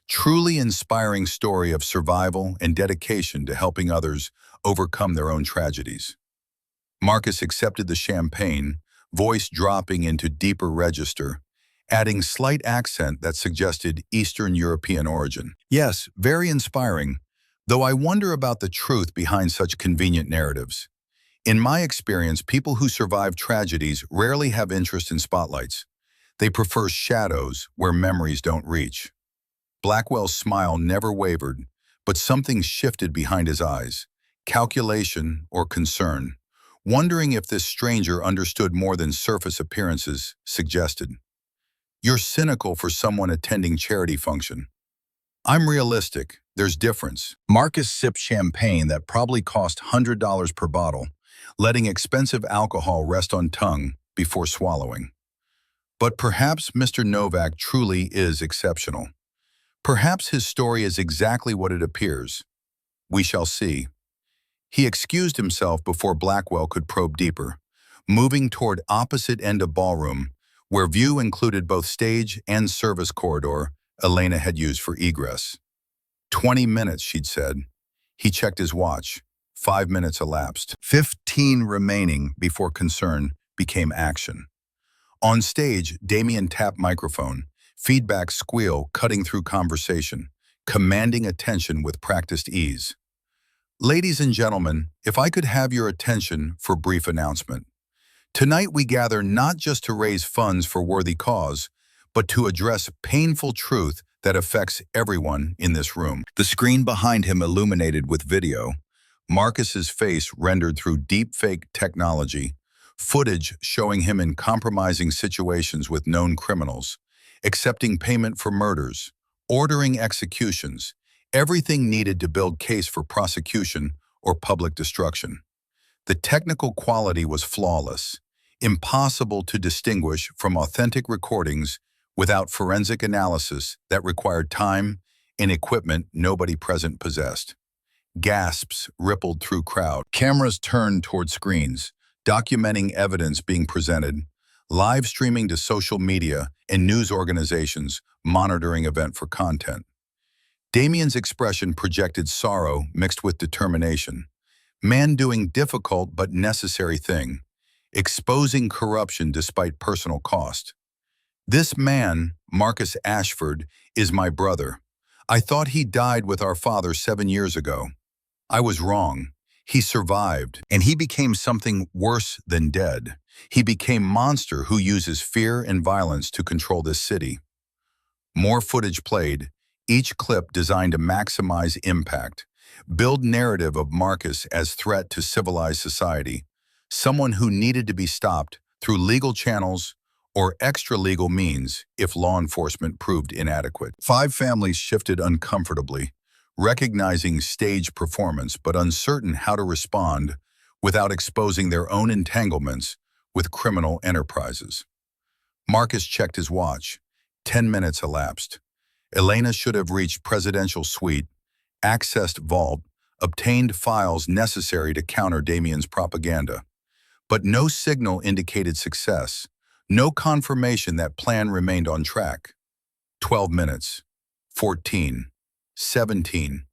Truly inspiring story of survival and dedication to helping others overcome their own tragedies. Marcus accepted the champagne, voice dropping into deeper register, adding slight accent that suggested Eastern European origin. Yes, very inspiring, though I wonder about the truth behind such convenient narratives. In my experience, people who survive tragedies rarely have interest in spotlights. They prefer shadows where memories don't reach. Blackwell's smile never wavered, but something shifted behind his eyes, calculation or concern, wondering if this stranger understood more than surface appearances suggested. You're cynical for someone attending charity function. I'm realistic. There's difference. Marcus sipped champagne that probably cost $100 per bottle, letting expensive alcohol rest on tongue before swallowing. But perhaps Mr. Novak truly is exceptional. Perhaps his story is exactly what it appears. We shall see. He excused himself before Blackwell could probe deeper, moving toward opposite end of ballroom, where view included both stage and service corridor Elena had used for egress. 20 minutes, she'd said. He checked his watch. 5 minutes elapsed. 15 remaining before concern became action. On stage, Damien tapped microphone, feedback squeal cutting through conversation, commanding attention with practiced ease. Ladies and gentlemen, if I could have your attention for brief announcement. Tonight we gather not just to raise funds for worthy cause, but to address painful truth that affects everyone in this room. The screen behind him illuminated with video, Marcus's face rendered through deepfake technology, footage showing him in compromising situations with known criminals, accepting payment for murders, ordering executions, everything needed to build case for prosecution or public destruction. The technical quality was flawless, impossible to distinguish from authentic recordings without forensic analysis that required time and equipment nobody present possessed. Gasps rippled through crowd. Cameras turned toward screens, documenting evidence being presented, live streaming to social media and news organizations monitoring event for content. Damien's expression projected sorrow mixed with determination. Man doing difficult but necessary thing, exposing corruption despite personal cost. This man, Marcus Ashford, is my brother. I thought he died with our father 7 years ago. I was wrong. He survived, and he became something worse than dead. He became monster who uses fear and violence to control this city. More footage played, each clip designed to maximize impact, build narrative of Marcus as threat to civilized society, someone who needed to be stopped through legal channels or extra-legal means if law enforcement proved inadequate. 5 families shifted uncomfortably, recognizing stage performance but uncertain how to respond without exposing their own entanglements with criminal enterprises. Marcus checked his watch. 10 minutes elapsed. Elena should have reached presidential suite, accessed vault, obtained files necessary to counter Damien's propaganda. But no signal indicated success, no confirmation that plan remained on track. 12 minutes, 14, 17,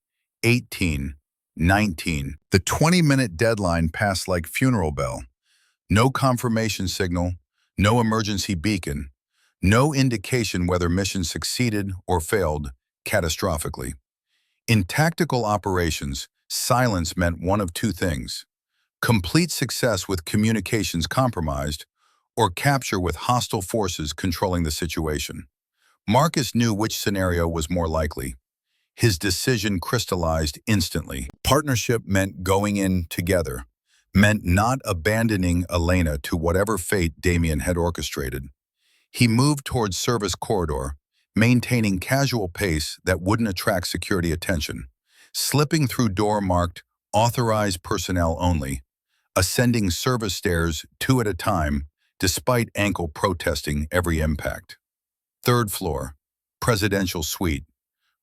18, 19. The 20-minute deadline passed like funeral bell. No confirmation signal, no emergency beacon, no indication whether mission succeeded or failed catastrophically. In tactical operations, silence meant one of two things: complete success with communications compromised, or capture with hostile forces controlling the situation. Marcus knew which scenario was more likely. His decision crystallized instantly. Partnership meant going in together, meant not abandoning Elena to whatever fate Damien had orchestrated. He moved towards service corridor, maintaining casual pace that wouldn't attract security attention, slipping through door marked authorized personnel only, ascending service stairs 2 at a time, despite ankle protesting every impact. 3rd floor, presidential suite.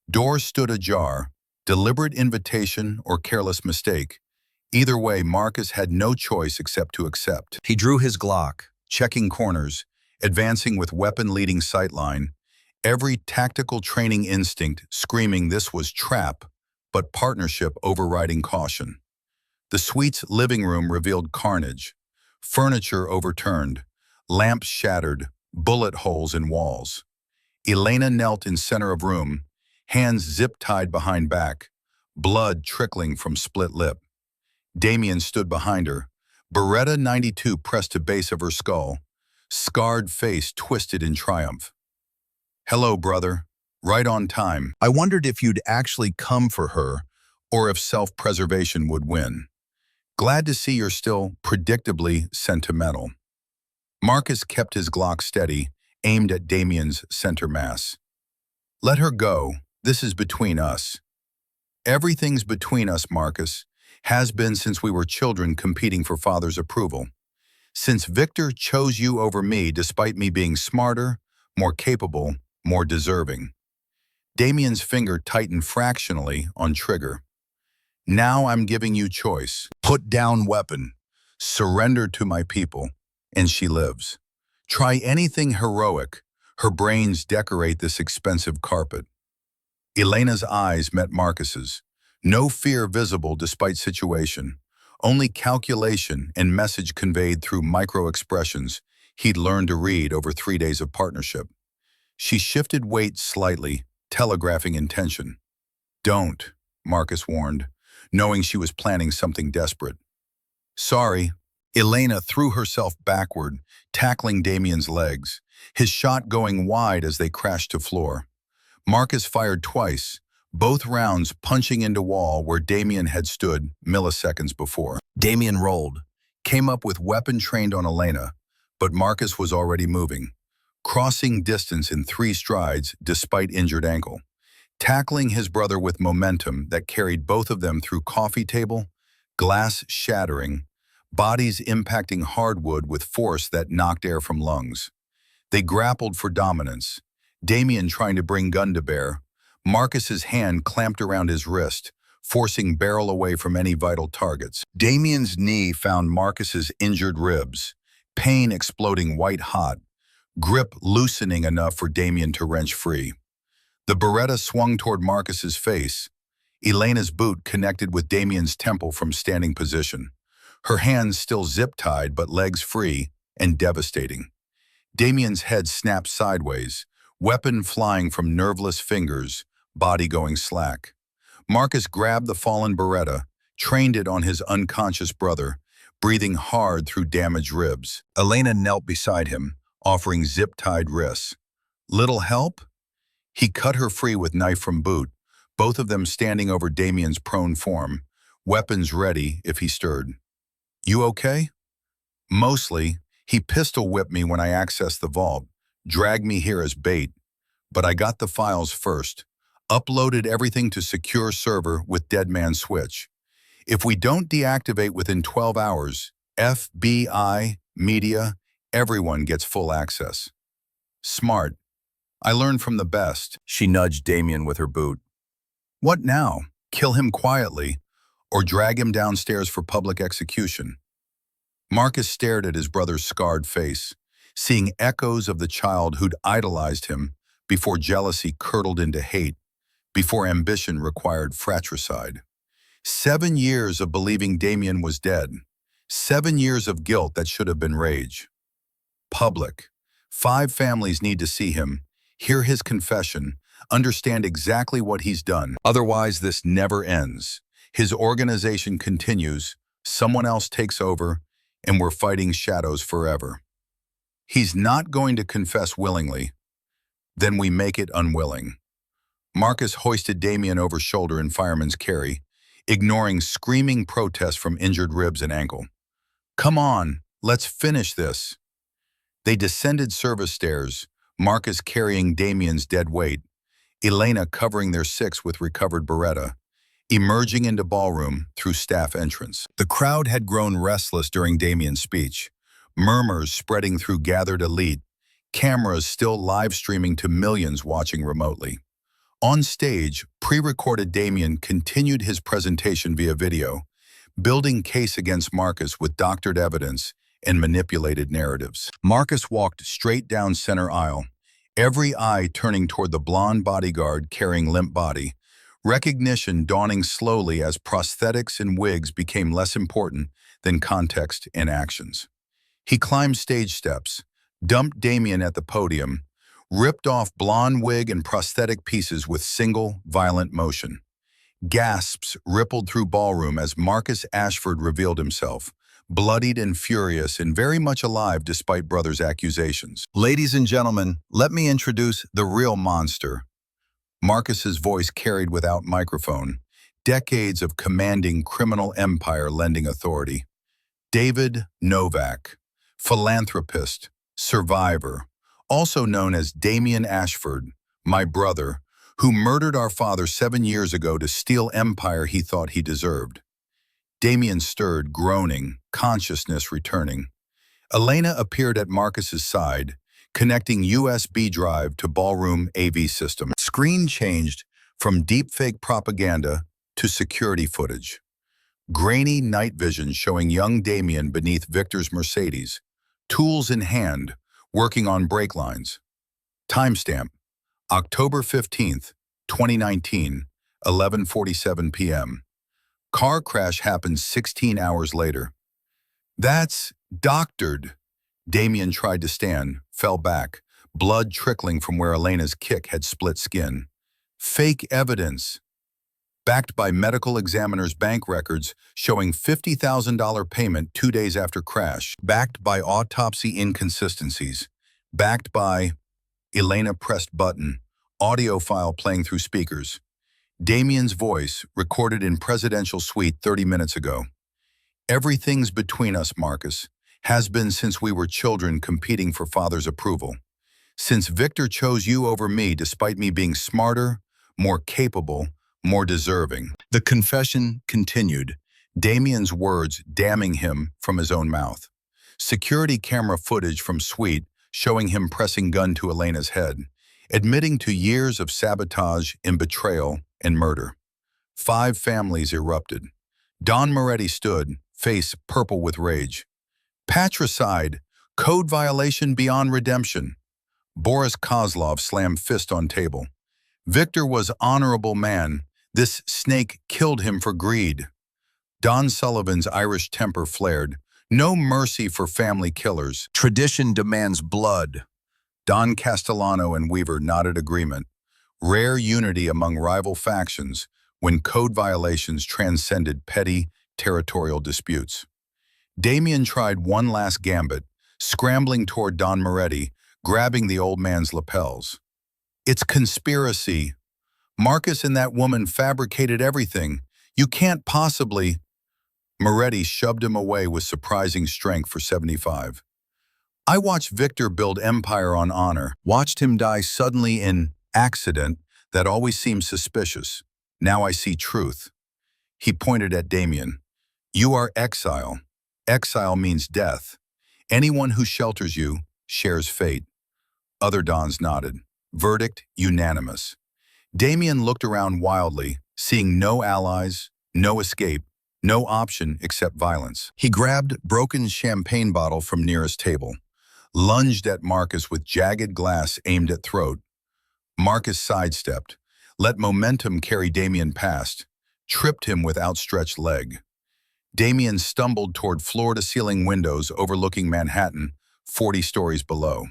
Doors stood ajar, deliberate invitation or careless mistake. Either way, Marcus had no choice except to accept. He drew his Glock, checking corners, advancing with weapon-leading sightline, every tactical training instinct screaming this was trap, but partnership overriding caution. The suite's living room revealed carnage, furniture overturned, lamps shattered, bullet holes in walls. Elena knelt in center of room, hands zip-tied behind back, blood trickling from split lip. Damien stood behind her, Beretta 92 pressed to base of her skull, scarred face twisted in triumph. "Hello, brother. Right on time. I wondered if you'd actually come for her, or if self-preservation would win. Glad to see you're still predictably sentimental." Marcus kept his Glock steady, aimed at Damien's center mass. "Let her go. This is between us." "Everything's between us, Marcus. Has been since we were children competing for father's approval. Since Victor chose you over me despite me being smarter, more capable, more deserving." Damien's finger tightened fractionally on trigger. Now I'm giving you choice. Put down weapon. Surrender to my people. And she lives. Try anything heroic. Her brains decorate this expensive carpet. Elena's eyes met Marcus's. No fear visible despite situation. Only calculation and message conveyed through micro-expressions he'd learned to read over 3 days of partnership. She shifted weight slightly, telegraphing intention. Don't, Marcus warned, knowing she was planning something desperate. Sorry. Elena threw herself backward, tackling Damien's legs, his shot going wide as they crashed to floor. Marcus fired twice, both rounds punching into wall where Damien had stood milliseconds before. Damien rolled, came up with weapon trained on Elena, but Marcus was already moving, crossing distance in 3 strides despite injured ankle, tackling his brother with momentum that carried both of them through coffee table, glass shattering, bodies impacting hardwood with force that knocked air from lungs. They grappled for dominance, Damien trying to bring gun to bear, Marcus's hand clamped around his wrist, forcing barrel away from any vital targets. Damien's knee found Marcus's injured ribs, pain exploding white-hot, grip loosening enough for Damien to wrench free. The Beretta swung toward Marcus's face. Elena's boot connected with Damien's temple from standing position. Her hands still zip-tied but legs free and devastating. Damien's head snapped sideways, weapon flying from nerveless fingers, body going slack. Marcus grabbed the fallen Beretta, trained it on his unconscious brother, breathing hard through damaged ribs. Elena knelt beside him, offering zip-tied wrists. Little help? He cut her free with knife from boot, both of them standing over Damien's prone form, weapons ready if he stirred. You okay? Mostly. He pistol whipped me when I accessed the vault, dragged me here as bait. But I got the files first, uploaded everything to secure server with Deadman switch. If we don't deactivate within 12 hours, FBI, media, everyone gets full access. Smart. I learned from the best. She nudged Damien with her boot. What now? Kill him quietly, or drag him downstairs for public execution? Marcus stared at his brother's scarred face, seeing echoes of the child who'd idolized him before jealousy curdled into hate, before ambition required fratricide. 7 years of believing Damien was dead. 7 years of guilt that should have been rage. Public. 5 families need to see him, hear his confession, understand exactly what he's done. Otherwise, this never ends. His organization continues, someone else takes over, and we're fighting shadows forever. He's not going to confess willingly. Then we make it unwilling. Marcus hoisted Damien over shoulder in fireman's carry, ignoring screaming protests from injured ribs and ankle. Come on, let's finish this. They descended service stairs, Marcus carrying Damien's dead weight, Elena covering their 6 with recovered Beretta, emerging into ballroom through staff entrance. The crowd had grown restless during Damien's speech, murmurs spreading through gathered elite, cameras still live streaming to millions watching remotely. On stage, pre-recorded Damien continued his presentation via video, building case against Marcus with doctored evidence and manipulated narratives. Marcus walked straight down center aisle, every eye turning toward the blonde bodyguard carrying limp body, recognition dawning slowly as prosthetics and wigs became less important than context and actions. He climbed stage steps, dumped Damien at the podium, ripped off blonde wig and prosthetic pieces with single, violent motion. Gasps rippled through ballroom as Marcus Ashford revealed himself, bloodied and furious and very much alive despite brother's accusations. Ladies and gentlemen, let me introduce the real monster. Marcus's voice carried without microphone, decades of commanding criminal empire lending authority. David Novak, philanthropist, survivor, also known as Damien Ashford, my brother, who murdered our father 7 years ago to steal empire he thought he deserved. Damien stirred, groaning, consciousness returning. Elena appeared at Marcus's side, connecting USB drive to ballroom AV system. Screen changed from deepfake propaganda to security footage. Grainy night vision showing young Damien beneath Victor's Mercedes, tools in hand, working on brake lines. Timestamp: October 15th, 2019, 11:47 p.m. Car crash happens 16 hours later. That's doctored. Damien tried to stand, fell back, blood trickling from where Elena's kick had split skin. Fake evidence. Backed by medical examiner's bank records showing $50,000 payment 2 days after crash. Backed by autopsy inconsistencies. Backed by Elena pressed button, audio file playing through speakers. Damien's voice, recorded in presidential suite 30 minutes ago. Everything's between us, Marcus. Has been since we were children competing for father's approval. Since Victor chose you over me despite me being smarter, more capable, more deserving. The confession continued, Damien's words damning him from his own mouth. Security camera footage from suite showing him pressing gun to Elena's head, admitting to years of sabotage and betrayal and murder. 5 families erupted. Don Moretti stood, face purple with rage. Patricide, code violation beyond redemption. Boris Kozlov slammed fist on table. Victor was honorable man. This snake killed him for greed. Don Sullivan's Irish temper flared. No mercy for family killers. Tradition demands blood. Don Castellano and Weaver nodded agreement. Rare unity among rival factions when code violations transcended petty, territorial disputes. Damien tried one last gambit, scrambling toward Don Moretti, grabbing the old man's lapels. It's conspiracy. Marcus and that woman fabricated everything. You can't possibly... Moretti shoved him away with surprising strength for 75. I watched Victor build empire on honor, watched him die suddenly in accident that always seemed suspicious. Now I see truth. He pointed at Damien. You are exile. Exile means death. Anyone who shelters you shares fate. Other Dons nodded. Verdict unanimous. Damien looked around wildly, seeing no allies, no escape, no option except violence. He grabbed broken champagne bottle from nearest table, lunged at Marcus with jagged glass aimed at throat. Marcus sidestepped, let momentum carry Damien past, tripped him with outstretched leg. Damien stumbled toward floor-to-ceiling windows overlooking Manhattan, 40 stories below.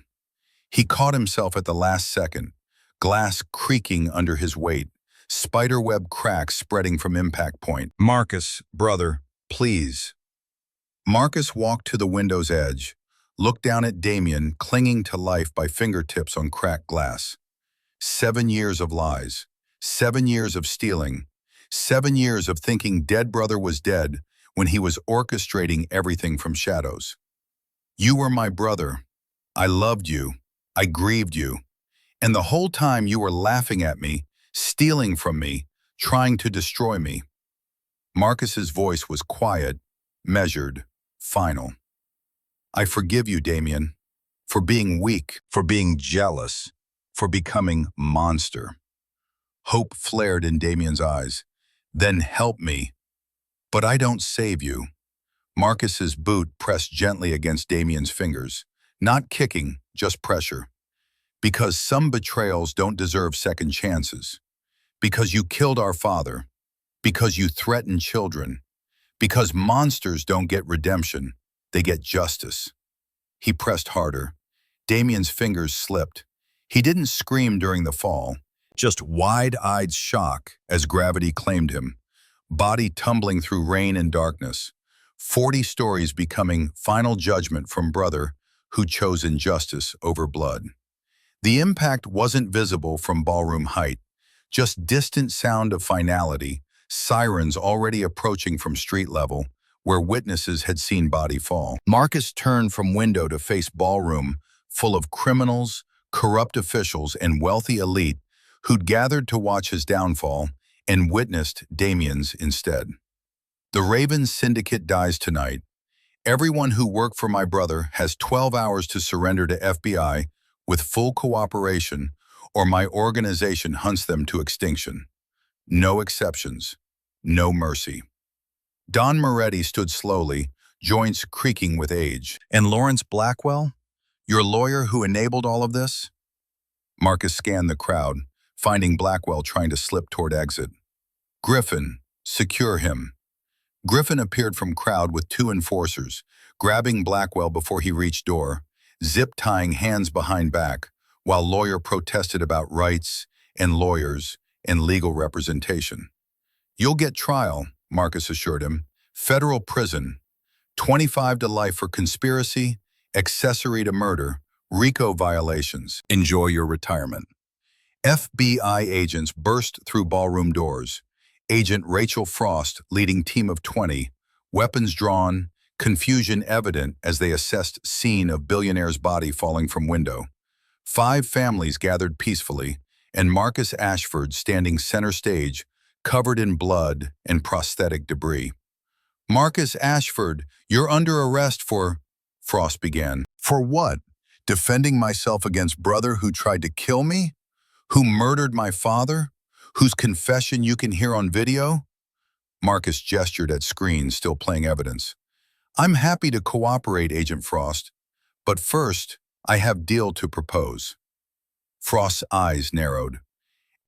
He caught himself at the last second, glass creaking under his weight, spiderweb cracks spreading from impact point. Marcus, brother, please. Marcus walked to the window's edge, looked down at Damien clinging to life by fingertips on cracked glass. 7 years of lies, 7 years of stealing, 7 years of thinking dead brother was dead when he was orchestrating everything from shadows. You were my brother. I loved you. I grieved you. And the whole time you were laughing at me, stealing from me, trying to destroy me. Marcus's voice was quiet, measured, final. I forgive you, Damien, for being weak, for being jealous, for becoming monster. Hope flared in Damien's eyes. Then help me. But I don't save you. Marcus's boot pressed gently against Damien's fingers, not kicking, just pressure. Because some betrayals don't deserve second chances. Because you killed our father. Because you threatened children. Because monsters don't get redemption, they get justice. He pressed harder. Damien's fingers slipped. He didn't scream during the fall, just wide-eyed shock as gravity claimed him, body tumbling through rain and darkness, 40 stories becoming final judgment from brother who chose injustice over blood. The impact wasn't visible from ballroom height, just distant sound of finality, sirens already approaching from street level, where witnesses had seen body fall. Marcus turned from window to face ballroom, full of criminals, corrupt officials, and wealthy elite who'd gathered to watch his downfall and witnessed Damien's instead. The Raven Syndicate dies tonight. Everyone who worked for my brother has 12 hours to surrender to FBI with full cooperation, or my organization hunts them to extinction. No exceptions. no mercy. Don Moretti stood slowly, joints creaking with age. And Lawrence Blackwell? Your lawyer who enabled all of this? Marcus scanned the crowd, finding Blackwell trying to slip toward exit. Griffin, secure him. Griffin appeared from crowd with two enforcers, grabbing Blackwell before he reached door, zip-tying hands behind back, while lawyer protested about rights and lawyers and legal representation. You'll get trial, Marcus assured him. Federal prison, 25 to life for conspiracy, accessory to murder, RICO violations. Enjoy your retirement. FBI agents burst through ballroom doors. Agent Rachel Frost leading team of 20, weapons drawn, confusion evident as they assessed scene of billionaire's body falling from window. 5 families gathered peacefully, and Marcus Ashford standing center stage, covered in blood and prosthetic debris. Marcus Ashford, you're under arrest for... Frost began. For what? Defending myself against brother who tried to kill me? Who murdered my father? Whose confession you can hear on video? Marcus gestured at screens still playing evidence. I'm happy to cooperate, Agent Frost, but first, I have deal to propose. Frost's eyes narrowed.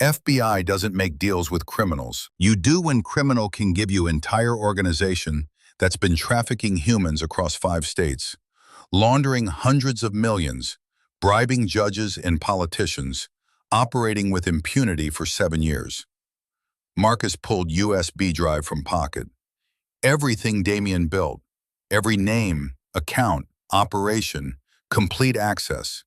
FBI doesn't make deals with criminals. You do when criminal can give you entire organization that's been trafficking humans across 5 states, laundering hundreds of millions, bribing judges and politicians, operating with impunity for 7 years. Marcus pulled USB drive from pocket. Everything Damien built, every name, account, operation, complete access,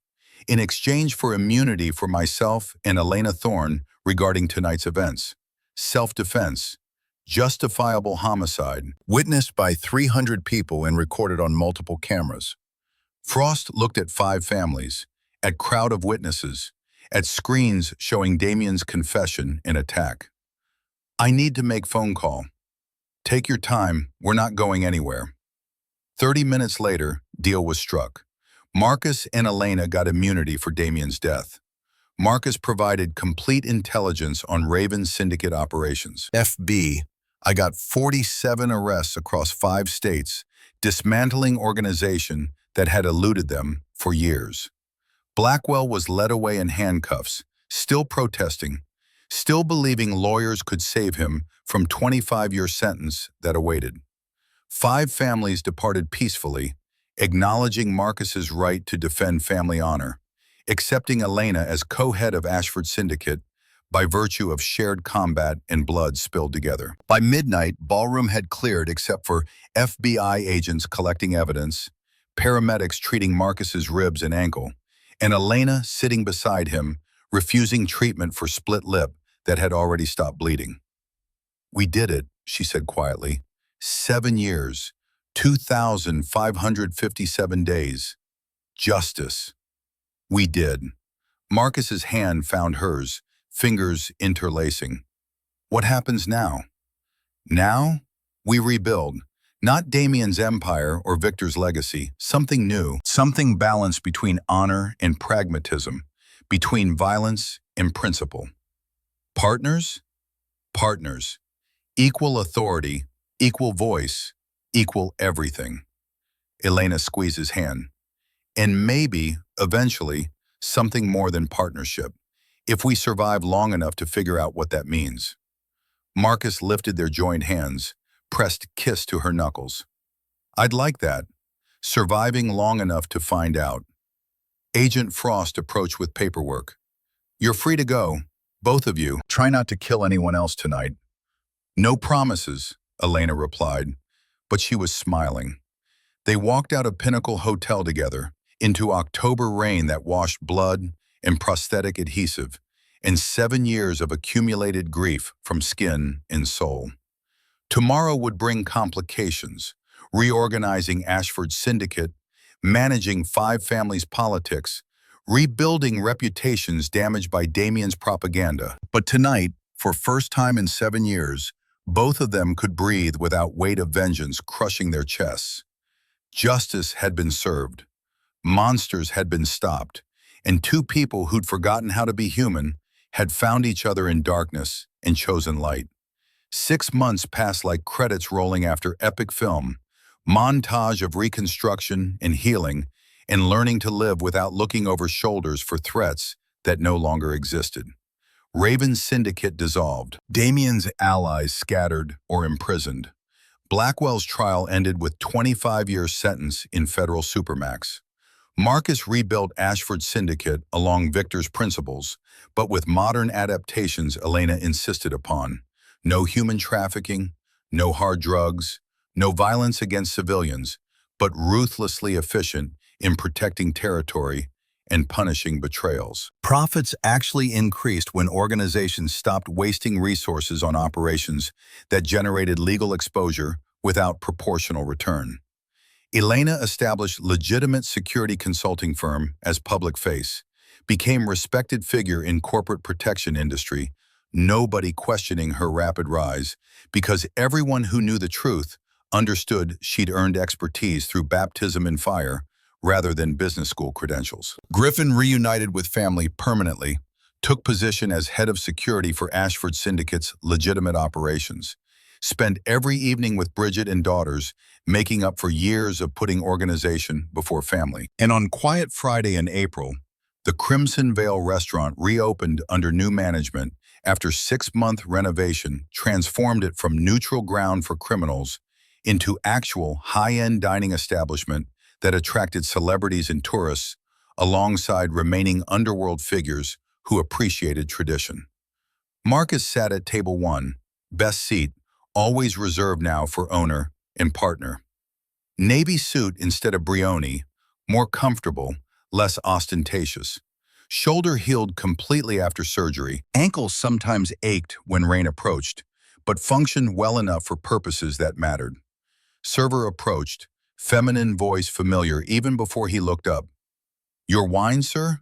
in exchange for immunity for myself and Elena Thorne regarding tonight's events. Self-defense, justifiable homicide, witnessed by 300 people and recorded on multiple cameras. Frost looked at 5 families, at crowd of witnesses, at screens showing Damien's confession and attack. I need to make phone call. Take your time, we're not going anywhere. 30 minutes later, deal was struck. Marcus and Elena got immunity for Damien's death. Marcus provided complete intelligence on Raven's syndicate operations. FB, I got 47 arrests across 5 states, dismantling organization that had eluded them for years. Blackwell was led away in handcuffs, still protesting, still believing lawyers could save him from 25-year sentence that awaited. 5 families departed peacefully, acknowledging Marcus's right to defend family honor, accepting Elena as co-head of Ashford Syndicate by virtue of shared combat and blood spilled together. By midnight, ballroom had cleared except for FBI agents collecting evidence, paramedics treating Marcus's ribs and ankle, and Elena sitting beside him, refusing treatment for split lip that had already stopped bleeding. We did it, she said quietly. 7 years, 2,557 days. Justice. We did. Marcus's hand found hers, fingers interlacing. What happens now? Now, we rebuild. Not Damien's empire or Victor's legacy, something new, something balanced between honor and pragmatism, between violence and principle. Partners? Partners. Equal authority, equal voice, equal everything. Elena squeezed his hand. And maybe, eventually, something more than partnership, if we survive long enough to figure out what that means. Marcus lifted their joined hands, pressed kiss to her knuckles. I'd like that. Surviving long enough to find out. Agent Frost approached with paperwork. You're free to go, both of you. Try not to kill anyone else tonight. No promises, Elena replied, but she was smiling. They walked out of Pinnacle Hotel together, into October rain that washed blood and prosthetic adhesive, and 7 years of accumulated grief from skin and soul. Tomorrow would bring complications, reorganizing Ashford's syndicate, managing 5 families' politics, rebuilding reputations damaged by Damien's propaganda. But tonight, for first time in 7 years, both of them could breathe without weight of vengeance crushing their chests. Justice had been served. Monsters had been stopped, and 2 people who'd forgotten how to be human had found each other in darkness and chosen light. 6 months pass like credits rolling after epic film, montage of reconstruction and healing, and learning to live without looking over shoulders for threats that no longer existed. Raven's syndicate dissolved, Damien's allies scattered or imprisoned. Blackwell's trial ended with 25-year sentence in federal supermax. Marcus rebuilt Ashford's syndicate along Victor's principles, but with modern adaptations Elena insisted upon. No human trafficking, no hard drugs, no violence against civilians, but ruthlessly efficient in protecting territory and punishing betrayals. Profits actually increased when organizations stopped wasting resources on operations that generated legal exposure without proportional return. Elena established legitimate security consulting firm as public face, became respected figure in corporate protection industry, nobody questioning her rapid rise, because everyone who knew the truth understood she'd earned expertise through baptism in fire rather than business school credentials. Griffin reunited with family permanently, took position as head of security for Ashford Syndicate's legitimate operations, spent every evening with Bridget and daughters, making up for years of putting organization before family. And on Quiet Friday in April, the Crimson Vale restaurant reopened under new management after 6-month renovation transformed it from neutral ground for criminals into actual high-end dining establishment that attracted celebrities and tourists alongside remaining underworld figures who appreciated tradition. Marcus sat at table 1, best seat, always reserved now for owner and partner. Navy suit instead of Brioni, more comfortable, less ostentatious. Shoulder healed completely after surgery. Ankles sometimes ached when rain approached, but functioned well enough for purposes that mattered. Server approached, feminine voice familiar even before he looked up. "Your wine, sir?"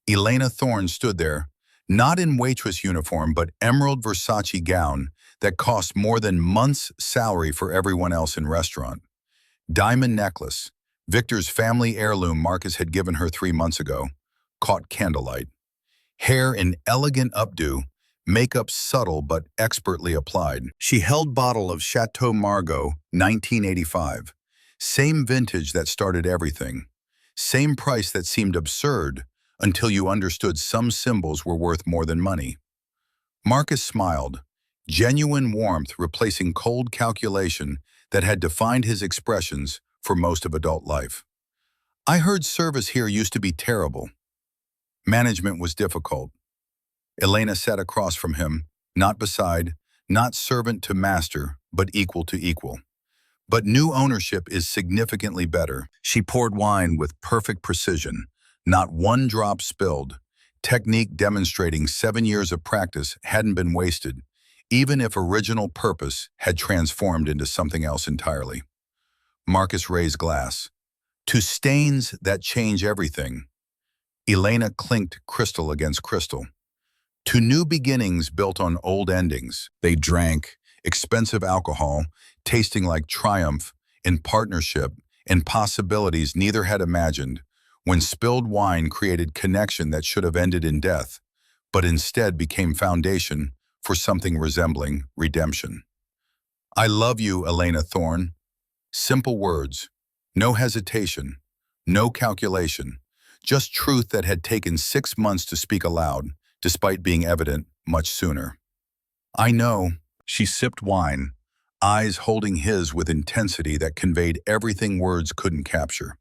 Elena Thorne stood there, not in waitress uniform but emerald Versace gown that cost more than month's salary for everyone else in restaurant. Diamond necklace, Victor's family heirloom Marcus had given her 3 months ago, caught candlelight. Hair in elegant updo, makeup subtle but expertly applied. She held bottle of Chateau Margaux, 1985. Same vintage that started everything. Same price that seemed absurd until you understood some symbols were worth more than money. Marcus smiled, genuine warmth replacing cold calculation that had defined his expressions for most of adult life. "I heard service here used to be terrible." Management was difficult. Elena sat across from him, not beside, not servant to master, but equal to equal. "But new ownership is significantly better." She poured wine with perfect precision, not one drop spilled, technique demonstrating 7 years of practice hadn't been wasted, even if original purpose had transformed into something else entirely. Marcus raised glass. "To stains that change everything." Elena clinked crystal against crystal. "To new beginnings built on old endings." They drank, expensive alcohol, tasting like triumph, in partnership, and possibilities neither had imagined, when spilled wine created connection that should have ended in death, but instead became foundation for something resembling redemption. "I love you, Elena Thorne." Simple words, no hesitation, no calculation, just truth that had taken 6 months to speak aloud, despite being evident much sooner. "I know." She sipped wine, eyes holding his with intensity that conveyed everything words couldn't capture.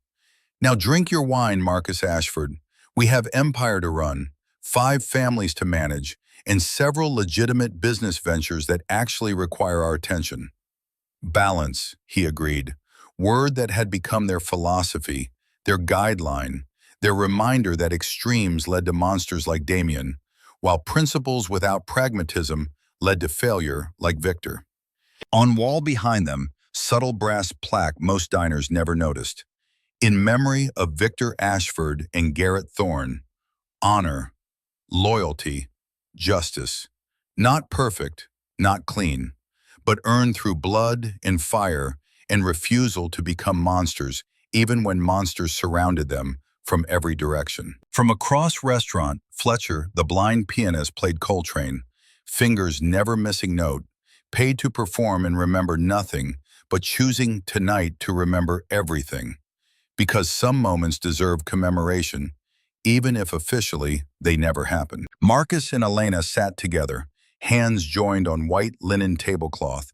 "Now drink your wine, Marcus Ashford. We have empire to run, 5 families to manage, and several legitimate business ventures that actually require our attention." "Balance," he agreed, word that had become their philosophy, their guideline, their reminder that extremes led to monsters like Damien, while principles without pragmatism led to failure like Victor. On wall behind them, subtle brass plaque most diners never noticed. "In memory of Victor Ashford and Garrett Thorne, honor, loyalty, justice. Not perfect, not clean, but earned through blood and fire and refusal to become monsters, even when monsters surrounded them from every direction." From across restaurant, Fletcher, the blind pianist, played Coltrane, fingers never missing note, paid to perform and remember nothing, but choosing tonight to remember everything. Because some moments deserve commemoration, even if officially they never happened. Marcus and Elena sat together, hands joined on white linen tablecloth,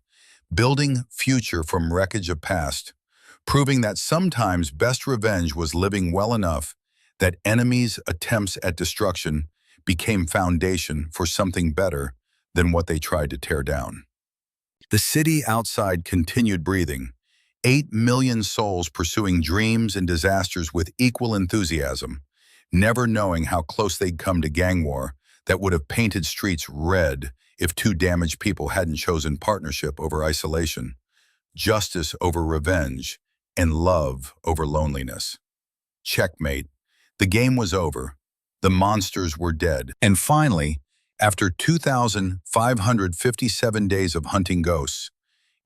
building future from wreckage of past, proving that sometimes best revenge was living well enough that enemies' attempts at destruction became foundation for something better than what they tried to tear down. The city outside continued breathing, 8 million souls pursuing dreams and disasters with equal enthusiasm, never knowing how close they'd come to gang war that would have painted streets red if two damaged people hadn't chosen partnership over isolation, justice over revenge, and love over loneliness. Checkmate. The game was over. The monsters were dead. And finally, after 2,557 days of hunting ghosts,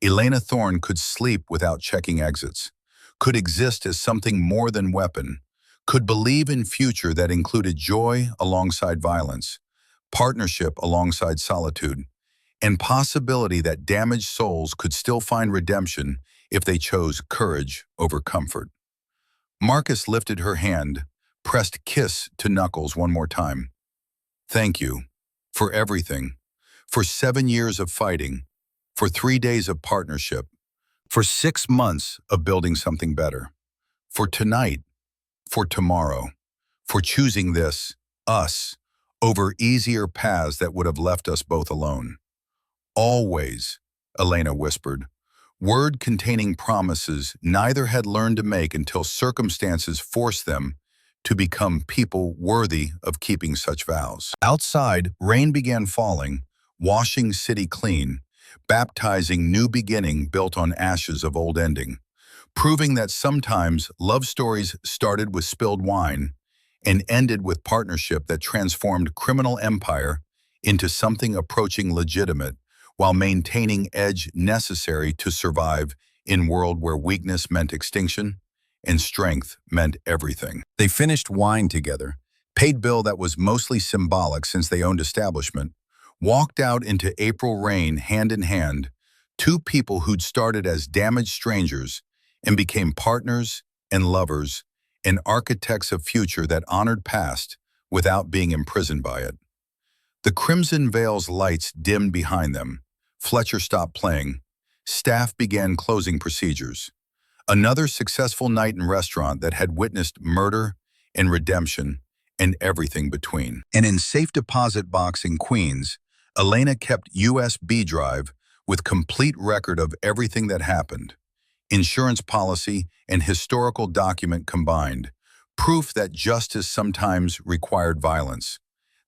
Elena Thorne could sleep without checking exits, could exist as something more than weapon, could believe in future that included joy alongside violence, partnership alongside solitude, and possibility that damaged souls could still find redemption if they chose courage over comfort. Marcus lifted her hand, pressed kiss to knuckles one more time. Thank you for everything, for 7 years of fighting, for 3 days of partnership, for 6 months of building something better, for tonight, for tomorrow, for choosing this, us, over easier paths that would have left us both alone. Always, Elena whispered, word containing promises neither had learned to make until circumstances forced them to become people worthy of keeping such vows. Outside, rain began falling, washing city clean, baptizing new beginning built on ashes of old ending, proving that sometimes love stories started with spilled wine and ended with partnership that transformed criminal empire into something approaching legitimate while maintaining edge necessary to survive in world where weakness meant extinction and strength meant everything. They finished wine together, paid bill that was mostly symbolic since they owned establishment, walked out into April rain hand in hand, two people who'd started as damaged strangers and became partners and lovers and architects of future that honored past without being imprisoned by it. The Crimson Veil's lights dimmed behind them. Fletcher stopped playing. Staff began closing procedures. Another successful night in restaurant that had witnessed murder and redemption and everything between. And in safe deposit box in Queens, Elena kept USB drive with complete record of everything that happened. Insurance policy and historical document combined. Proof that justice sometimes required violence,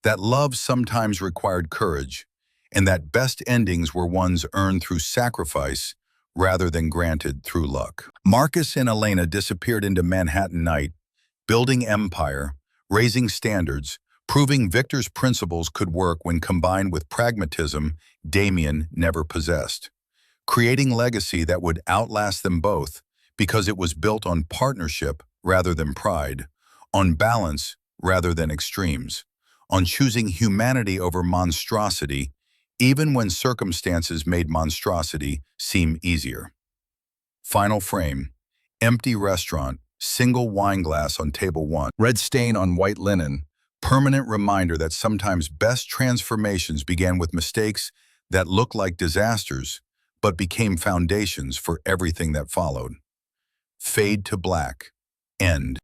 that love sometimes required courage, and that best endings were ones earned through sacrifice rather than granted through luck. Marcus and Elena disappeared into Manhattan night, building empire, raising standards, proving Victor's principles could work when combined with pragmatism Damien never possessed, creating legacy that would outlast them both because it was built on partnership rather than pride, on balance rather than extremes, on choosing humanity over monstrosity, even when circumstances made monstrosity seem easier. Final frame, empty restaurant, single wine glass on table 1, red stain on white linen, permanent reminder that sometimes best transformations began with mistakes that looked like disasters, but became foundations for everything that followed. Fade to black. End.